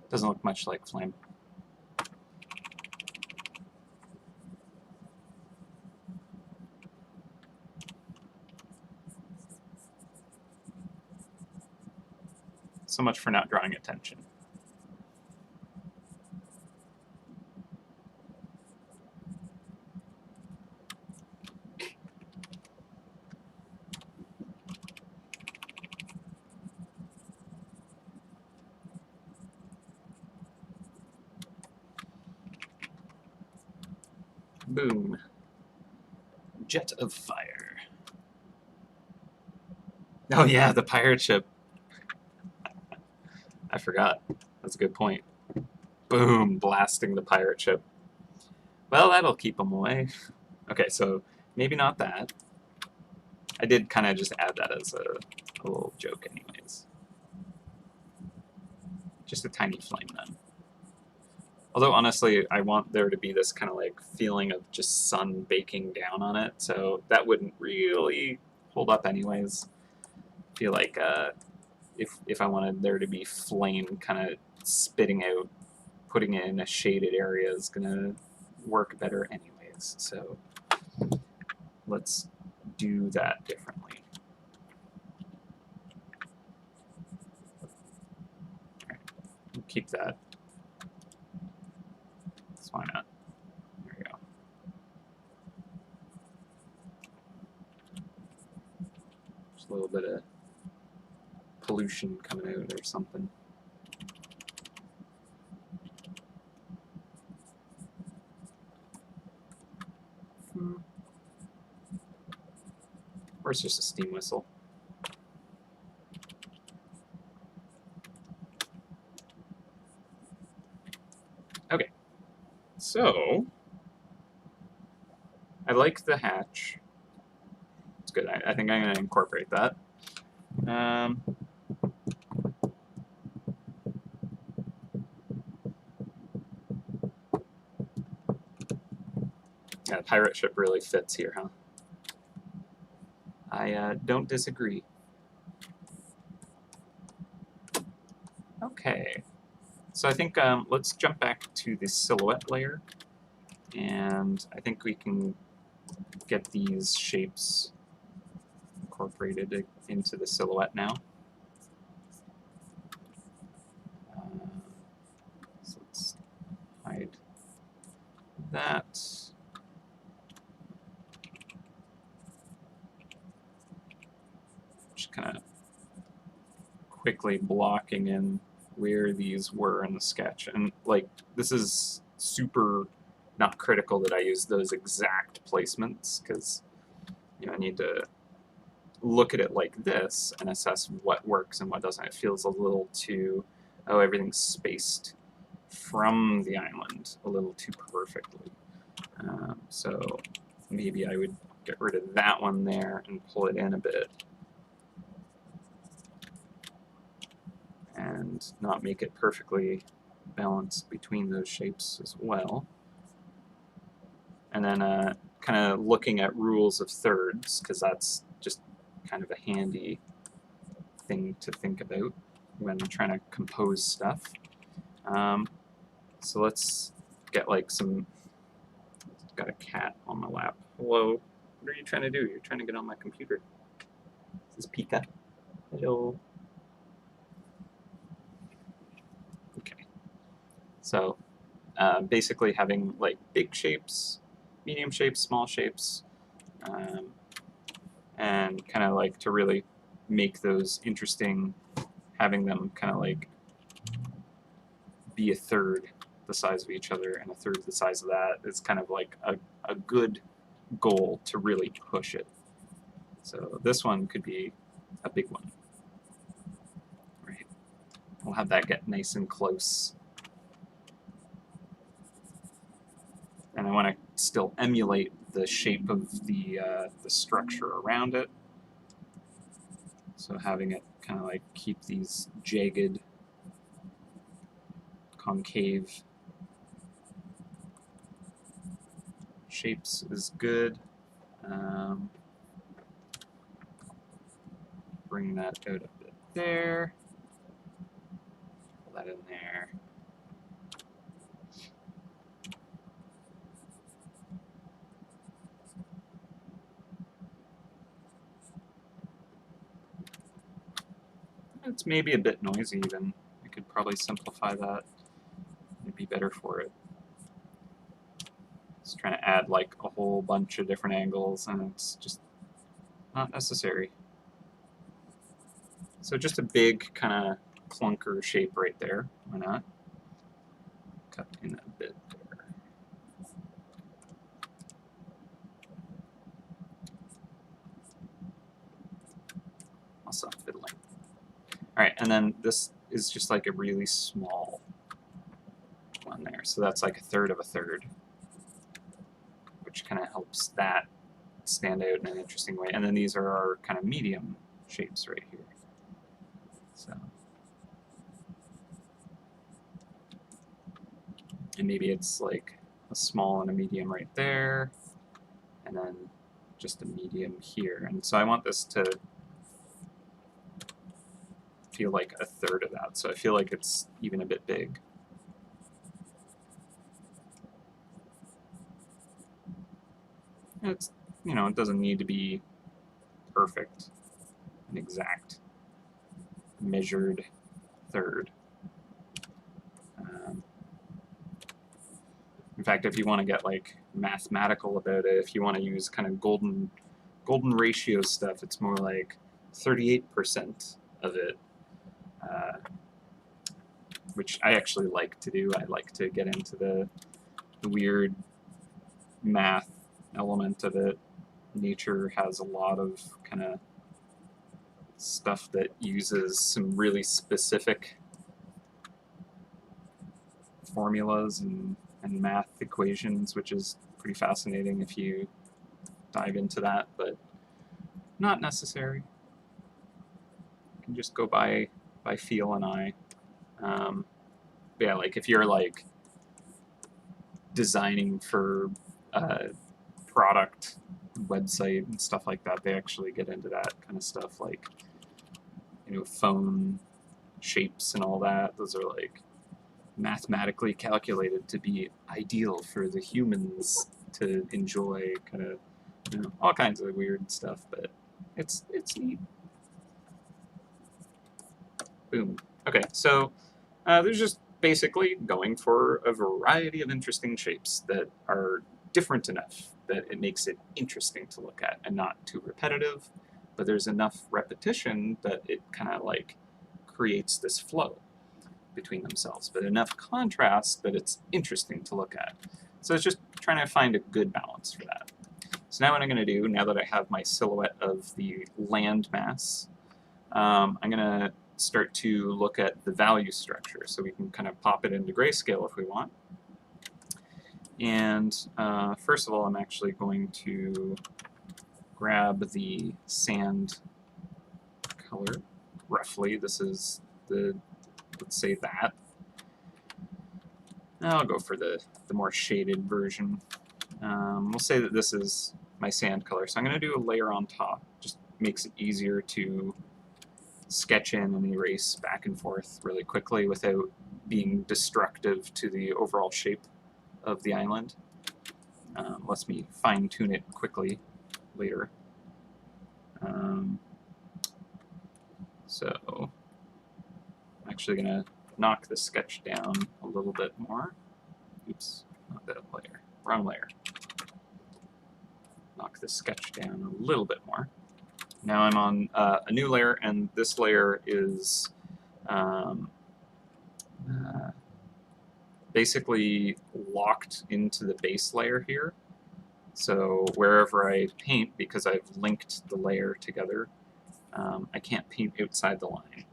Speaker 1: Doesn't look much like flame. So much for not drawing attention. Boom. Jet of fire. Oh yeah, the pirate ship. I forgot. That's a good point. Boom, blasting the pirate ship. Well, that'll keep them away. Okay, so maybe not that. I did kind of just add that as a little joke anyways. Just a tiny flame then. Although honestly, I want there to be this kind of like feeling of just sun baking down on it, so that wouldn't really hold up anyways. I feel like if I wanted there to be flame kind of spitting out, putting it in a shaded area is gonna work better anyways. So let's do that differently. Right. We'll keep that. So why not? There we go. Just a little bit of pollution coming out or something. Or it's just a steam whistle. Okay, so I like the hatch. It's good. I think I'm going to incorporate that. Yeah, the pirate ship really fits here, huh? I don't disagree. Okay, so I think let's jump back to the silhouette layer, and I think we can get these shapes incorporated into the silhouette now. that. Just kind of quickly blocking in where these were in the sketch. And like, this is super not critical that I use those exact placements, because I need to look at it like this and assess what works and what doesn't. It feels a little too, oh, everything's spaced from the island a little too perfectly. So maybe I would get rid of that one there and pull it in a bit, and not make it perfectly balanced between those shapes as well. And then kind of looking at rules of thirds, because that's just kind of a handy thing to think about when trying to compose stuff. So let's get like some, got a cat on my lap. Hello, what are you trying to do? You're trying to get on my computer. This is Pika. Hello. Okay. So basically having like big shapes, medium shapes, small shapes, and kind of like to really make those interesting, having them kind of like be a third the size of each other and a third the size of that is kind of like a good goal to really push it. So this one could be a big one. Right. We'll have that get nice and close. And I want to still emulate the shape of the structure around it. So having it kind of like keep these jagged, concave shapes is good. Bring that out a bit there. Pull that in there. It's maybe a bit noisy even. I could probably simplify that. It'd be better for it. Just trying to add like a whole bunch of different angles, and it's just not necessary. So just a big kind of clunker shape right there. Why not? Cut in a bit there. I'll stop fiddling. All right, and then this is just like a really small one there. So that's like a third of a third, which kind of helps that stand out in an interesting way. And then these are our kind of medium shapes right here. So, and maybe it's like a small and a medium right there, and then just a medium here. And so I want this to feel like a third of that. So I feel like it's even a bit big. It's, it doesn't need to be perfect, an exact measured third. In fact, if you want to get like mathematical about it, if you want to use kind of golden ratio stuff, it's more like 38% of it, which I actually like to do. I like to get into the weird math element of it. Nature has a lot of kind of stuff that uses some really specific formulas and math equations, which is pretty fascinating if you dive into that, but not necessary. You can just go by feel and eye. Yeah, like if you're like designing for a product website and stuff like that, they actually get into that kind of stuff, like phone shapes and all that. Those are like mathematically calculated to be ideal for the humans to enjoy, kind of all kinds of weird stuff, but it's neat. Boom. Okay, so there's just basically going for a variety of interesting shapes that are different enough that it makes it interesting to look at and not too repetitive, but there's enough repetition that it kind of like creates this flow between themselves, but enough contrast that it's interesting to look at. So it's just trying to find a good balance for that. So now what I'm going to do, now that I have my silhouette of the land mass, I'm going to start to look at the value structure. So we can kind of pop it into grayscale if we want. And first of all, I'm actually going to grab the sand color. Roughly, this is the, let's say that. I'll go for the more shaded version. We'll say that this is my sand color. So I'm going to do a layer on top. Just makes it easier to sketch in and erase back and forth really quickly without being destructive to the overall shape of the island. Lets me fine-tune it quickly later. So I'm actually going to knock the sketch down a little bit more. Oops, not that layer. Wrong layer. Knock the sketch down a little bit more. Now I'm on a new layer, and this layer is basically locked into the base layer here. So wherever I paint, because I've linked the layer together, I can't paint outside the line.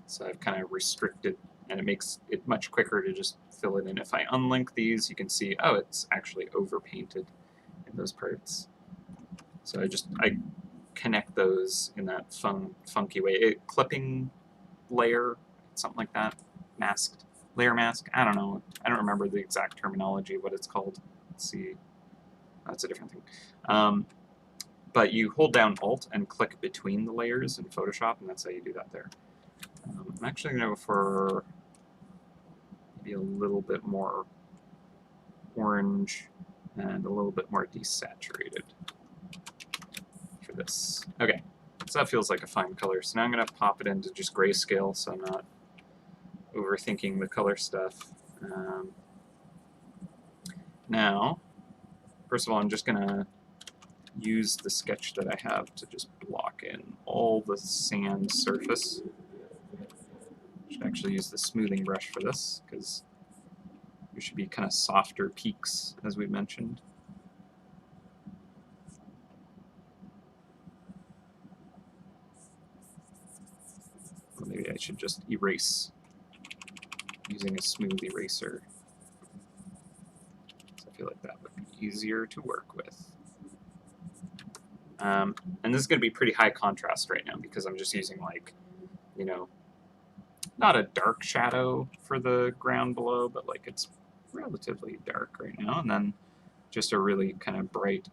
Speaker 1: So I've kind of restricted, and it makes it much quicker to just fill it in. If I unlink these, you can see, oh, it's actually overpainted in those parts. So I connect those in that funky way. Clipping layer, something like that, masked, layer mask, I don't know. I don't remember the exact terminology of what it's called. Let's see, that's a different thing. But you hold down Alt and click between the layers in Photoshop, and that's how you do that there. I'm actually going to go for maybe a little bit more orange and a little bit more desaturated for this. Okay, so that feels like a fine color. So now I'm going to pop it into just grayscale so I'm not overthinking the color stuff. Now, first of all, I'm just going to use the sketch that I have to just block in all the sand surface. Should actually use the smoothing brush for this because there should be kind of softer peaks, as we mentioned. Or maybe I should just erase using a smooth eraser. So I feel like that would be easier to work with. And this is going to be pretty high contrast right now because I'm just using, like, you know, not a dark shadow for the ground below, but like it's relatively dark right now, and then just a really kind of bright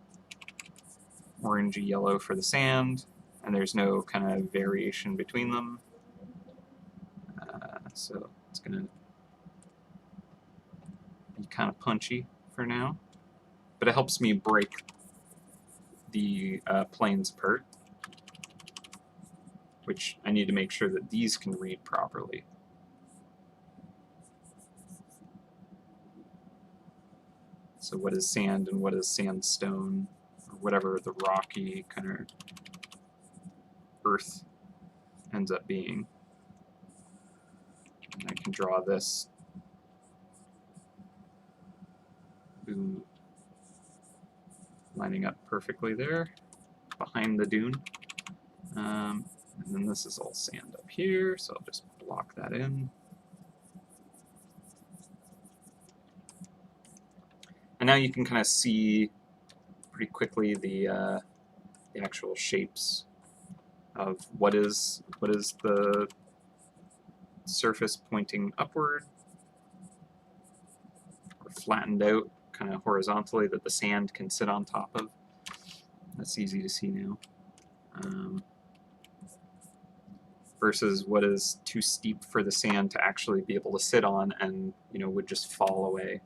Speaker 1: orangey yellow for the sand, and there's no kind of variation between them. So it's going to be kind of punchy for now, but it helps me break the planes apart, which I need to make sure that these can read properly. So what is sand and what is sandstone, or whatever the rocky kind of earth ends up being. And I can draw this. Boom. Lining up perfectly there, behind the dune. And then this is all sand up here, so I'll just block that in. And now you can kind of see pretty quickly the actual shapes of what is the surface pointing upward, or flattened out kind of horizontally that the sand can sit on top of. That's easy to see now. Versus what is too steep for the sand to actually be able to sit on and, you know, would just fall away.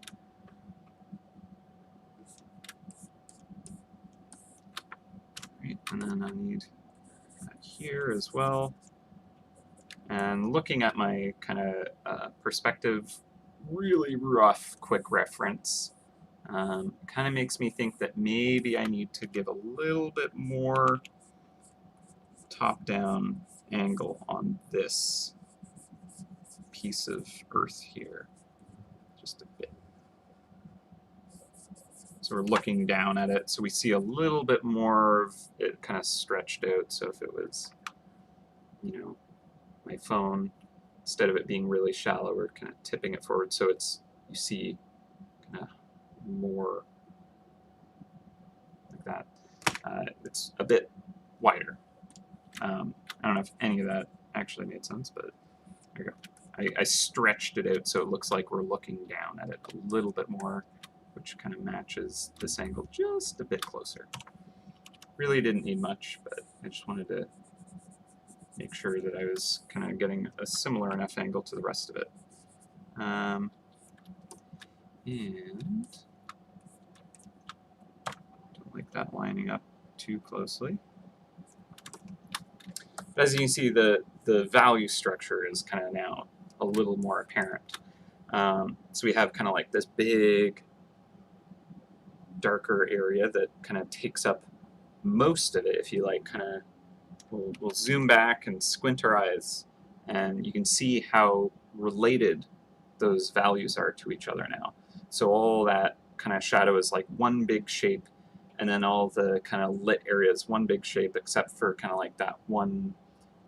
Speaker 1: Right, and then I need that here as well. And looking at my kind of perspective really rough, quick reference. Kind of makes me think that maybe I need to give a little bit more top-down angle on this piece of earth here, just a bit. So we're looking down at it, so we see a little bit more of it kind of stretched out. So if it was, you know, my phone, instead of it being really shallow, we're kind of tipping it forward, so it's, you see kind of more like that. It's a bit wider. I don't know if any of that actually made sense, but there you go. I stretched it out so it looks like we're looking down at it a little bit more, which kind of matches this angle just a bit closer. Really didn't need much, but I just wanted to make sure that I was kind of getting a similar enough angle to the rest of it. And don't like that lining up too closely. But as you can see, the value structure is kind of now a little more apparent. So we have kind of like this big, darker area that kind of takes up most of it. If you like, kind of, we'll zoom back and squint our eyes, and you can see how related those values are to each other now. So all that kind of shadow is like one big shape, and then all the kind of lit areas one big shape, except for kind of like that one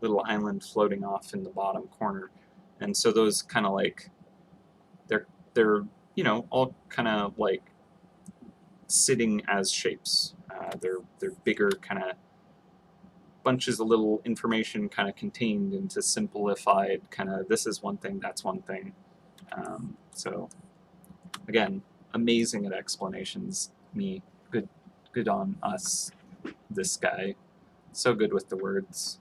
Speaker 1: little island floating off in the bottom corner. And so those kind of like, they're you know, all kind of like sitting as shapes. They're bigger kind of bunches of little information kind of contained into simplified kind of, this is one thing, that's one thing. So again, amazing at explanations. Me, good on us. This guy, so good with the words.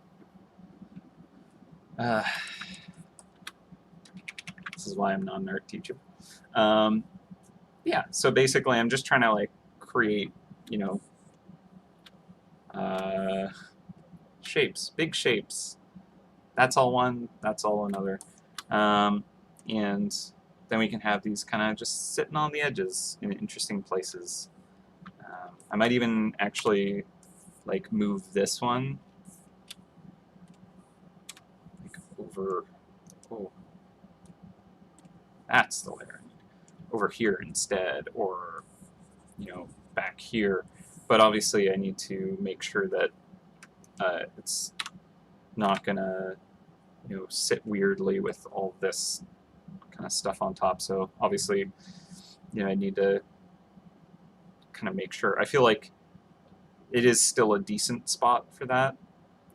Speaker 1: This is why I'm not an art teacher. Yeah, so basically I'm just trying to like create, you know, shapes, big shapes. That's all one, that's all another. And then we can have these kind of just sitting on the edges in interesting places. I might even actually like move this one like over, oh, that's the layer. Over here instead, or, you know, back here. But obviously I need to make sure that it's not gonna, you know, sit weirdly with all this kind of stuff on top. So obviously, you know, I need to kind of make sure. I feel like it is still a decent spot for that,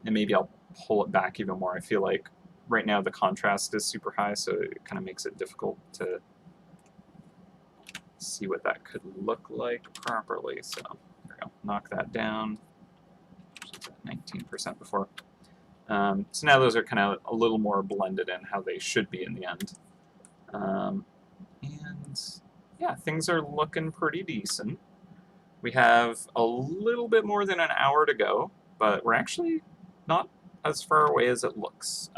Speaker 1: and maybe I'll pull it back even more. I feel like right now the contrast is super high, so it kind of makes it difficult to see what that could look like properly. So there we go. Knock that down. 19% before. So now those are kind of a little more blended in how they should be in the end. And yeah, things are looking pretty decent. We have a little bit more than an hour to go, but we're actually not as far away as it looks.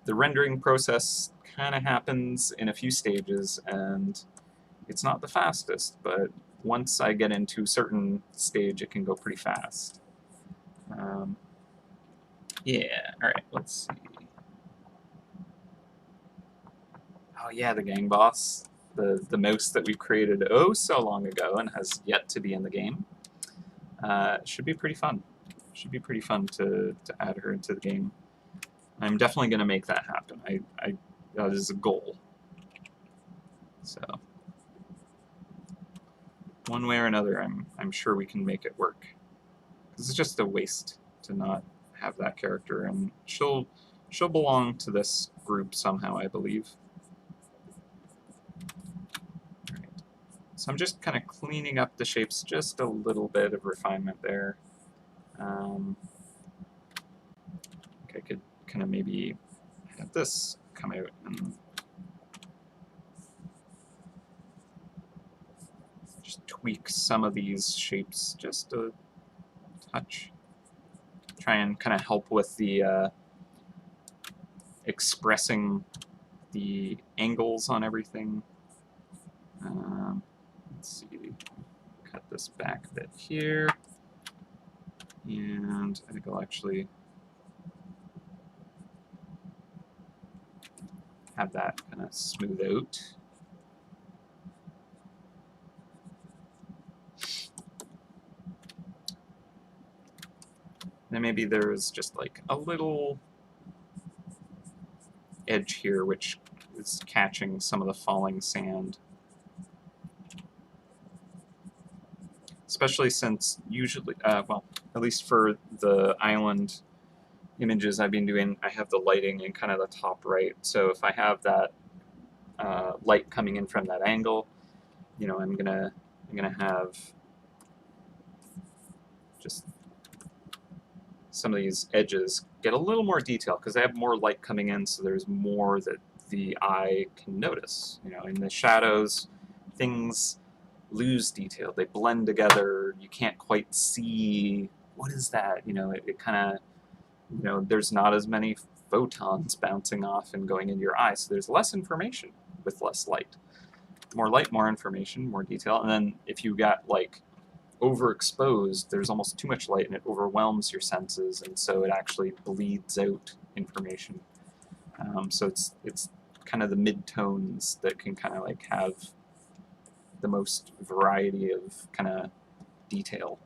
Speaker 1: The rendering process kind of happens in a few stages, and it's not the fastest, but once I get into a certain stage, it can go pretty fast. Yeah, alright, let's see. Oh yeah, the gang boss. The mouse that we created oh so long ago and has yet to be in the game. Should be pretty fun. Should be pretty fun to add her into the game. I'm definitely going to make that happen. That is a goal. So one way or another, I'm sure we can make it work. Because it's just a waste to not have that character, and she'll belong to this group somehow, I believe. All right. So I'm just kind of cleaning up the shapes, just a little bit of refinement there. I could kind of maybe have this come out and just tweak some of these shapes just a touch. Try and kind of help with the expressing the angles on everything. Let's see, cut this back a bit here, and I think I'll actually have that kind of smooth out. Then maybe there's just like a little edge here which is catching some of the falling sand. Especially since usually, well, at least for the island images I've been doing, I have the lighting in kind of the top right. So if I have that light coming in from that angle, you know, I'm gonna have just some of these edges get a little more detail because they have more light coming in, so there's more that the eye can notice. You know, in the shadows, things lose detail. They blend together. You can't quite see what is that. You know, it kind of, you know, there's not as many photons bouncing off and going into your eye, so there's less information with less light. More light, more information, more detail. And then if you got like overexposed, there's almost too much light and it overwhelms your senses, and so it actually bleeds out information. So it's kind of the mid-tones that can kind of like have the most variety of kind of detail.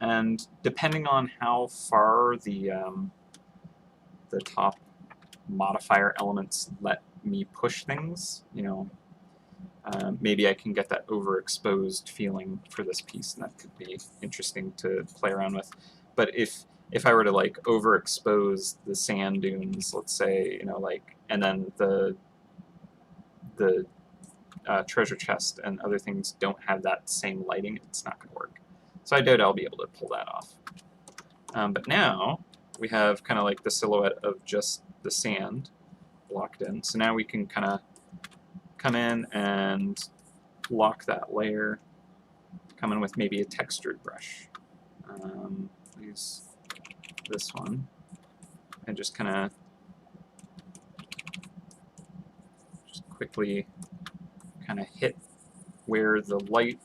Speaker 1: And depending on how far the top modifier elements let me push things, you know, maybe I can get that overexposed feeling for this piece, and that could be interesting to play around with. But if I were to like overexpose the sand dunes, let's say, you know, like, and then the treasure chest and other things don't have that same lighting, it's not going to work. So I doubt I'll be able to pull that off. But now we have kind of like the silhouette of just the sand blocked in. So now we can kind of come in and lock that layer, come in with maybe a textured brush. Use this one and just kind of just quickly kind of hit where the light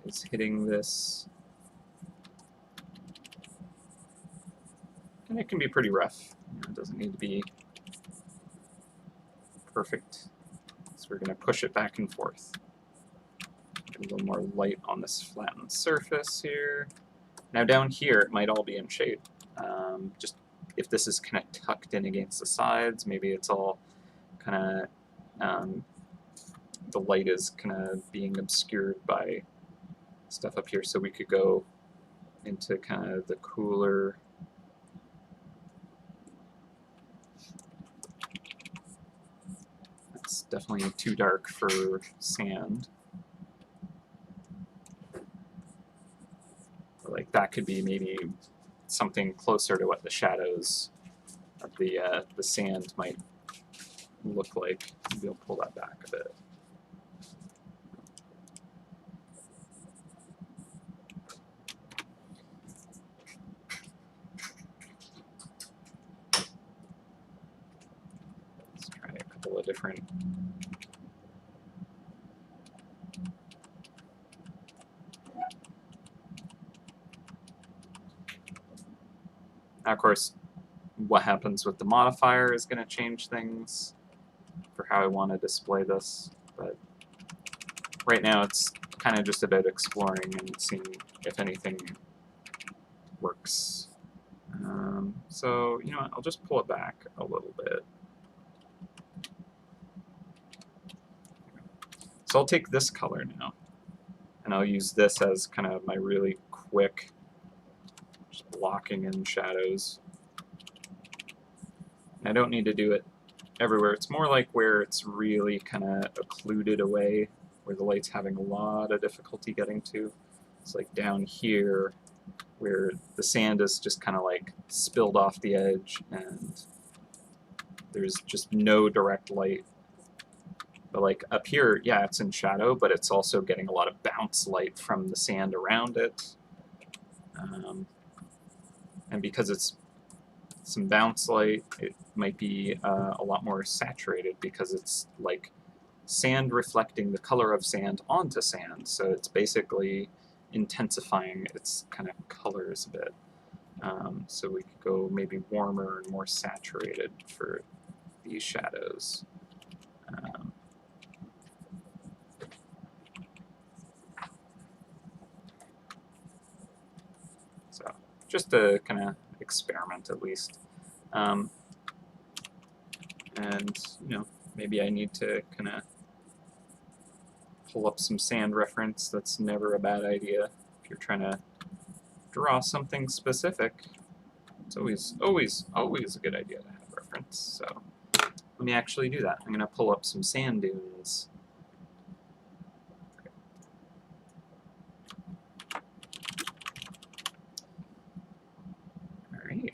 Speaker 1: is hitting this. And it can be pretty rough. You know, it doesn't need to be perfect. So we're going to push it back and forth. Get a little more light on this flattened surface here. Now down here it might all be in shade. Just if this is kind of tucked in against the sides, maybe it's all kind of, the light is kind of being obscured by stuff up here. So we could go into kind of the cooler, that's definitely too dark for sand. Like that could be maybe something closer to what the shadows of the sand might look like. Maybe I'll pull that back a bit. Let's try a couple of different. Now, of course, what happens with the modifier is going to change things for how I want to display this, but right now it's kind of just about exploring and seeing if anything works. So, you know what, I'll just pull it back a little bit. So I'll take this color now, and I'll use this as kind of my really quick just blocking in shadows. I don't need to do it everywhere. It's more like where it's really kind of occluded away, where the light's having a lot of difficulty getting to. It's like down here where the sand is just kind of like spilled off the edge and there's just no direct light. But like up here, yeah, it's in shadow, but it's also getting a lot of bounce light from the sand around it. And because it's some bounce light, it might be a lot more saturated because it's like sand reflecting the color of sand onto sand. So it's basically intensifying its kind of colors a bit. So we could go maybe warmer and more saturated for these shadows. So just a kind of experiment at least. And you know, maybe I need to kind of pull up some sand reference. That's never a bad idea if you're trying to draw something specific. It's always a good idea to have reference. So let me actually do that. I'm going to pull up some sand dunes. All right.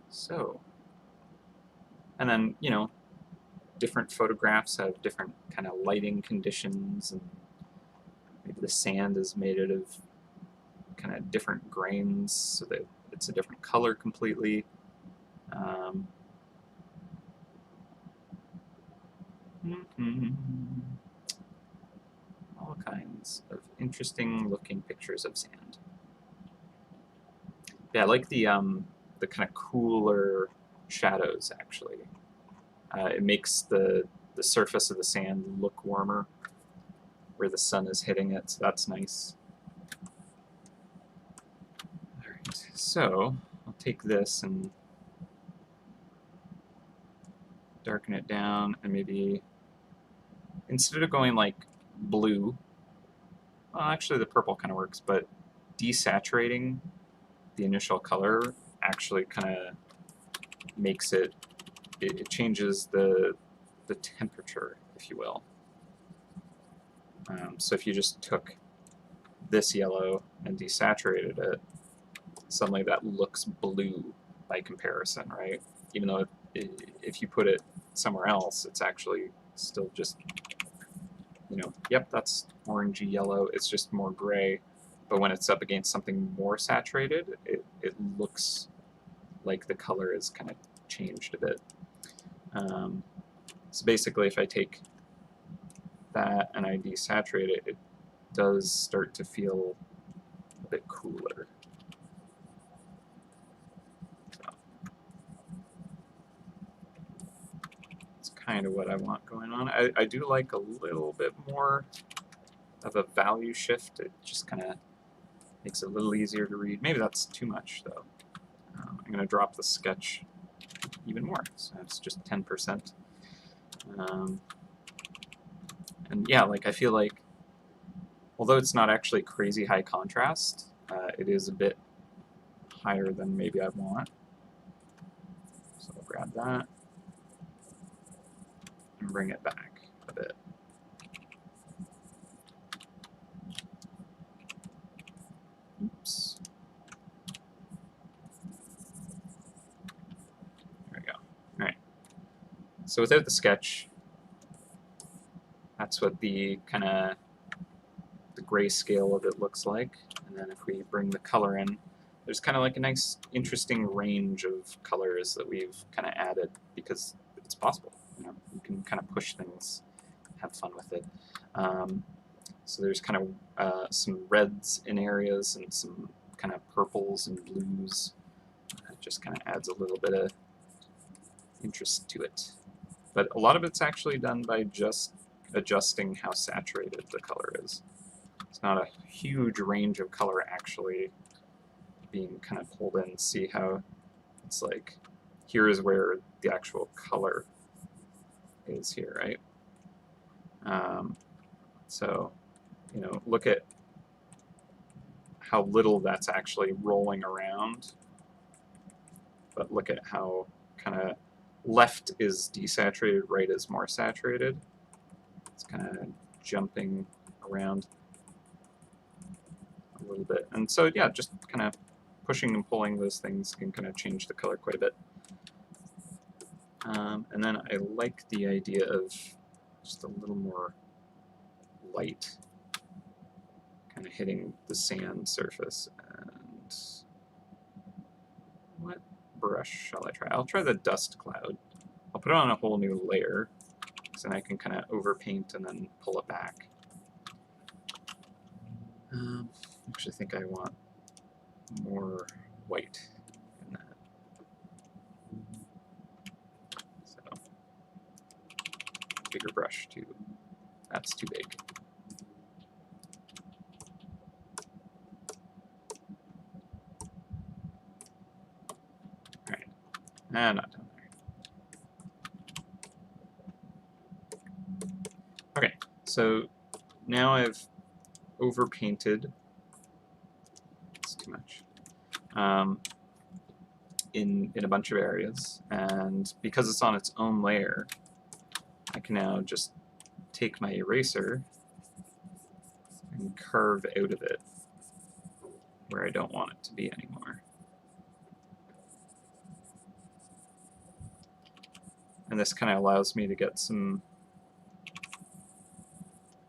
Speaker 1: So, and then, you know, different photographs have different kind of lighting conditions, and maybe the sand is made out of kind of different grains so that it's a different color completely. All kinds of interesting looking pictures of sand. Yeah, I like the kind of cooler shadows actually. It makes the surface of the sand look warmer where the sun is hitting it, so that's nice. All right, so I'll take this and darken it down, and maybe instead of going like blue, well, actually the purple kind of works, but desaturating the initial color actually kind of makes it changes the temperature, if you will. So if you just took this yellow and desaturated it, suddenly that looks blue by comparison, right? Even though if you put it somewhere else, it's actually still just, you know, yep, that's orangey yellow, it's just more gray. But when it's up against something more saturated, it looks like the color is kind of changed a bit. So basically, if I take that and I desaturate it, it does start to feel a bit cooler. So it's kind of what I want going on. I do like a little bit more of a value shift. It just kind of makes it a little easier to read. Maybe that's too much, though. I'm going to drop the sketch even more, so it's just 10%. And yeah, like I feel like, although it's not actually crazy high contrast, it is a bit higher than maybe I want. So I'll grab that and bring it back a bit. Oops. There we go. All right. So without the sketch, that's what the kind of the grayscale of it looks like. And then if we bring the color in, there's kind of like a nice, interesting range of colors that we've kind of added because it's possible. You know, you can kind of push things, have fun with it. So there's kind of some reds in areas and some kind of purples and blues. It just kind of adds a little bit of interest to it. But a lot of it's actually done by just adjusting how saturated the color is. It's not a huge range of color actually being kind of pulled in. See how it's like, here is where the actual color is here, right? So, you know, look at how little that's actually rolling around, but look at how kind of left is desaturated, right is more saturated. It's kind of jumping around a little bit. And so, yeah, just kind of pushing and pulling those things can kind of change the color quite a bit. And then I like the idea of just a little more light kind of hitting the sand surface. And What brush shall I try? I'll try the dust cloud. I'll put it on a whole new layer, because then I can kind of overpaint and then pull it back. Actually, I think I want more white in that. So, bigger brush too. That's too big. All right, and not down there. Okay, so now I've overpainted. It's too much. In a bunch of areas, and because it's on its own layer, I can now just take my eraser and carve out of it where I don't want it to be anymore. And this kind of allows me to get some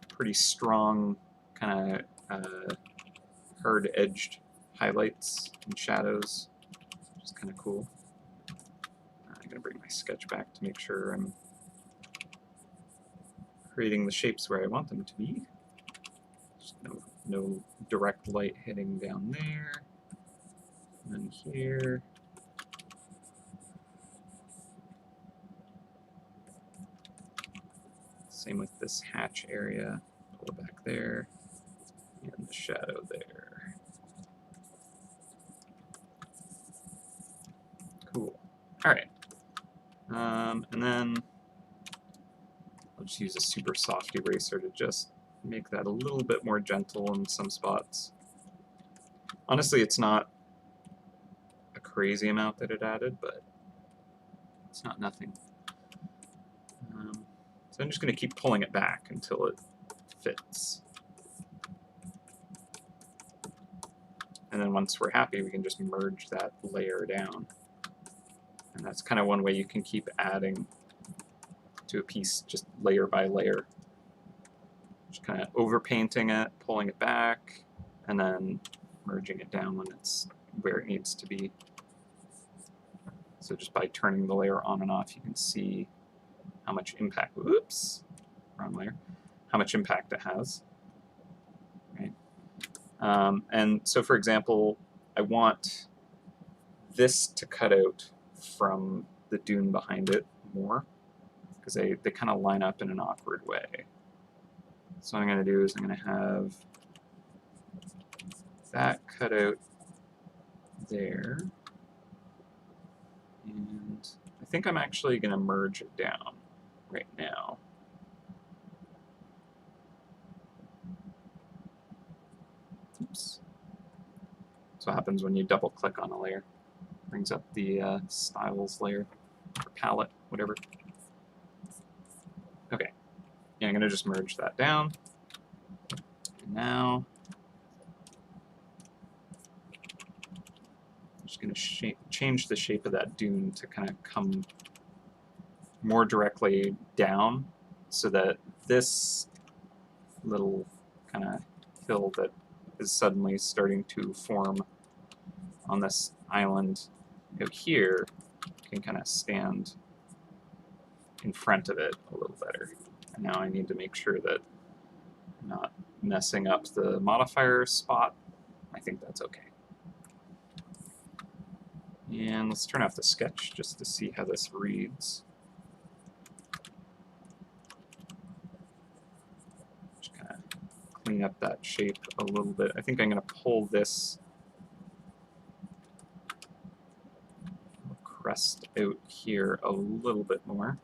Speaker 1: pretty strong, kind of hard-edged highlights and shadows, which is kind of cool. I'm going to bring my sketch back to make sure I'm creating the shapes where I want them to be. Just no direct light hitting down there, and then here. Same with this hatch area, pull it back there, and the shadow there. Cool. All right. And then I'll just use a super soft eraser to just make that a little bit more gentle in some spots. Honestly, it's not a crazy amount that it added, but it's not nothing. So I'm just going to keep pulling it back until it fits. And then once we're happy, we can just merge that layer down. And that's kind of one way you can keep adding to a piece, just layer by layer. Just kind of overpainting it, pulling it back, and then merging it down when it's where it needs to be. So just by turning the layer on and off, you can see how much impact, whoops, wrong layer, how much impact it has. Right? And so for example, I want this to cut out from the dune behind it more, because they kind of line up in an awkward way. So what I'm going to do is I'm going to have that cut out there, and I think I'm actually going to merge it down right now. Oops. That's what happens when you double click on a layer. Brings up the styles layer, or palette, whatever. Okay, yeah, I'm going to just merge that down. And now I'm just going to change the shape of that dune to kind of come more directly down, so that this little kind of hill that is suddenly starting to form on this island out here can kind of stand in front of it a little better. And now I need to make sure that I'm not messing up the modifier spot. I think that's okay. And let's turn off the sketch just to see how this reads. Just kind of clean up that shape a little bit. I think I'm going to pull this crest out here a little bit more,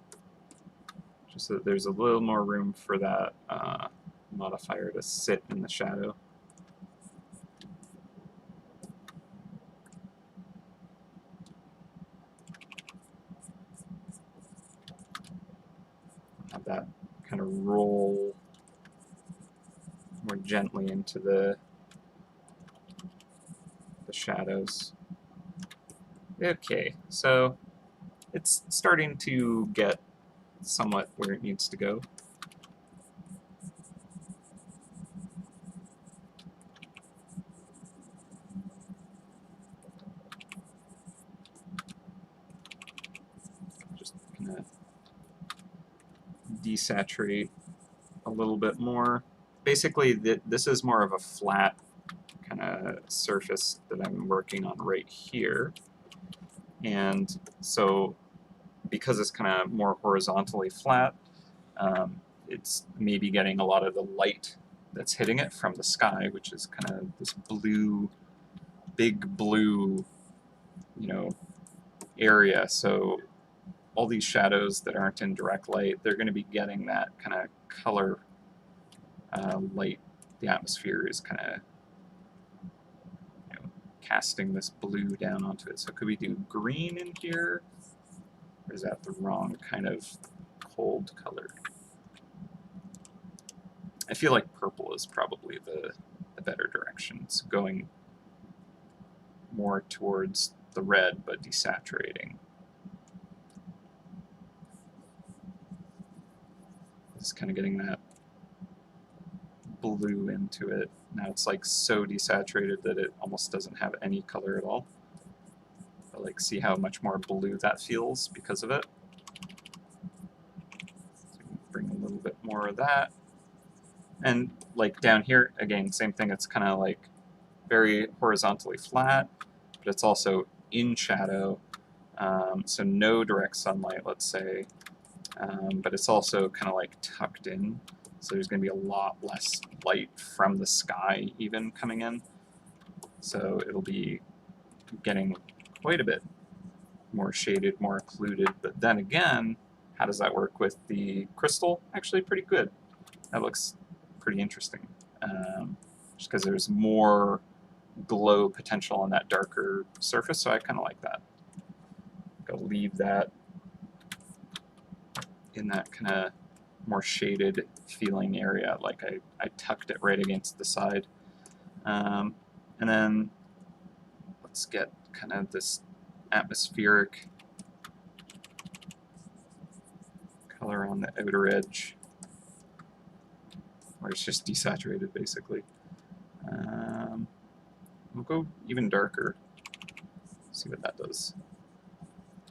Speaker 1: just so that there's a little more room for that modifier to sit in the shadow. Have that kind of roll more gently into the shadows. Okay, so it's starting to get somewhat where it needs to go. desaturate a little bit more. Basically, this is more of a flat kind of surface that I'm working on right here. And so because it's kind of more horizontally flat, it's maybe getting a lot of the light that's hitting it from the sky, which is kind of this blue, big blue, area. So all these shadows that aren't in direct light, they're going to be getting that kind of color light. The atmosphere is kind of casting this blue down onto it. So could we do green in here? Or is that the wrong kind of cold color? I feel like purple is probably the better direction. It's going more towards the red, but desaturating. Just kind of getting that blue into it. Now it's like so desaturated that it almost doesn't have any color at all. But like, see how much more blue that feels because of it? So bring a little bit more of that. And like down here, again, same thing. It's kind of like very horizontally flat, but it's also in shadow. So no direct sunlight, let's say. But it's also kind of like tucked in. So there's going to be a lot less light from the sky even coming in. So it'll be getting quite a bit more shaded, more occluded. But then again, how does that work with the crystal? Actually pretty good. That looks pretty interesting. Just because there's more glow potential on that darker surface, so I kind of like that. I'll leave that in that kind of more shaded feeling area, like I tucked it right against the side. And then let's get kind of this atmospheric color on the outer edge, where it's just desaturated basically. We'll go even darker, see what that does.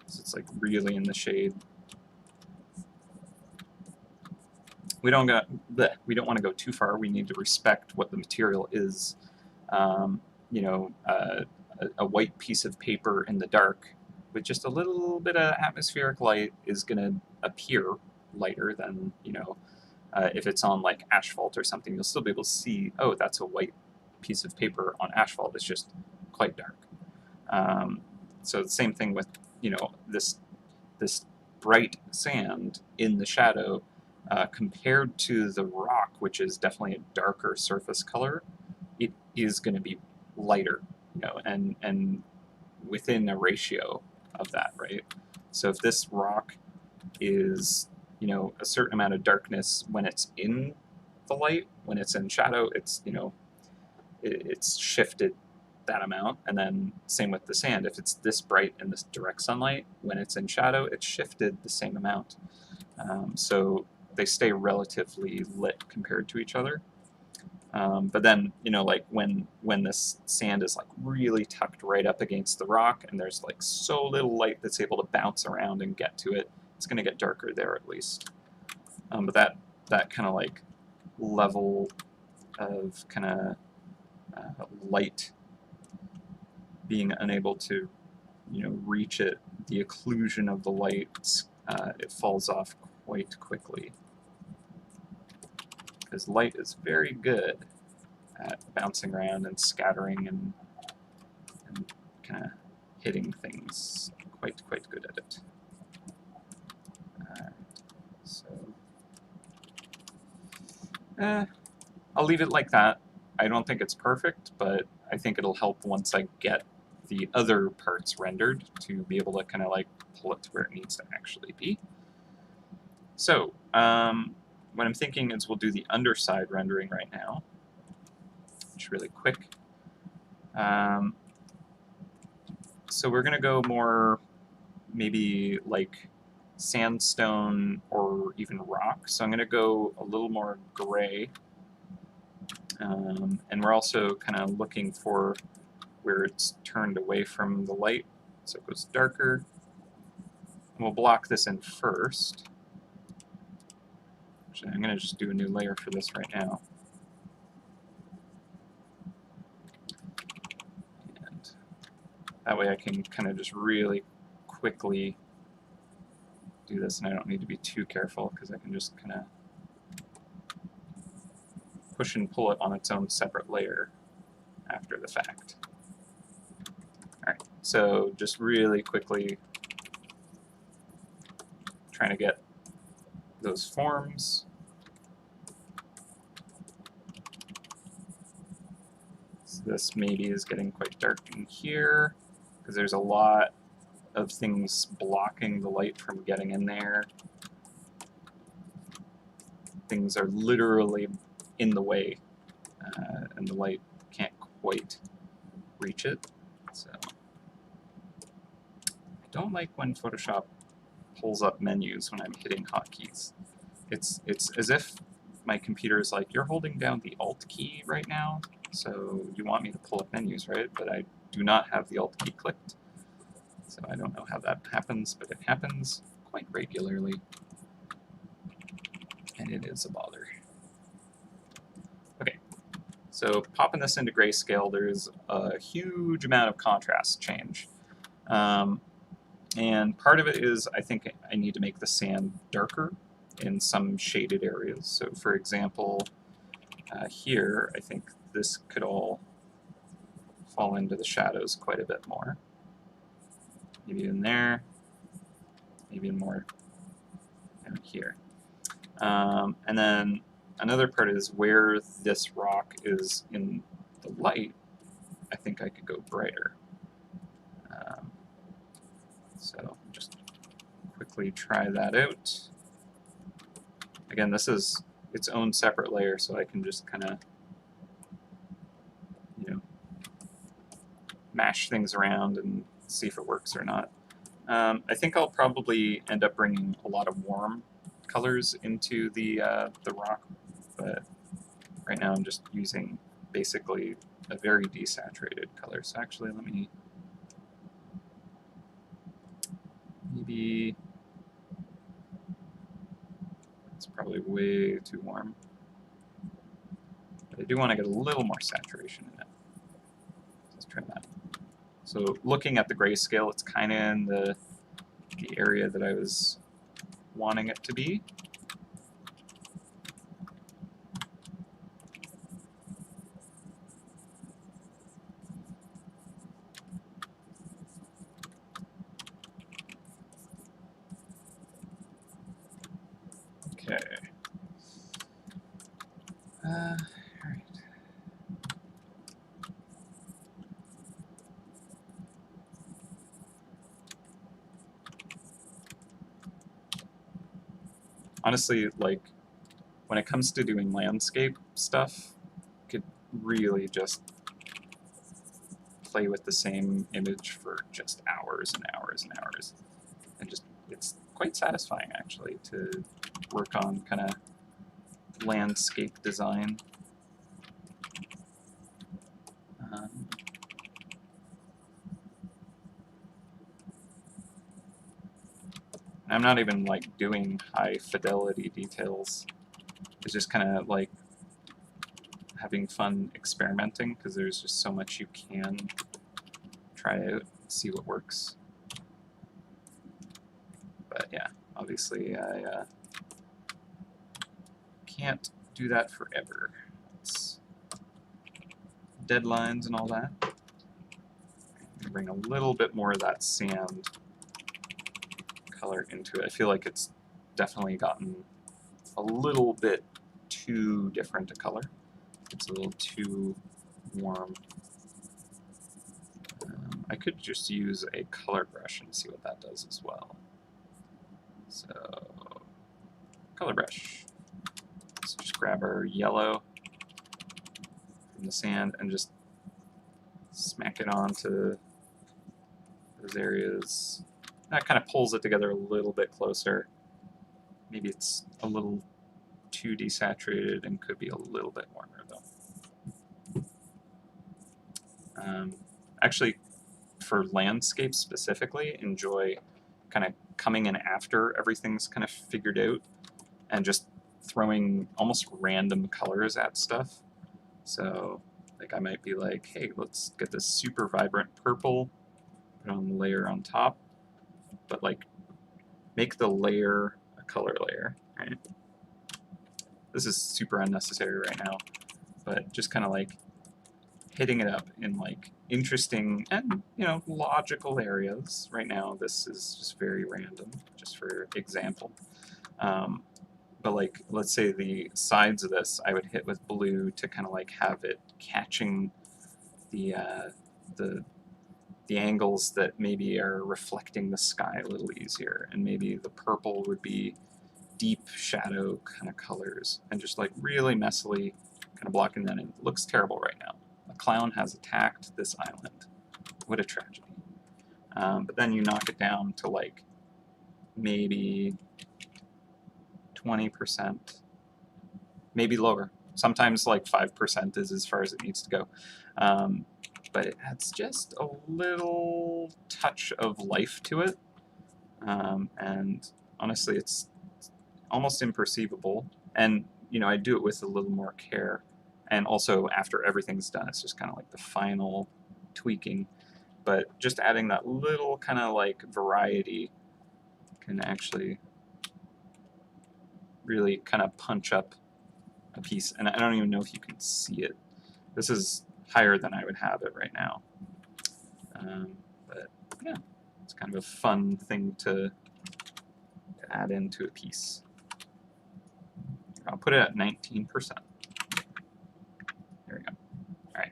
Speaker 1: So it's like really in the shade. We don't want to go too far. We need to respect what the material is. A white piece of paper in the dark with just a little bit of atmospheric light is going to appear lighter than, if it's on like asphalt or something. You'll still be able to see, oh, that's a white piece of paper on asphalt. It's just quite dark. So the same thing with, this bright sand in the shadow. Compared to the rock, which is definitely a darker surface color, it is going to be lighter, and within a ratio of that, right? So if this rock is, a certain amount of darkness when it's in the light, when it's in shadow, it's, it's shifted that amount, and then same with the sand. If it's this bright in this direct sunlight, when it's in shadow, it's shifted the same amount. So they stay relatively lit compared to each other. But then, like when this sand is like really tucked right up against the rock and there's like so little light that's able to bounce around and get to it, it's going to get darker there at least. But that kind of like level of kind of light being unable to, reach it, the occlusion of the light, it falls off quite quickly. Because light is very good at bouncing around and scattering and kind of hitting things. Quite good at it. So I'll leave it like that. I don't think it's perfect, but I think it'll help once I get the other parts rendered to be able to kind of like pull it to where it needs to actually be. So what I'm thinking is we'll do the underside rendering right now, which is really quick. So we're going to go more maybe like sandstone or even rock. So I'm going to go a little more gray. And we're also kind of looking for where it's turned away from the light, so it goes darker. And we'll block this in first. Actually, I'm going to just do a new layer for this right now. And that way I can kind of just really quickly do this, and I don't need to be too careful because I can just kind of push and pull it on its own separate layer after the fact. Alright, so just really quickly trying to get those forms. So this maybe is getting quite dark in here because there's a lot of things blocking the light from getting in there. Things are literally in the way, and the light can't quite reach it. So I don't like when Photoshop pulls up menus when I'm hitting hotkeys. It's as if my computer is like, you're holding down the Alt key right now, so you want me to pull up menus, right? But I do not have the Alt key clicked. So I don't know how that happens, but it happens quite regularly. And it is a bother. Okay, so popping this into grayscale, there's a huge amount of contrast change. And part of it is I think I need to make the sand darker in some shaded areas. So for example, here, I think this could all fall into the shadows quite a bit more. Maybe in there, maybe more down here. And then another part is where this rock is in the light, I think I could go brighter. So just quickly try that out. Again, this is its own separate layer, so I can just kind of, mash things around and see if it works or not. I think I'll probably end up bringing a lot of warm colors into the rock, but right now I'm just using basically a very desaturated color. So actually, let me maybe, it's probably way too warm, but I do want to get a little more saturation in it. Let's try that. So looking at the grayscale, it's kind of in the area that I was wanting it to be. Okay. All right. Honestly, like, when it comes to doing landscape stuff, you could really just play with the same image for just hours and hours and hours. And just, it's quite satisfying, actually, to work on kind of landscape design. I'm not even like doing high fidelity details. It's just kind of like having fun experimenting because there's just so much you can try out and see what works. But yeah, obviously I can't do that forever. It's deadlines and all that. Bring a little bit more of that sand color into it. I feel like it's definitely gotten a little bit too different a color. It's a little too warm. I could just use a color brush and see what that does as well. So, color brush. Let's just grab our yellow from the sand and just smack it onto those areas. That kind of pulls it together a little bit closer. Maybe it's a little too desaturated and could be a little bit warmer though. Actually, for landscape specifically, enjoy kind of coming in after everything's kind of figured out and just throwing almost random colors at stuff. So like I might be like, hey, let's get this super vibrant purple, put on the layer on top, but like make the layer a color layer, right? This is super unnecessary right now, but just kind of like hitting it up in like interesting and, you know, logical areas. Right now this is just very random, just for example. But like, let's say the sides of this I would hit with blue to kind of like have it catching the angles that maybe are reflecting the sky a little easier, and maybe the purple would be deep shadow kind of colors, and just like really messily kind of blocking that in. It looks terrible right now. A clown has attacked this island. What a tragedy. But then you knock it down to like maybe 20%, maybe lower. Sometimes like 5% is as far as it needs to go. But it adds just a little touch of life to it. And honestly, it's almost imperceivable. And, you know, I do it with a little more care. And also, after everything's done, it's just kind of like the final tweaking. But just adding that little kind of like variety can actually really kind of punch up a piece. And I don't even know if you can see it. This is higher than I would have it right now. But yeah, it's kind of a fun thing to add into a piece. I'll put it at 19%. There we go. All right,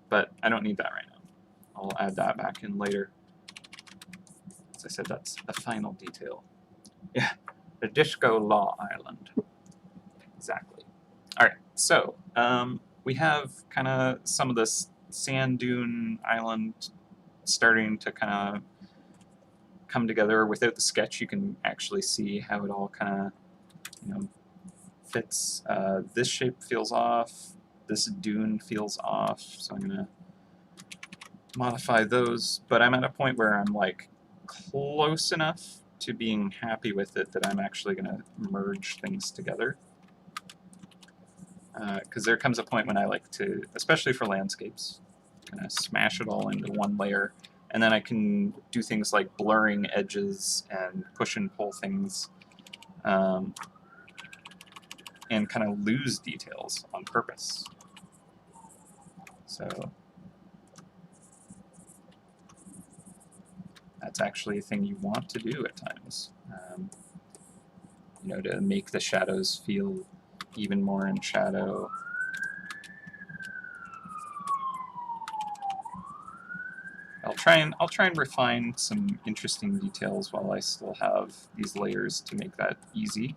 Speaker 1: but I don't need that right now. I'll add that back in later. As I said, that's the final detail. Yeah, the Disco Law Island. Exactly. All right, so we have kind of some of this sand dune island starting to kind of come together. Without the sketch, you can actually see how it all kind of, you know, fits. This shape feels off. This dune feels off. So I'm gonna modify those. But I'm at a point where I'm like close enough to being happy with it that I'm actually gonna merge things together. Because there comes a point when I like to, especially for landscapes, kind of smash it all into one layer, and then I can do things like blurring edges and push and pull things, and kind of lose details on purpose. So that's actually a thing you want to do at times, you know, to make the shadows feel even more in shadow. I'll try and refine some interesting details while I still have these layers to make that easy.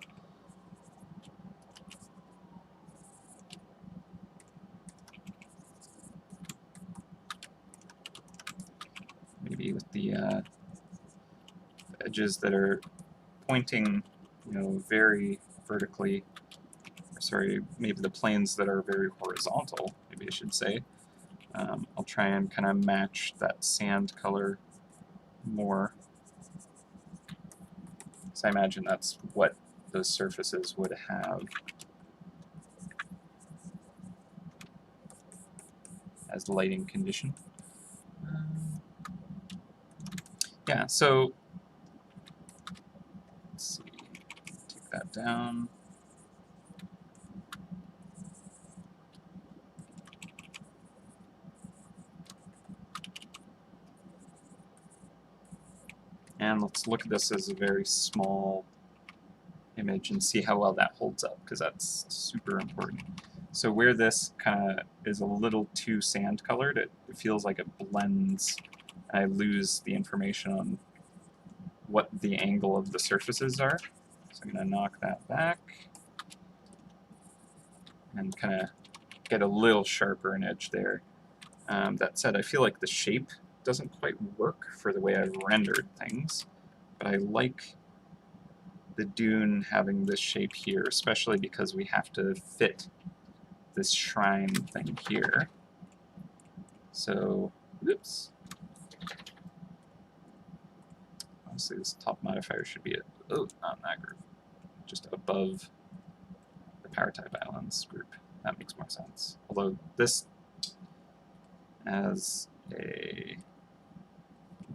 Speaker 1: Maybe with the edges that are pointing, you know, very vertically. Or sorry, maybe the planes that are very horizontal. Maybe I should say. I'll try and kind of match that sand color more. So I imagine that's what those surfaces would have as lighting condition. Yeah, so let's see, take that down. And let's look at this as a very small image and see how well that holds up, because that's super important. So where this kind of is a little too sand colored, it feels like it blends. I lose the information on what the angle of the surfaces are. So I'm going to knock that back and kind of get a little sharper an edge there. That said, I feel like the shape doesn't quite work for the way I've rendered things, but I like the dune having this shape here, especially because we have to fit this shrine thing here. So, oops. Honestly, this top modifier should be not in that group, just above Power Type Islands group. That makes more sense. Although this as a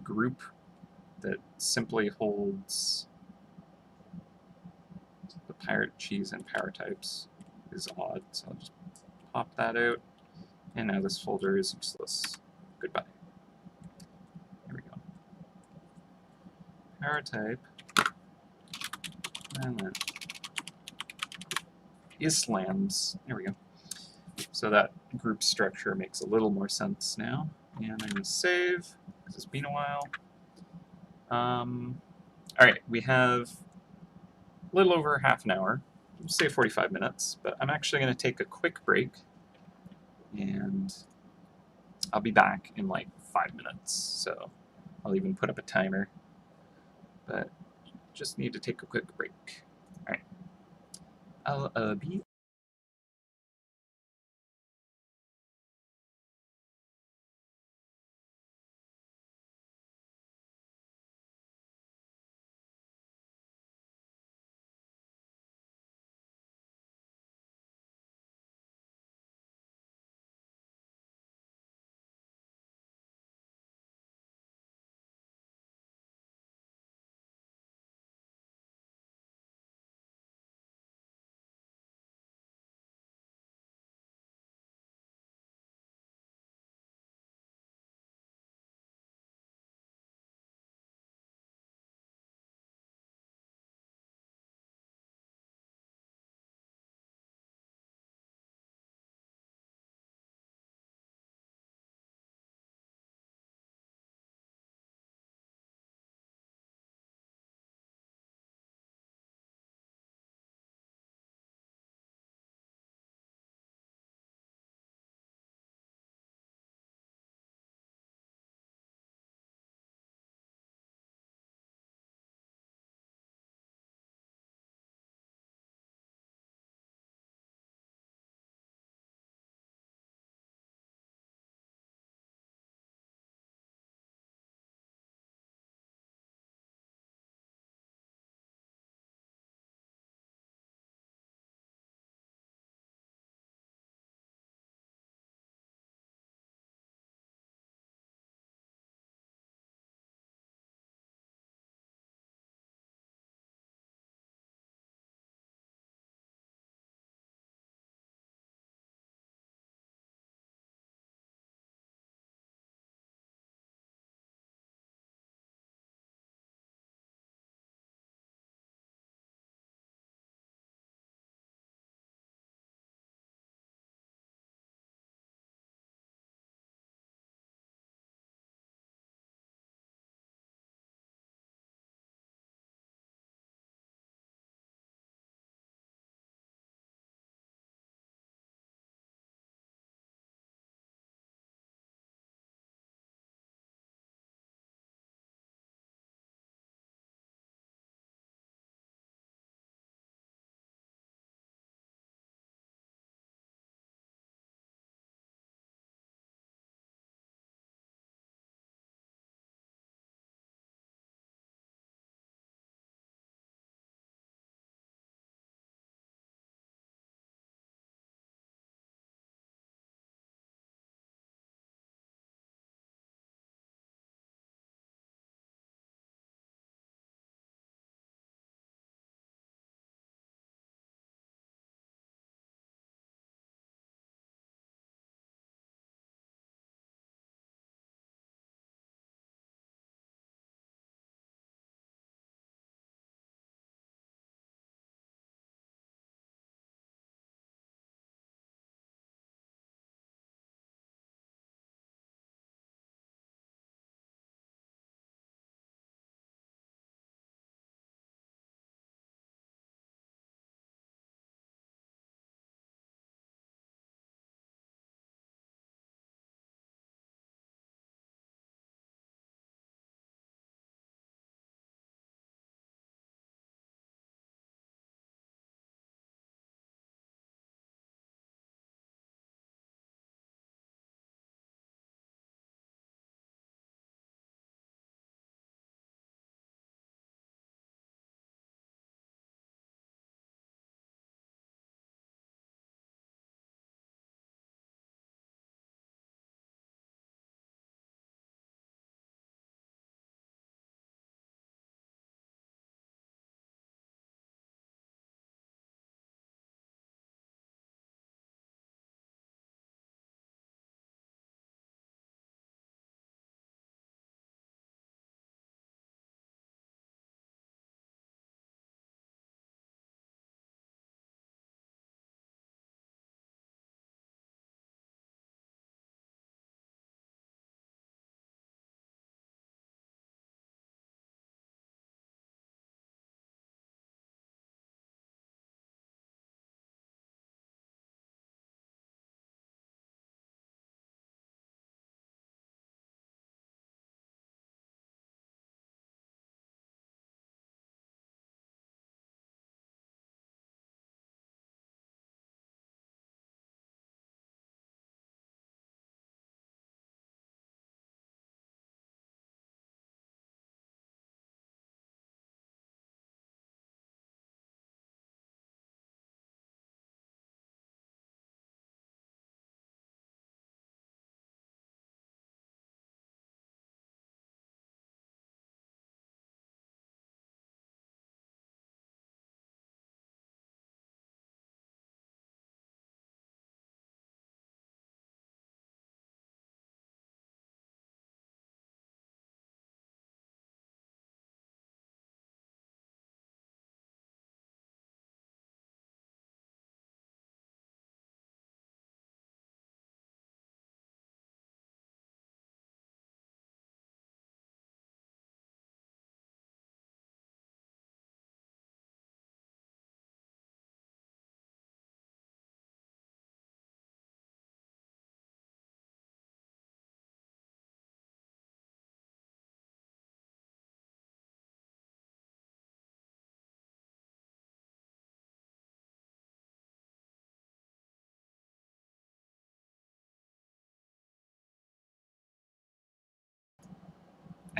Speaker 1: group that simply holds the pirate cheese and power types is odd, so I'll just pop that out. And now this folder is useless. Goodbye. Here we go. Power type, and then Islands. There we go. So that group structure makes a little more sense now. And I'm going to save, because it's been a while. Alright, we have a little over half an hour. We'll say 45 minutes, but I'm actually going to take a quick break. And I'll be back in like 5 minutes. So I'll even put up a timer. But just need to take a quick break. Alright. I'll be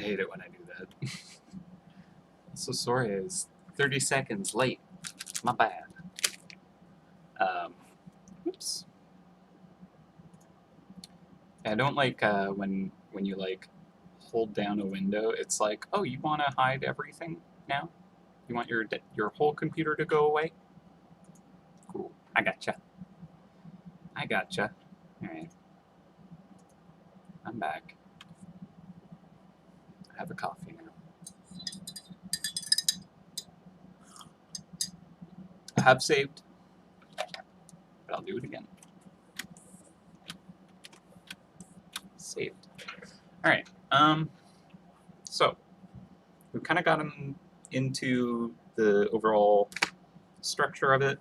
Speaker 1: I hate it when I do that. So sorry, I was 30 seconds late. My bad. Oops. I don't like when you like hold down a window. It's like, oh, you want to hide everything now? You want your whole computer to go away? Cool. I gotcha. I gotcha. All right. I'm back. I have a coffee now. I have saved, but I'll do it again. Saved. All right. So we've kind of gotten into the overall structure of it.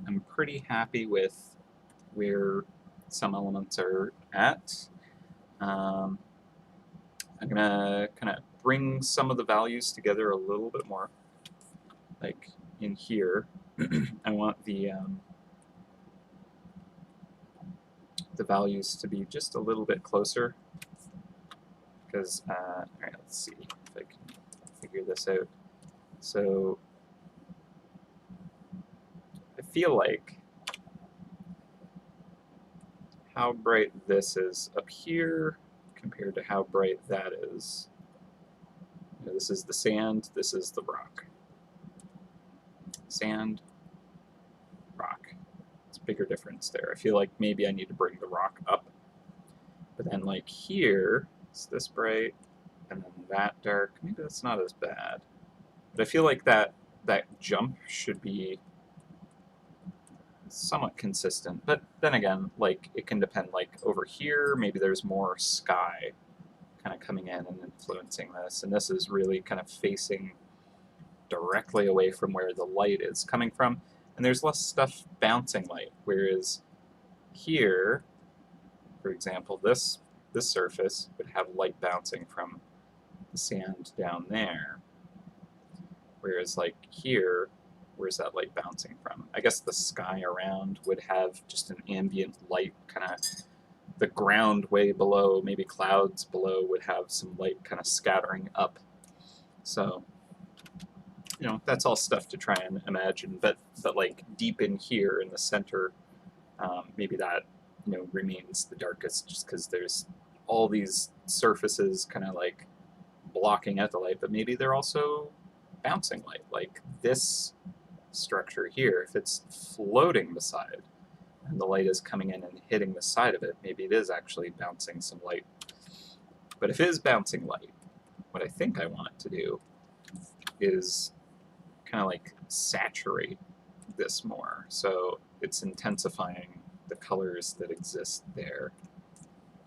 Speaker 1: I'm pretty happy with where some elements are at. I'm gonna kind of bring some of the values together a little bit more. Like in here, I want the values to be just a little bit closer. Because, all right, let's see if I can figure this out. So I feel like how bright this is up here compared to how bright that is. You know, this is the sand, this is the rock. Sand, rock. It's a bigger difference there. I feel like maybe I need to bring the rock up. But then like here, it's this bright, and then that dark. Maybe that's not as bad. But I feel like that jump should be somewhat consistent. But then again, like it can depend. Like over here, maybe there's more sky kind of coming in and influencing this, and this is really kind of facing directly away from where the light is coming from, and there's less stuff bouncing light. Whereas here, for example, this surface would have light bouncing from the sand down there. Whereas like here, where's that light bouncing from? I guess the sky around would have just an ambient light, kind of the ground way below, maybe clouds below would have some light kind of scattering up. So, you know, that's all stuff to try and imagine. But like deep in here in the center, maybe that, you know, remains the darkest just because there's all these surfaces kind of like blocking out the light, but maybe they're also bouncing light. Like this structure here, if it's floating beside and the light is coming in and hitting the side of it, maybe it is actually bouncing some light. But if it is bouncing light, what I think I want it to do is kind of like saturate this more. So it's intensifying the colors that exist there.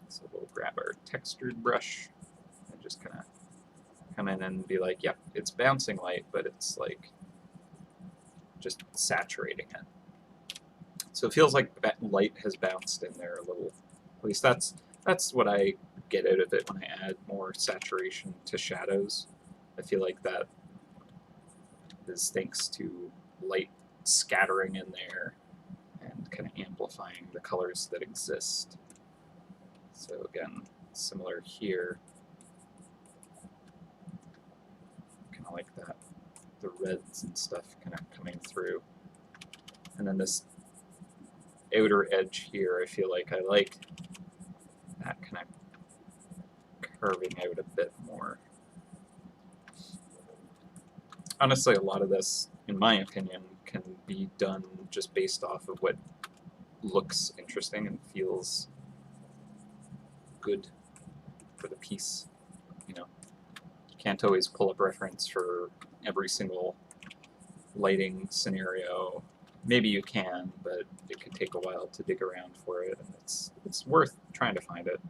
Speaker 1: So we'll grab our textured brush and just kind of come in and be like, yep, it's bouncing light, but it's like just saturating it. So it feels like that light has bounced in there a little. At least that's what I get out of it when I add more saturation to shadows. I feel like that is thanks to light scattering in there and kind of amplifying the colors that exist. So again, similar here. Kind of like that, the reds and stuff kind of coming through. And then this outer edge here, I feel like I like that kind of curving out a bit more. Honestly, a lot of this, in my opinion, can be done just based off of what looks interesting and feels good for the piece. You know, you can't always pull up reference for every single lighting scenario. Maybe you can, but it could take a while to dig around for it, and it's worth trying to find it.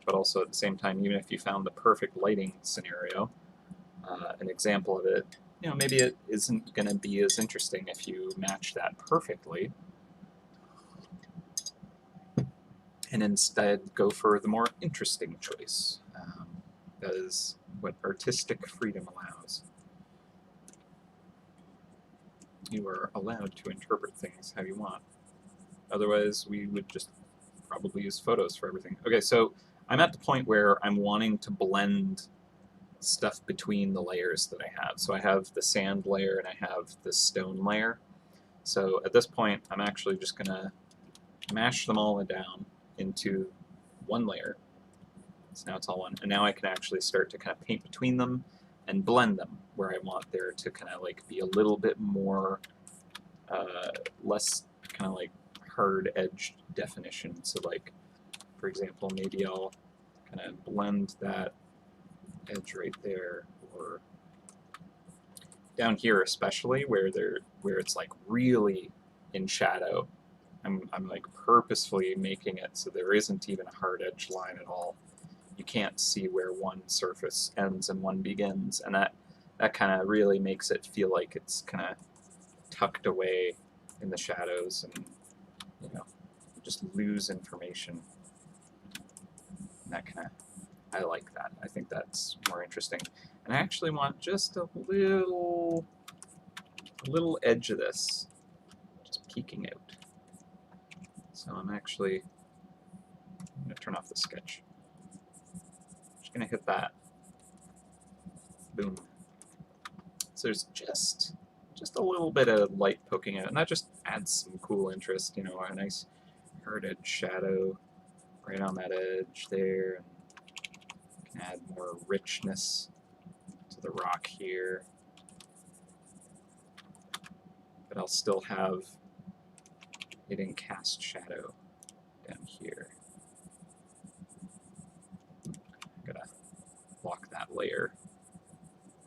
Speaker 1: But also at the same time, even if you found the perfect lighting scenario, an example of it, you know, maybe it isn't going to be as interesting if you match that perfectly, and instead go for the more interesting choice. That is what artistic freedom allows. You are allowed to interpret things how you want. Otherwise, we would just probably use photos for everything. Okay, so I'm at the point where I'm wanting to blend stuff between the layers that I have. So I have the sand layer and I have the stone layer. So at this point, I'm actually just going to mash them all down into one layer. So now it's all one. And now I can actually start to kind of paint between them and blend them where I want there to kind of like be a little bit more, less kind of like hard edged definition. So like, for example, maybe I'll kind of blend that edge right there, or down here especially where it's like really in shadow. I'm like purposefully making it so there isn't even a hard edge line at all. You can't see where one surface ends and one begins, and that kind of really makes it feel like it's kind of tucked away in the shadows, and you know, just lose information. And that kind of, I like that. I think that's more interesting. And I actually want just a little edge of this just peeking out. So I'm going to turn off the sketch. Just going to hit that. Boom. So there's just a little bit of light poking out, and that just adds some cool interest, you know, a nice hard edge shadow right on that edge there, and can add more richness to the rock here. But I'll still have it in cast shadow down here. I'm gonna lock that layer.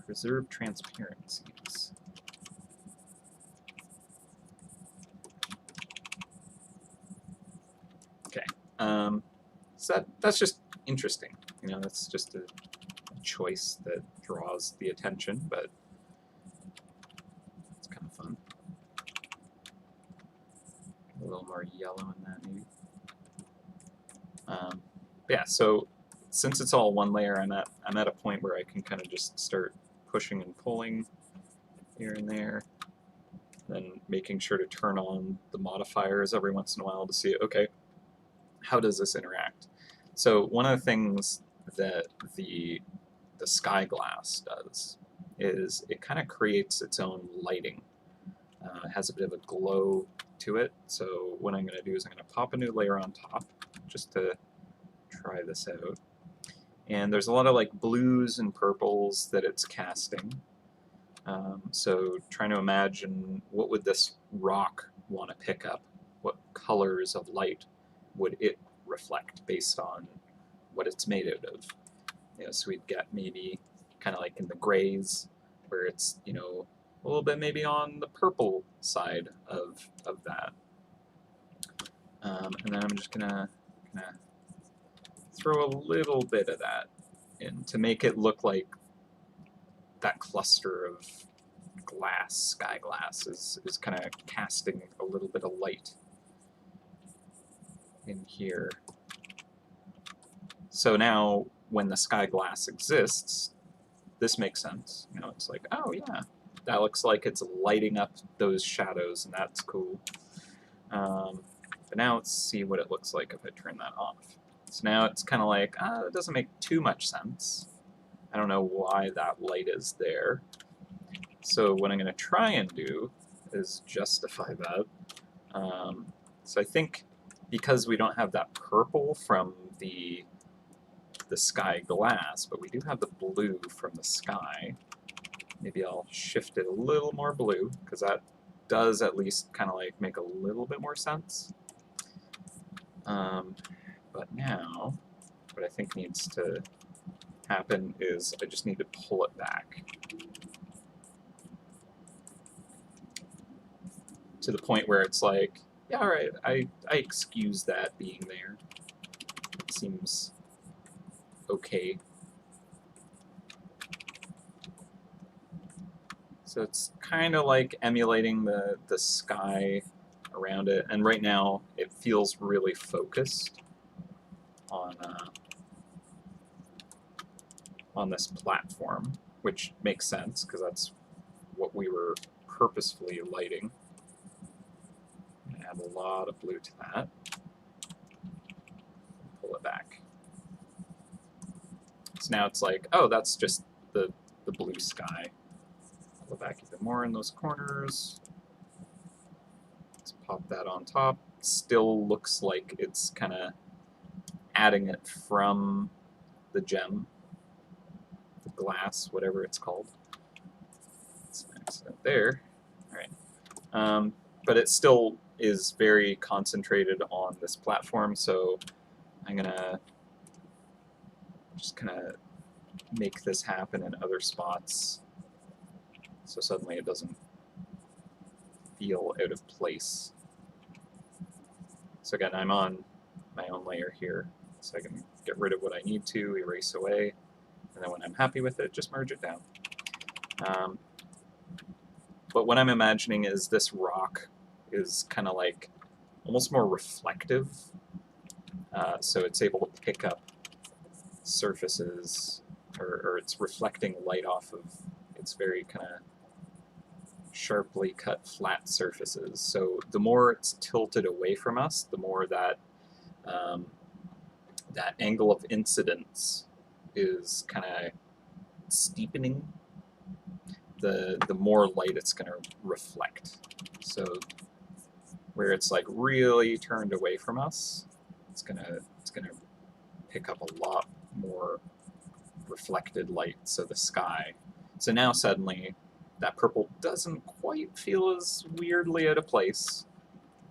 Speaker 1: Preserve transparencies. Okay, so that's just interesting. You know, that's just a choice that draws the attention, but it's kind of fun. A little more yellow in that, maybe. Yeah, so since it's all one layer, I'm at a point where I can kind of just start pushing and pulling here and there, then making sure to turn on the modifiers every once in a while to see, okay, how does this interact? So one of the things that the sky glass does is it kind of creates its own lighting. It has a bit of a glow to it, so what I'm going to do is I'm going to pop a new layer on top just to try this out. And there's a lot of like blues and purples that it's casting. So trying to imagine what would this rock want to pick up? What colors of light would it reflect based on what it's made out of? You know, so we'd get maybe kind of like in the grays where it's, you know, a little bit maybe on the purple side of that. And then I'm just gonna throw a little bit of that in to make it look like that cluster of glass, sky glass, is kind of casting a little bit of light in here. So now when the sky glass exists, this makes sense. You know, it's like, oh yeah, that looks like it's lighting up those shadows, and that's cool. But now let's see what it looks like if I turn that off. So now it's kind of like, it doesn't make too much sense. I don't know why that light is there. So what I'm going to try and do is justify that. So I think because we don't have that purple from the sky glass, but we do have the blue from the sky, maybe I'll shift it a little more blue, because that does at least kind of like make a little bit more sense. But now, what I think needs to happen is I just need to pull it back to the point where it's like, yeah, all right, I excuse that being there. It seems okay. So it's kind of like emulating the sky around it, and right now it feels really focused on this platform, which makes sense because that's what we were purposefully lighting. Add a lot of blue to that. Pull it back. So now it's like, oh, that's just the blue sky. Pull it back even more in those corners. Let's pop that on top. Still looks like it's kind of adding it from the gem, the glass, whatever it's called. It's an accident there. All right. But it still is very concentrated on this platform, so I'm gonna just kind of make this happen in other spots so suddenly it doesn't feel out of place. So again, I'm on my own layer here, so I can get rid of what I need to, erase away, and then when I'm happy with it, just merge it down. But what I'm imagining is this rock is kind of like almost more reflective, so it's able to pick up surfaces, or it's reflecting light off of its very kind of sharply cut flat surfaces. So the more it's tilted away from us, the more that that angle of incidence is kind of steepening, the more light it's going to reflect. So where it's like really turned away from us, it's gonna pick up a lot more reflected light, so the sky. So now suddenly that purple doesn't quite feel as weirdly out of place.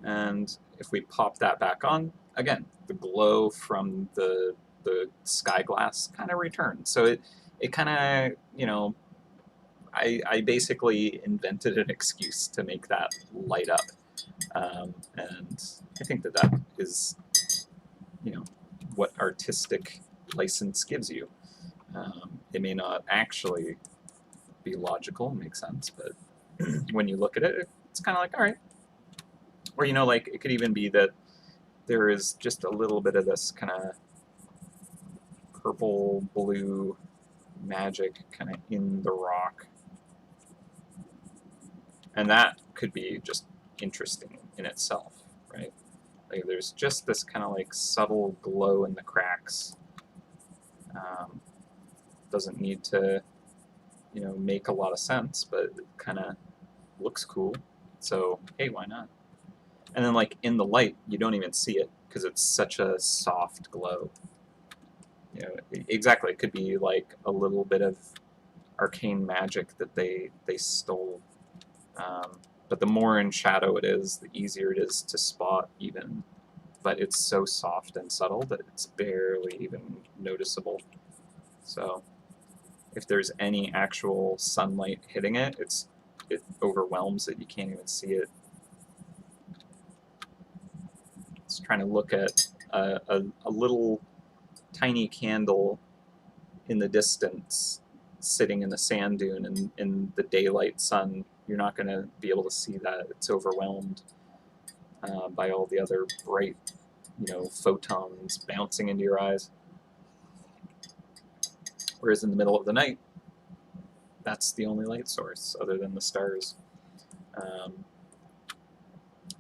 Speaker 1: And if we pop that back on, again, the glow from the sky glass kind of returns. So it kind of, you know, I basically invented an excuse to make that light up. And I think that that is, you know, what artistic license gives you. It may not actually be logical and make sense, but when you look at it, it's kind of like, all right. Or, you know, like it could even be that there is just a little bit of this kind of purple, blue magic kind of in the rock. And that could be just interesting in itself, right? Like there's just this kind of like subtle glow in the cracks. Doesn't need to, you know, make a lot of sense, but it kind of looks cool. So, hey, why not? And then like in the light, you don't even see it because it's such a soft glow. You know, exactly. It could be like a little bit of arcane magic that they stole. But the more in shadow it is, the easier it is to spot even. But it's so soft and subtle that it's barely even noticeable. So if there's any actual sunlight hitting it, it overwhelms it. You can't even see it. It's trying to look at a little tiny candle in the distance sitting in the sand dune, and in the daylight sun, you're not going to be able to see that. It's overwhelmed by all the other bright, you know, photons bouncing into your eyes. Whereas in the middle of the night, that's the only light source other than the stars.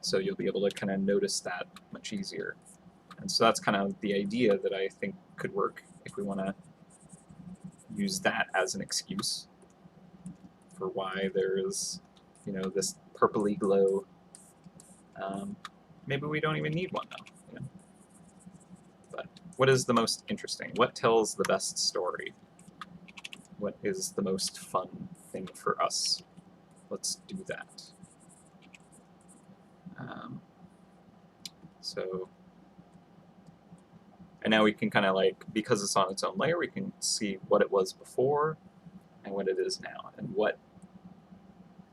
Speaker 1: So you'll be able to kind of notice that much easier. And so that's kind of the idea that I think could work if we want to use that as an excuse for why there is, you know, this purpley glow. Maybe we don't even need one though. You know? But what is the most interesting? What tells the best story? What is the most fun thing for us? Let's do that. And now we can kind of like, because it's on its own layer, we can see what it was before and what it is now and what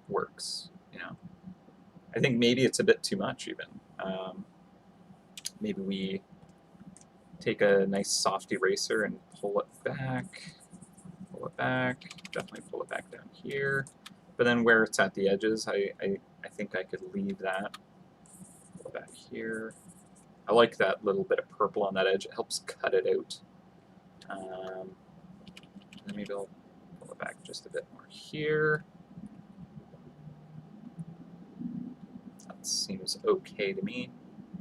Speaker 1: works, you know. I think maybe it's a bit too much even. Maybe we take a nice soft eraser and pull it back, definitely pull it back down here. But then where it's at the edges, I think I could leave that. Pull it back here. I like that little bit of purple on that edge. It helps cut it out. And maybe I'll pull it back just a bit more here. That seems okay to me.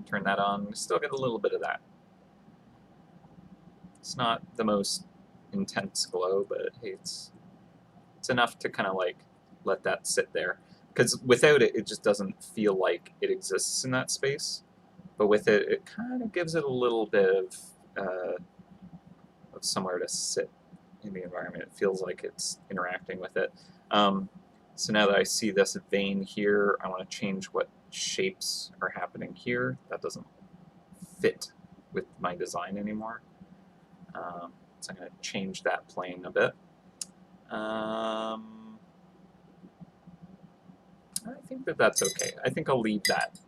Speaker 1: Turn that on. Still get a little bit of that. It's not the most intense glow, but hey, it's enough to kind of like let that sit there. Because without it, it just doesn't feel like it exists in that space. But with it, it kind of gives it a little bit of somewhere to sit in the environment. It feels like it's interacting with it. So now that I see this vein here, I want to change what shapes are happening here. That doesn't fit with my design anymore. So I'm going to change that plane a bit. I think that that's okay. I think I'll leave that.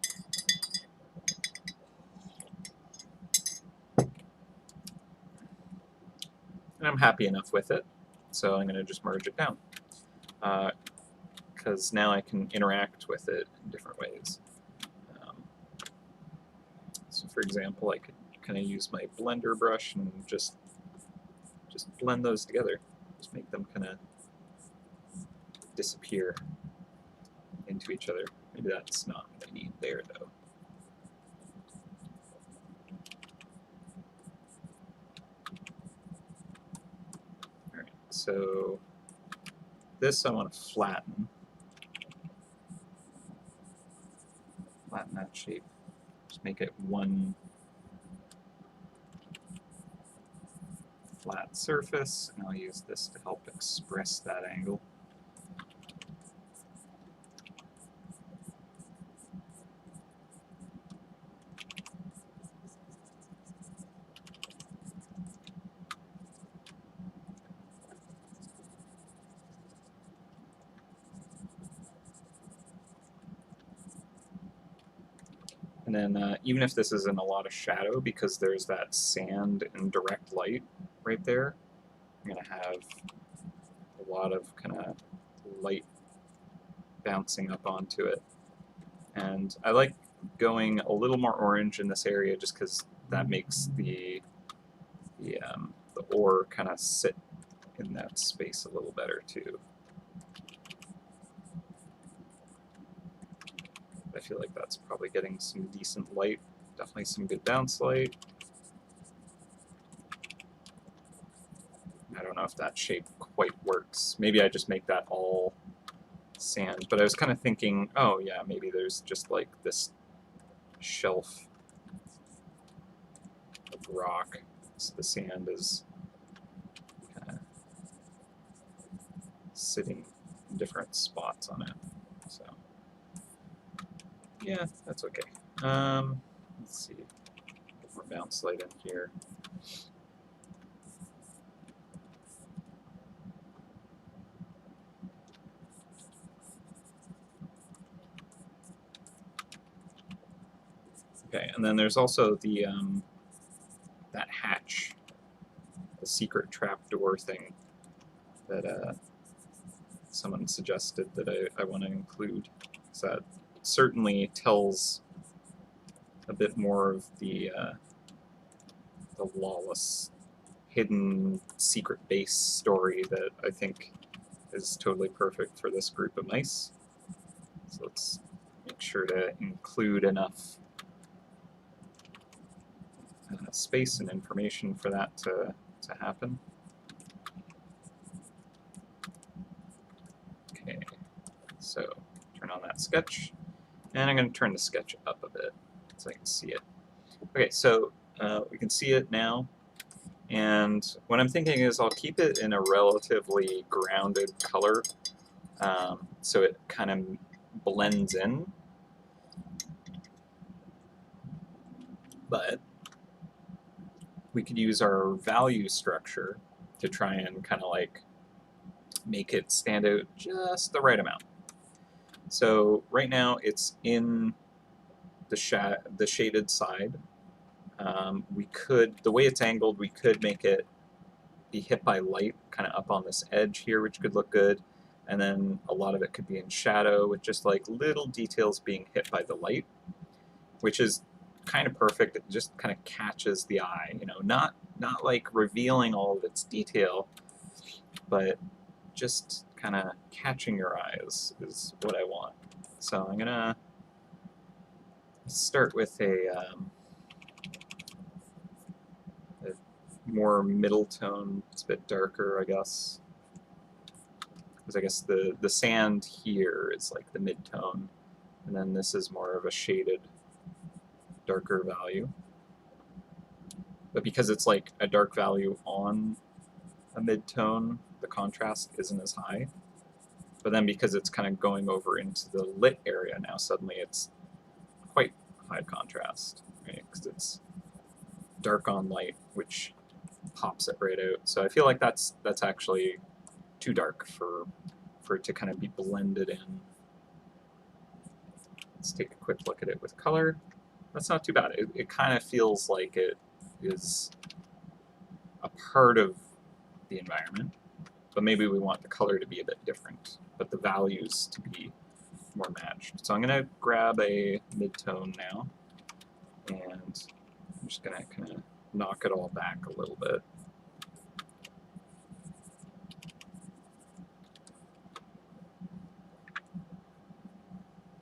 Speaker 1: And I'm happy enough with it, so I'm going to just merge it down. Because now I can interact with it in different ways. So for example, I could kind of use my blender brush and just blend those together. Just make them kind of disappear into each other. Maybe that's not what I need there, though. All right, so this I want to flatten. Flatten that shape. Just make it one flat surface, and I'll use this to help express that angle. And then even if this is in a lot of shadow, because there's that sand and direct light right there, I'm going to have a lot of kind of light bouncing up onto it. And I like going a little more orange in this area just because that makes the ore kind of sit in that space a little better too. I feel like that's probably getting some decent light, definitely some good bounce light. I don't know if that shape quite works. Maybe I just make that all sand, but I was kind of thinking, oh yeah, maybe there's just like this shelf of rock, so the sand is kind of sitting in different spots on it. So yeah, that's okay. Let's see, get more bounce light in here. Okay, and then there's also the that hatch, the secret trapdoor thing that someone suggested that I want to include. So that certainly tells a bit more of the lawless, hidden, secret base story that I think is totally perfect for this group of mice. So let's make sure to include enough space and information for that to happen. Okay, so turn on that sketch, and I'm going to turn the sketch up a bit so I can see it. Okay, so we can see it now, and what I'm thinking is I'll keep it in a relatively grounded color so it kind of blends in, but we could use our value structure to try and kind of like make it stand out just the right amount. So right now it's in the shaded side. We could, the way it's angled, we could make it be hit by light kind of up on this edge here, which could look good. And then a lot of it could be in shadow with just like little details being hit by the light, which is kind of perfect. It just kind of catches the eye, you know, not like revealing all of its detail, but just kind of catching your eyes is what I want. So I'm gonna start with a more middle tone. It's a bit darker, I guess. Because I guess the sand here is like the mid-tone, and then this is more of a shaded, darker value. But because it's like a dark value on a mid-tone, the contrast isn't as high. But then because it's kind of going over into the lit area now, suddenly it's quite high contrast, right? Because it's dark on light, which pops it right out. So I feel like that's actually too dark for it to kind of be blended in. Let's take a quick look at it with color. That's not too bad. It kind of feels like it is a part of the environment, but maybe we want the color to be a bit different, but the values to be more matched. So I'm going to grab a mid-tone now, and I'm just going to kind of knock it all back a little bit.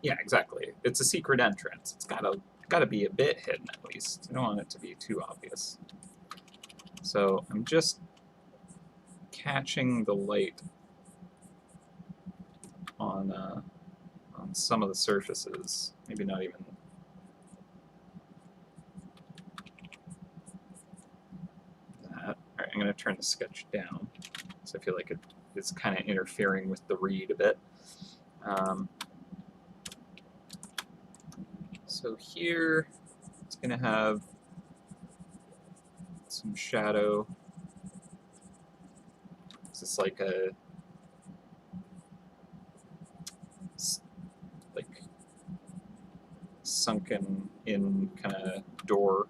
Speaker 1: Yeah, exactly. It's a secret entrance. It's gotta be a bit hidden at least. I don't want it to be too obvious. So I'm just catching the light on some of the surfaces. Maybe not even that. All right, I'm gonna turn the sketch down, so I feel like it's kind of interfering with the read a bit. So here, it's going to have some shadow. It's like a sunken in kind of door.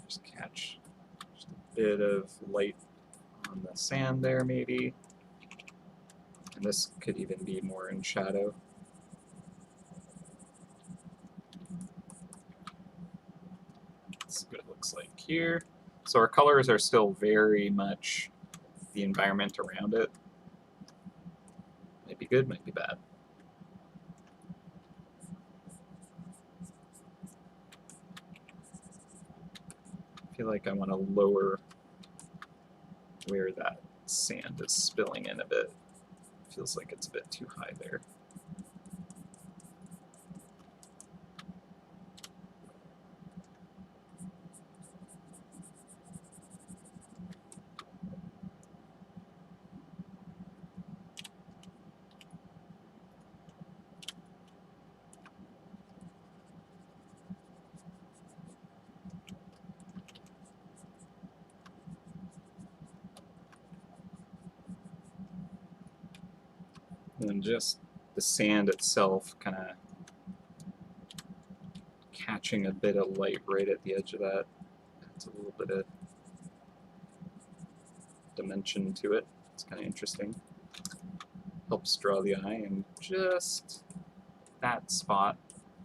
Speaker 1: Just catch just a bit of light on the sand there, maybe. And this could even be more in shadow. That's what it looks like here. So our colors are still very much the environment around it. Might be good, might be bad. I feel like I want to lower where that sand is spilling in a bit. Feels like it's a bit too high there. And then just the sand itself kind of catching a bit of light right at the edge of that. Adds a little bit of dimension to it. It's kind of interesting. Helps draw the eye, and just that spot,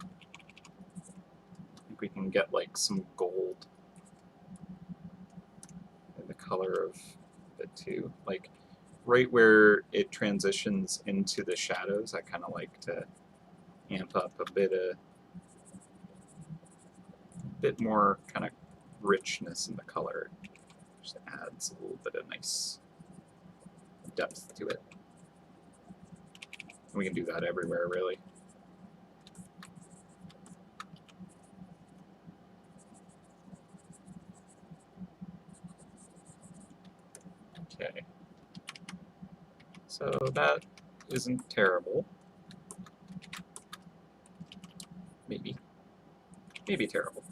Speaker 1: I think we can get like some gold in the color of it too. Like right where it transitions into the shadows, I kind of like to amp up a bit more kind of richness in the color. Just adds a little bit of nice depth to it. And we can do that everywhere, really. Okay. So that isn't terrible. Maybe. Maybe terrible.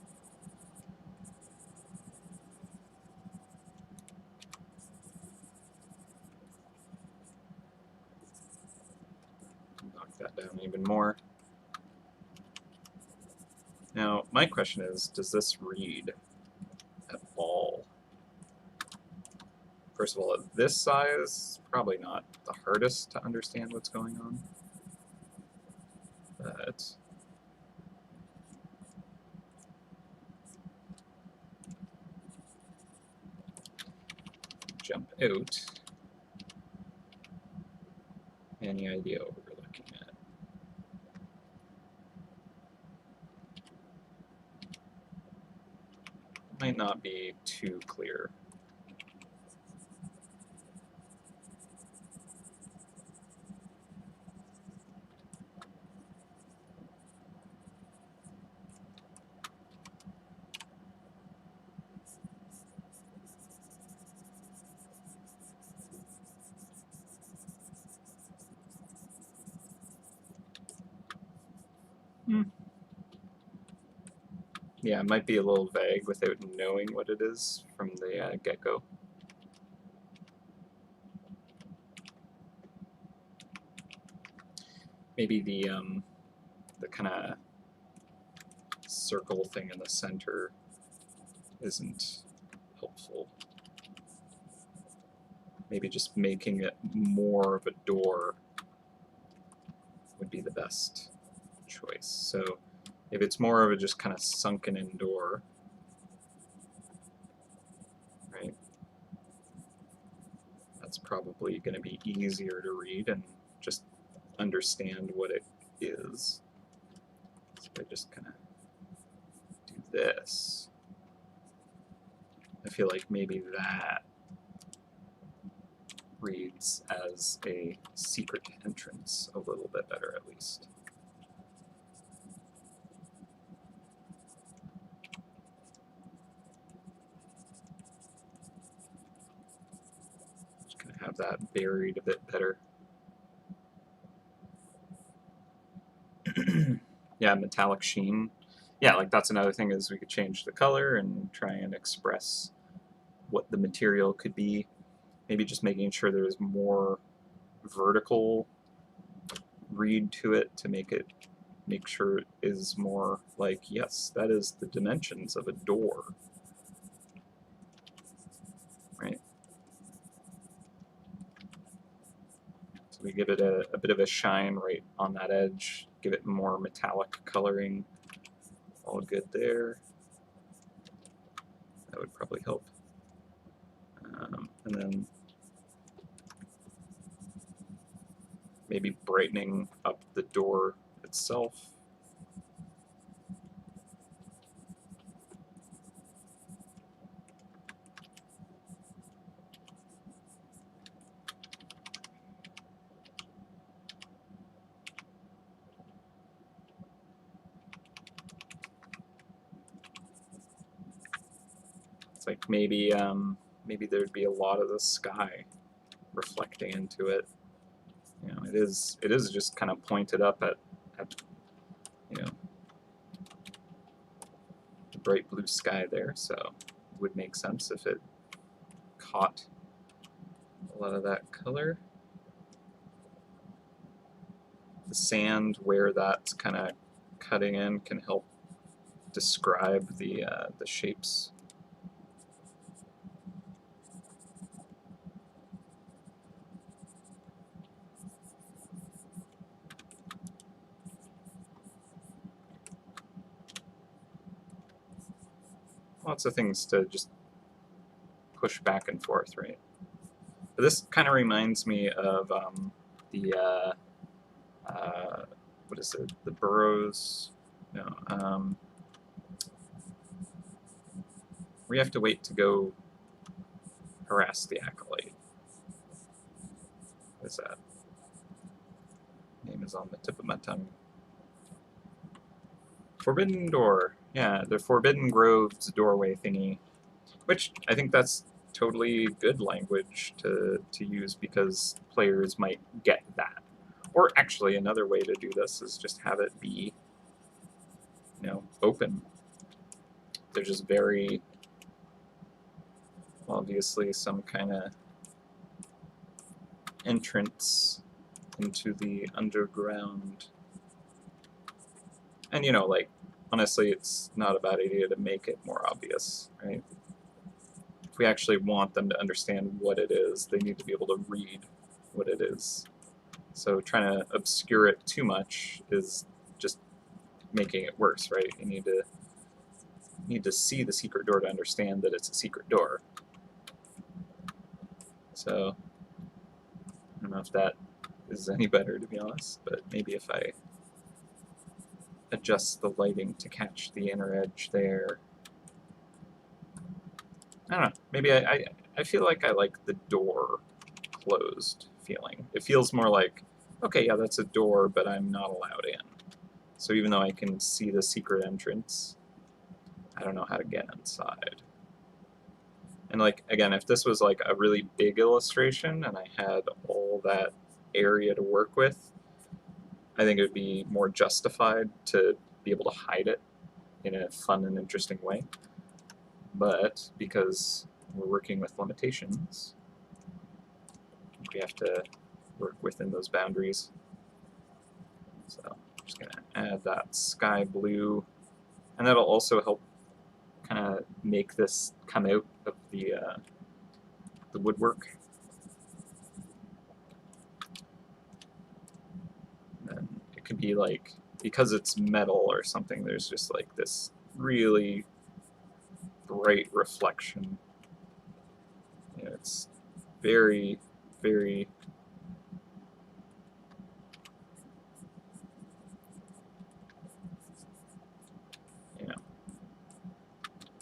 Speaker 1: Knock that down even more. Now, my question is, does this read at all? First of all, at this size, probably not the hardest to understand what's going on. But jump out. any idea what we're looking at. Might not be too clear. Yeah, it might be a little vague without knowing what it is from the get-go. Maybe the kind of circle thing in the center isn't helpful. Maybe just making it more of a door would be the best choice. So if it's more of a just kind of sunken in door, right, that's probably going to be easier to read and just understand what it is. So I just kind of do this. I feel like maybe that reads as a secret entrance a little bit better, at least. Just gonna have that buried a bit better. Yeah, metallic sheen. Yeah, like that's another thing, is we could change the color and try and express what the material could be. Maybe just making sure there's more vertical read to it to make sure it is more like, yes, that is the dimensions of a door, right? So we give it a bit of a shine right on that edge, give it more metallic coloring. All good there. That would probably help. And then maybe brightening up the door itself. It's like maybe there'd be a lot of the sky reflecting into it. You know, it is just kind of pointed up at you know, the bright blue sky there, so it would make sense if it caught a lot of that color. The sand where that's kind of cutting in can help describe the shapes. Lots of things to just push back and forth, right? But this kind of reminds me of the what is it? The Burroughs. No, we have to wait to go harass the acolyte. What is that? Name is on the tip of my tongue. Forbidden Door. Yeah, the Forbidden Grove's doorway thingy. Which I think that's totally good language to use, because players might get that. Or actually, another way to do this is just have it be, you know, open. There's just very obviously some kind of entrance into the underground. And, you know, like, honestly, it's not a bad idea to make it more obvious, right? If we actually want them to understand what it is, they need to be able to read what it is. So trying to obscure it too much is just making it worse, right? You need to see the secret door to understand that it's a secret door. So I don't know if that is any better, to be honest, but maybe if I adjust the lighting to catch the inner edge there. I don't know, maybe I feel like I like the door closed feeling. It feels more like, okay, yeah, that's a door, but I'm not allowed in. So even though I can see the secret entrance, I don't know how to get inside. And like, again, if this was like a really big illustration and I had all that area to work with, I think it would be more justified to be able to hide it in a fun and interesting way. But because we're working with limitations, we have to work within those boundaries. So I'm just going to add that sky blue, and that'll also help kind of make this come out of the woodwork. And it could be like, because it's metal or something, there's just like this really bright reflection. You know, it's very, very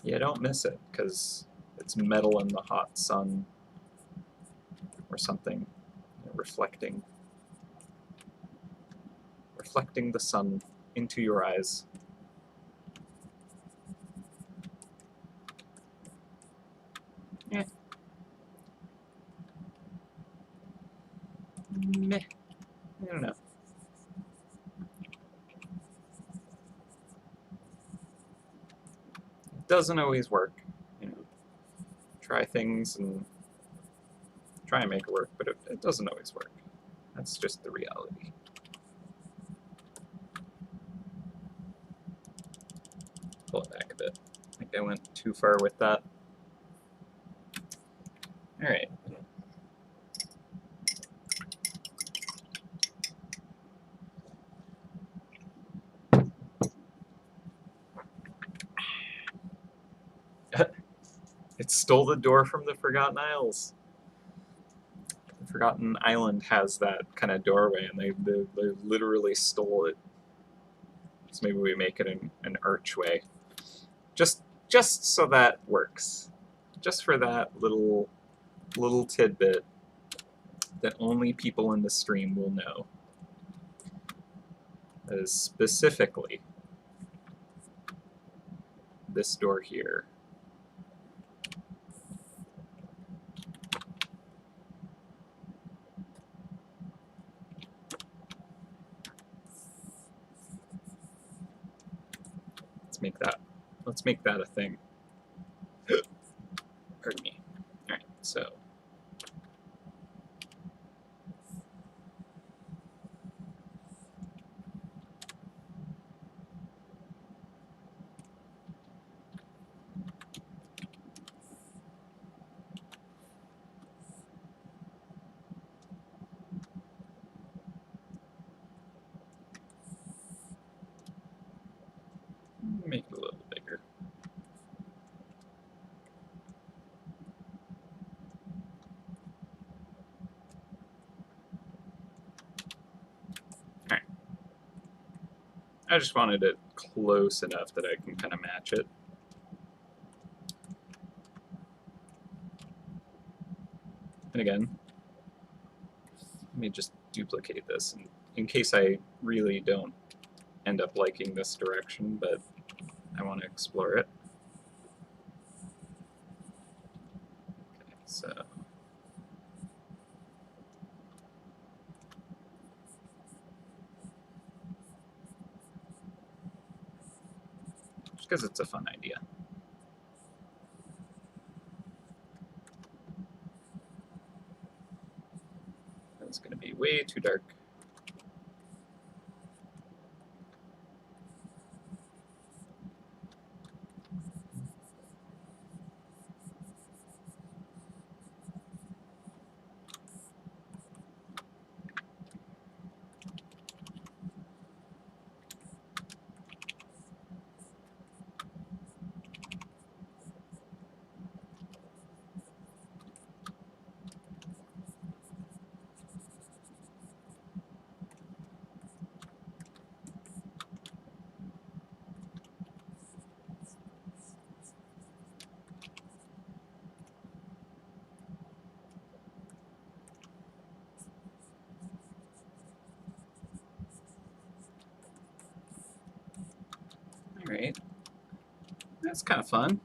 Speaker 1: yeah, don't miss it, because it's metal in the hot sun or something, you know, reflecting the sun into your eyes. Yeah. Meh. I don't know. It doesn't always work, you know. Try things and try and make it work, but it doesn't always work. That's just the reality. Pull it back a bit. I think I went too far with that. All right. It stole the door from the Forgotten Isles. The Forgotten Island has that kind of doorway, and they literally stole it. So maybe we make it an archway. Just so that works. Just for that little tidbit that only people in the stream will know. That is specifically this door here. Let's make that a thing. Pardon me. Alright, so make it a little bigger. Alright. I just wanted it close enough that I can kind of match it. And again, let me just duplicate this in case I really don't end up liking this direction, but I want to explore it. Okay, so just because it's a fun idea. It's going to be way too dark. Alright. That's kind of fun.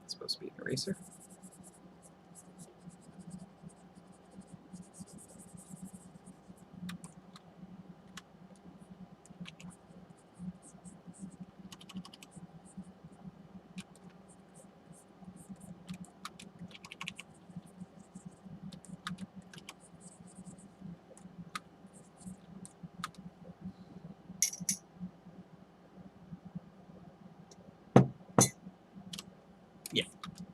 Speaker 1: It's supposed to be an eraser. Yeah,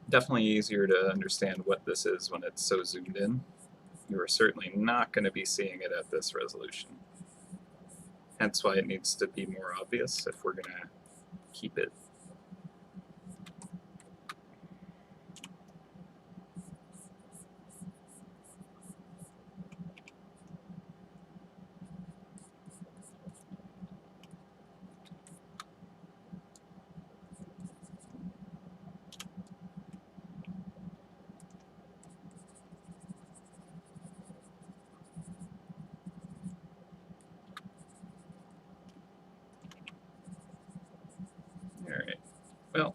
Speaker 1: definitely easier to understand what this is when it's so zoomed in. You are certainly not going to be seeing it at this resolution. Hence why it needs to be more obvious if we're going to keep it. Alright, well,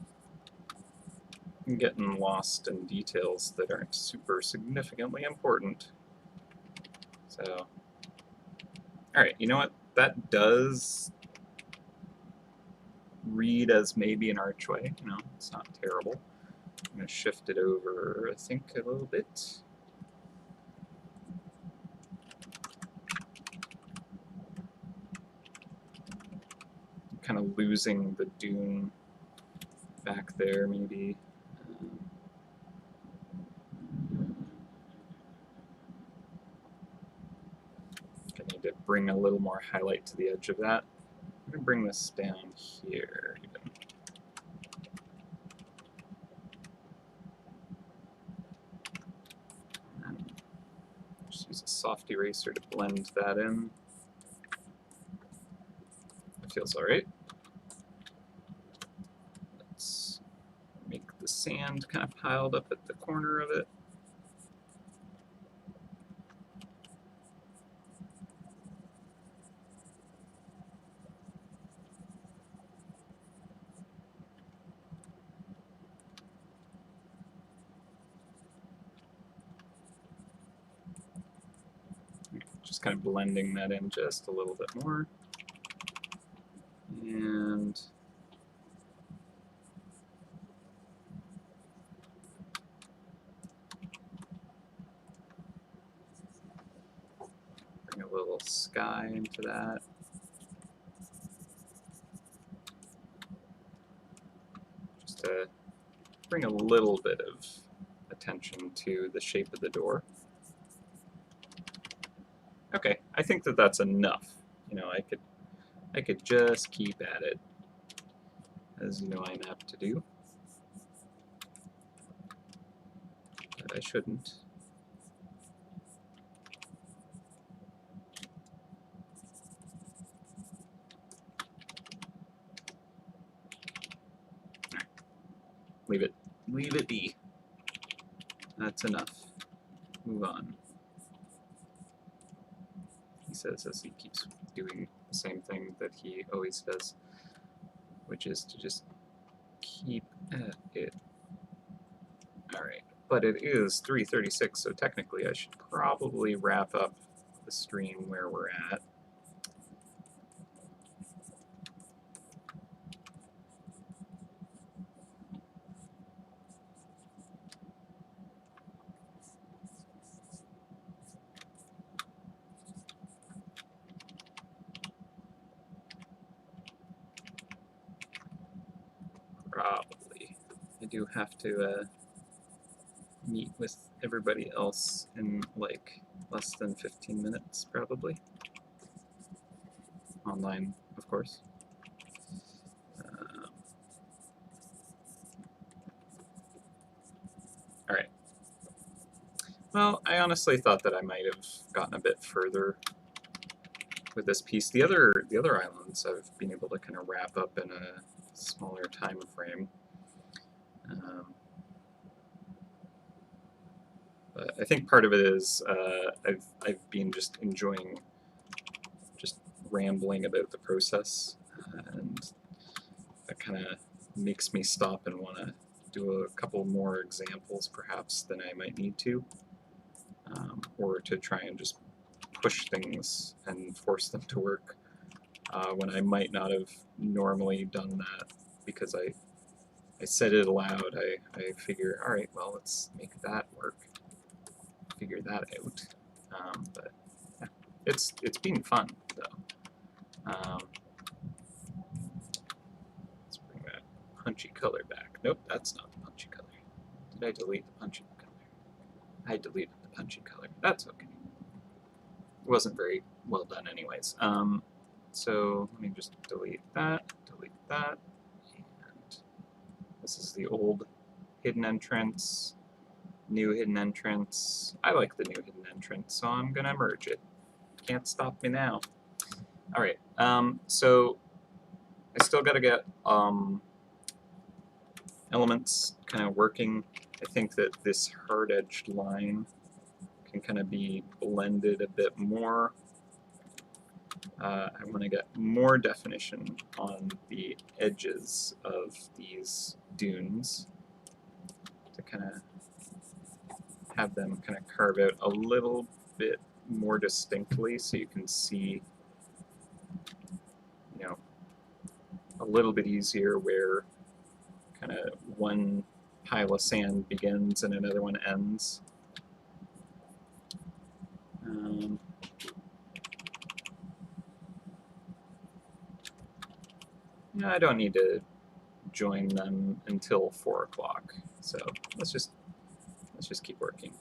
Speaker 1: I'm getting lost in details that aren't super significantly important. So, alright, you know what? That does read as maybe an archway. You know, it's not terrible. I'm going to shift it over, I think, a little bit. Kind of losing the dune back there, maybe. I need to bring a little more highlight to the edge of that. I'm going to bring this down here, even. And just use a soft eraser to blend that in. That feels alright. Let's make the sand kind of piled up at the corner of it. Just kind of blending that in just a little bit more. And bring a little sky into that. Just to bring a little bit of attention to the shape of the door. Okay, I think that that's enough. You know, I could just keep at it, as you know I'm apt to do. But I shouldn't. Leave it be. That's enough. Move on. He says as he keeps doing the same thing that he always does, which is to just keep at it. Alright, but it is 3:36, so technically I should probably wrap up the stream where we're at. Probably. I do have to meet with everybody else in like less than 15 minutes, probably. Online, of course. Alright. Well, I honestly thought that I might have gotten a bit further with this piece. The other islands I've been able to kind of wrap up in a smaller time frame. But I think part of it is I've been just enjoying just rambling about the process and that kind of makes me stop and want to do a couple more examples perhaps than I might need to, or to try and just push things and force them to work when I might not have normally done that because I said it aloud. I figure, all right, well, let's make that work, figure that out. But yeah, it's been fun though. Let's bring that punchy color back. Nope, that's not the punchy color. Did I delete the punchy color? I deleted the punchy color. That's okay. It wasn't very well done anyways. So let me just delete that, and this is the old hidden entrance, new hidden entrance. I like the new hidden entrance, so I'm gonna merge it. Can't stop me now. All right, so I still gotta get elements kind of working. I think that this hard-edged line can kind of be blended a bit more. I want to get more definition on the edges of these dunes to kind of have them kind of carve out a little bit more distinctly so you can see, you know, a little bit easier where kind of one pile of sand begins and another one ends. I don't need to join them until 4 o'clock, so let's just keep working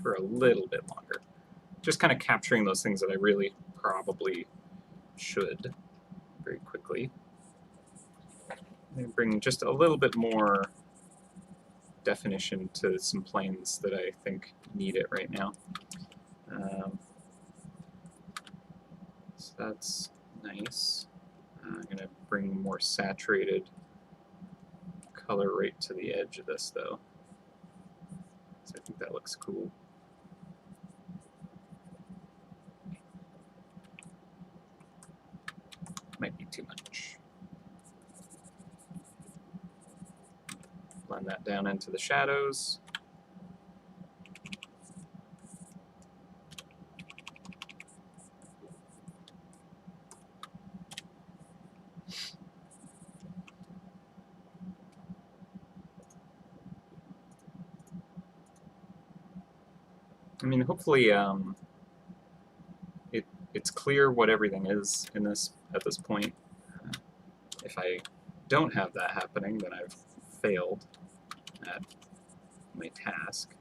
Speaker 1: for a little bit longer. Just kind of capturing those things that I really probably should very quickly. And bring just a little bit more definition to some planes that I think need it right now. So that's nice. I'm going to bring more saturated color right to the edge of this though. So I think that looks cool. Might be too much. Blend that down into the shadows. I mean, hopefully it's clear what everything is in this at this point. If I don't have that happening, then I've failed at my task.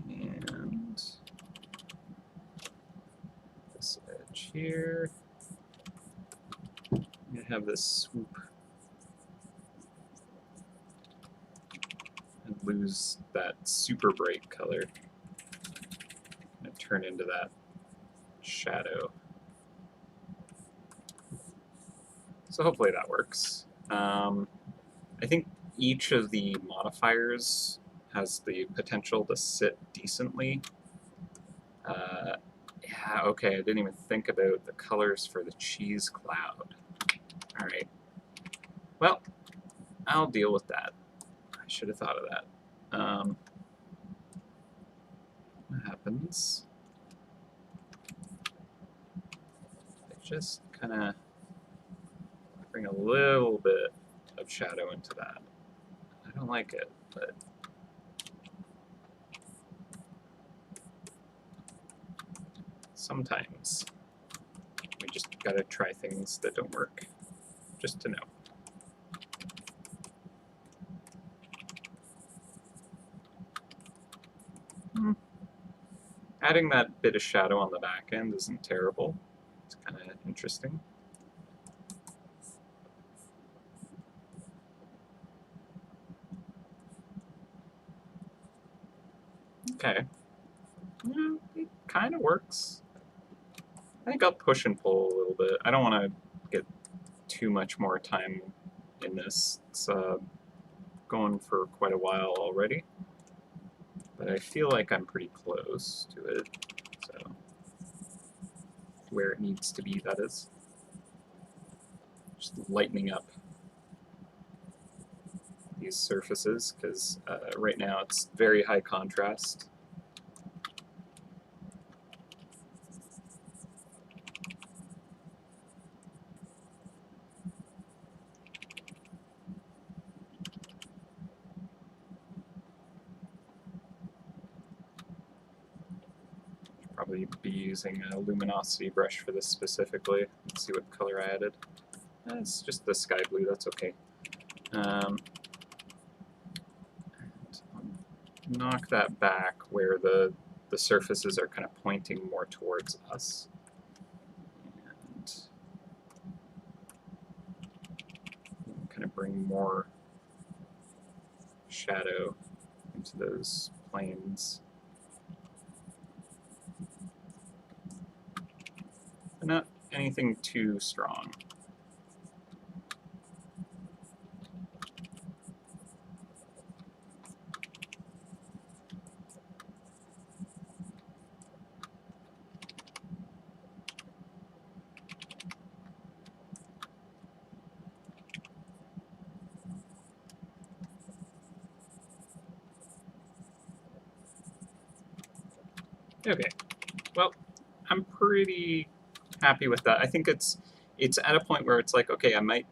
Speaker 1: And this edge here. I'm going to have this swoop and lose that super bright color and turn into that shadow. So hopefully that works. I think each of the modifiers has the potential to sit decently. Yeah, okay, I didn't even think about the colors for the cheese cloud. Alright. Well, I'll deal with that. I should have thought of that. What happens? I just kind of bring a little bit of shadow into that. I don't like it, but sometimes we just gotta try things that don't work, just to know. Adding that bit of shadow on the back end isn't terrible. It's kind of interesting. Okay. Yeah, it kind of works. I think I'll push and pull a little bit. I don't want to get too much more time in this. It's going for quite a while already. but I feel like I'm pretty close to it, so where it needs to be, that is. Just lightening up these surfaces, because right now it's very high contrast. Probably be using a luminosity brush for this specifically. Let's see what color I added. It's just the sky blue, that's okay. Knock that back where the surfaces are kind of pointing more towards us. And kind of bring more shadow into those planes. But not anything too strong. Okay, well, I'm pretty happy with that. I think it's at a point where it's like, okay, I might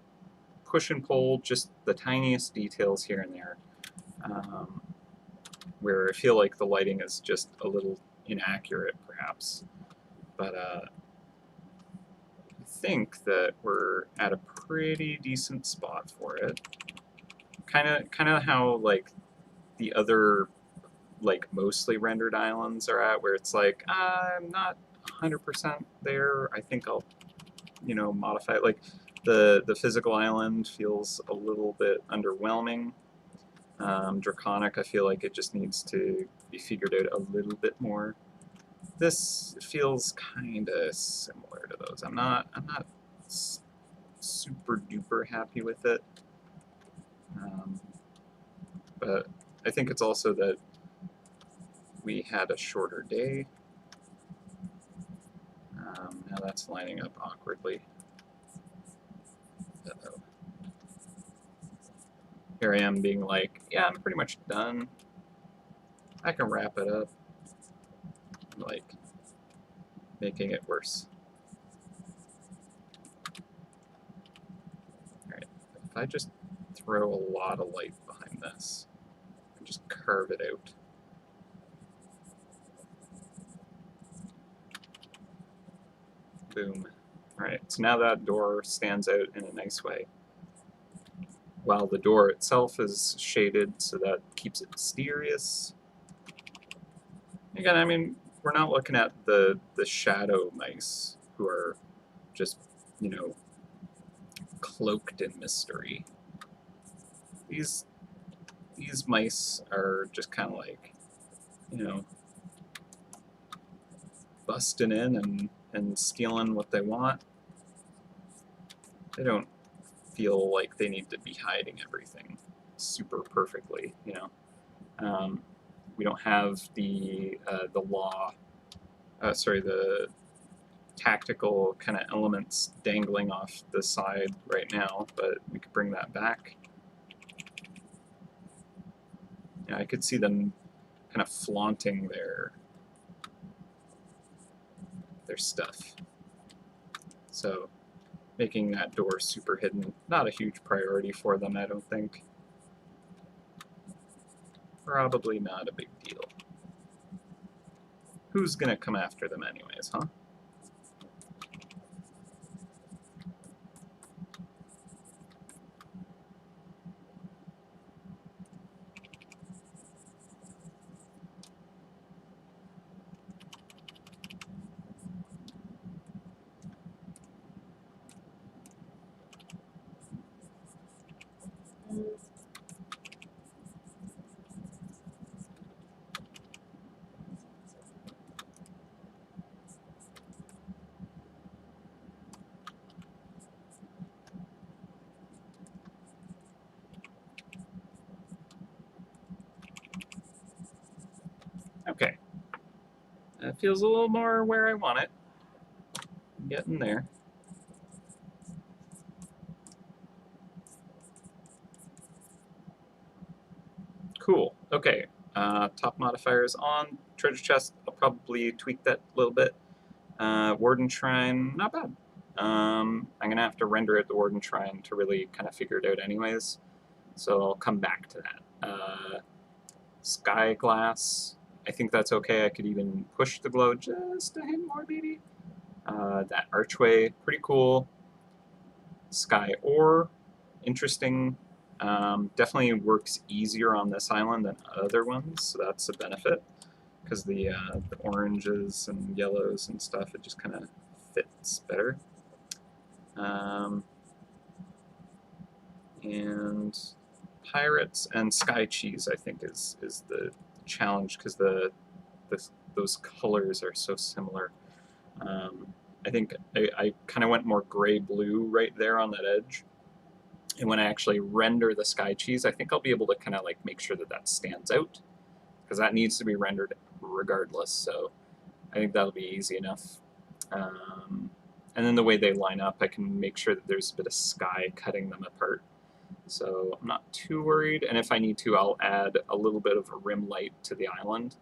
Speaker 1: push and pull just the tiniest details here and there, where I feel like the lighting is just a little inaccurate, perhaps. But I think that we're at a pretty decent spot for it. Kind of how like the other like mostly rendered islands are at, where it's like I'm not 100% there. I think I'll modify it. Like the physical island feels a little bit underwhelming. Draconic, I feel like it just needs to be figured out a little bit more. This feels kind of similar to those. I'm not super duper happy with it, but I think it's also that we had a shorter day. Now that's lining up awkwardly. Uh-oh. Here I am being like, yeah, I'm pretty much done. I can wrap it up. Like, making it worse. Alright, if I just throw a lot of light behind this and just carve it out. Boom. Alright, so now that door stands out in a nice way. While the door itself is shaded, so that keeps it mysterious. Again, I mean, we're not looking at the shadow mice who are just, cloaked in mystery. These mice are just kind of like, busting in and stealing what they want. They don't feel like they need to be hiding everything super perfectly, we don't have the tactical kind of elements dangling off the side right now, but we could bring that back. Yeah, I could see them kind of flaunting their stuff. So making that door super hidden, not a huge priority for them, I don't think. Probably not a big deal. Who's gonna come after them anyways, huh? feels a little more where I want it. Getting there. Cool. Okay. Top modifiers on. Treasure chest, I'll probably tweak that a little bit. Warden Shrine, not bad. I'm going to have to render out the Warden Shrine to really kind of figure it out anyways. So I'll come back to that. Sky Glass, I think that's okay. I could even push the glow just a hint more, maybe. That archway, pretty cool. Sky Ore, interesting. Definitely works easier on this island than other ones, so that's a benefit. Because the oranges and yellows and stuff, it just kind of fits better. And Pirates and Sky Cheese, I think, is the challenge, because those colors are so similar. I think I kind of went more gray-blue right there on that edge. And when I actually render the Sky Cheese, I think I'll be able to kind of like make sure that that stands out, because that needs to be rendered regardless, so I think that'll be easy enough. And then the way they line up, I can make sure that there's a bit of sky cutting them apart. So I'm not too worried, and if I need to, I'll add a little bit of a rim light to the island.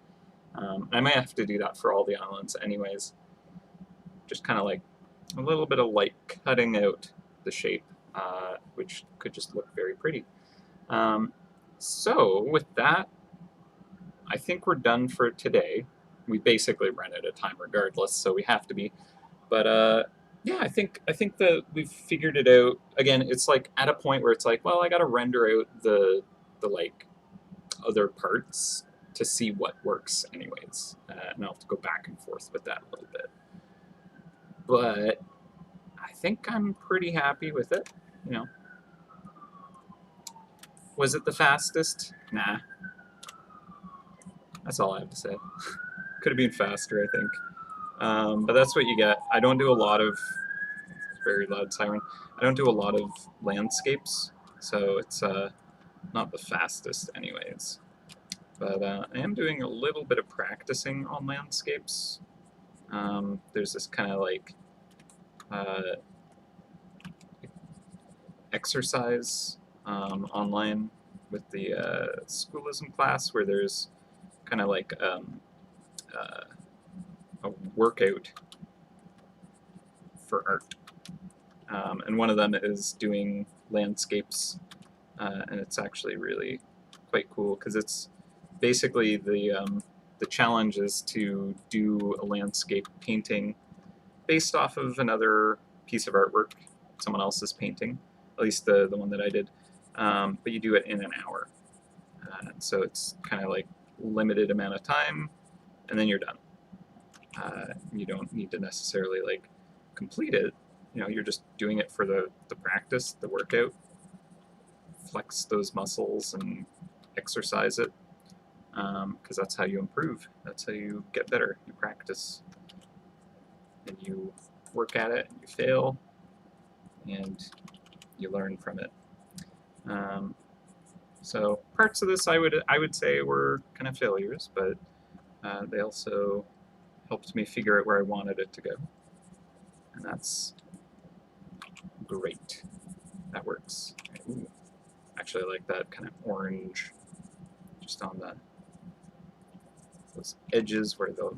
Speaker 1: And I might have to do that for all the islands anyways. Just kind of like a little bit of light cutting out the shape, which could just look very pretty. So with that, I think we're done for today. We basically ran out of time regardless, so we have to be. But yeah, I think that we've figured it out. Again, it's like at a point where it's like, well, I got to render out the like other parts to see what works, anyways, and I'll have to go back and forth with that a little bit. But I think I'm pretty happy with it. You know, was it the fastest? Nah. That's all I have to say. Could have been faster, I think. But that's what you get. I don't do a lot of, very loud siren, I don't do a lot of landscapes, so it's not the fastest anyways. But I am doing a little bit of practicing on landscapes. There's this kind of like exercise online with the schoolism class, where there's kind of like a workout for art. And one of them is doing landscapes, and it's actually really quite cool, because it's basically the challenge is to do a landscape painting based off of another piece of artwork someone else is painting, at least the one that I did, but you do it in an hour. So it's kind of like limited amount of time, and then you're done. You don't need to necessarily like complete it. You know, you're just doing it for the practice, the workout. Flex those muscles and exercise it, because that's how you improve. That's how you get better. You practice, and you work at it, and you fail, and you learn from it. So parts of this I would say were kind of failures, but they also helped me figure out where I wanted it to go, and that's great. That works. Ooh. Actually, I like that kind of orange just on those edges where the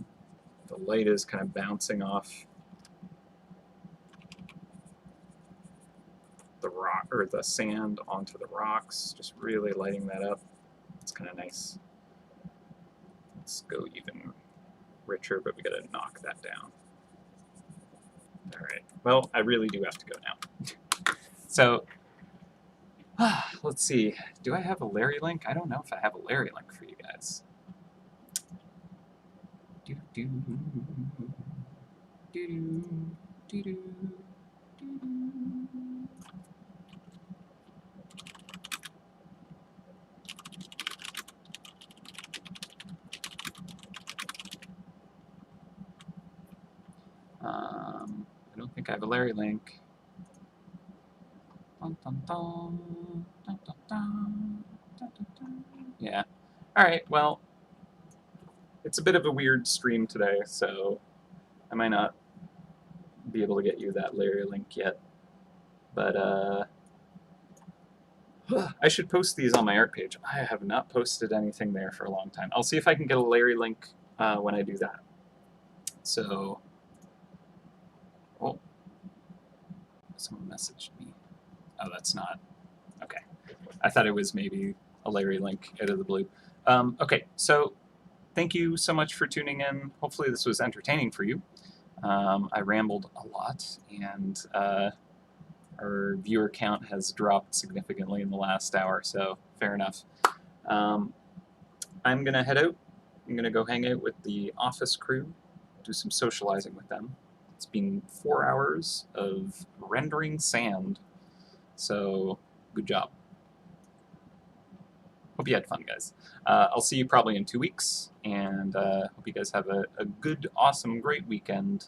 Speaker 1: light is kind of bouncing off the rock or the sand onto the rocks, just really lighting that up. It's kind of nice. Let's go even richer, but we gotta knock that down. All right. Well, I really do have to go now. So let's see. Do I have a Larry link? I don't know if I have a Larry link for you guys. Do do do do do do. I don't think I have a Larry link. Dun, dun, dun, dun, dun, dun, dun, dun, dun. Yeah. All right. Well, It's a bit of a weird stream today, so I might not be able to get you that Larry link yet. But I should post these on my art page. I have not posted anything there for a long time. I'll see if I can get a Larry link when I do that. So, oh, someone messaged me. Oh, that's not. Okay. I thought it was maybe a Larry link out of the blue. Okay, so thank you so much for tuning in. Hopefully this was entertaining for you. I rambled a lot, and our viewer count has dropped significantly in the last hour, so fair enough. I'm going to head out. I'm going to go hang out with the office crew, do some socializing with them. It's been 4 hours of rendering sand, so good job. Hope you had fun, guys. I'll see you probably in 2 weeks, and hope you guys have a good, awesome, great weekend.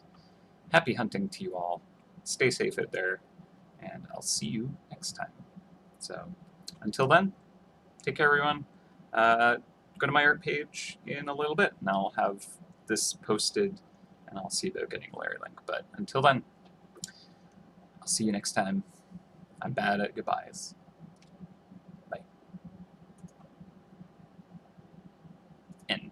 Speaker 1: Happy hunting to you all. Stay safe out there, and I'll see you next time. So, until then, take care, everyone. Go to my art page in a little bit, and I'll have this posted, and I'll see about getting a Larry link. But until then, I'll see you next time. I'm bad at goodbyes.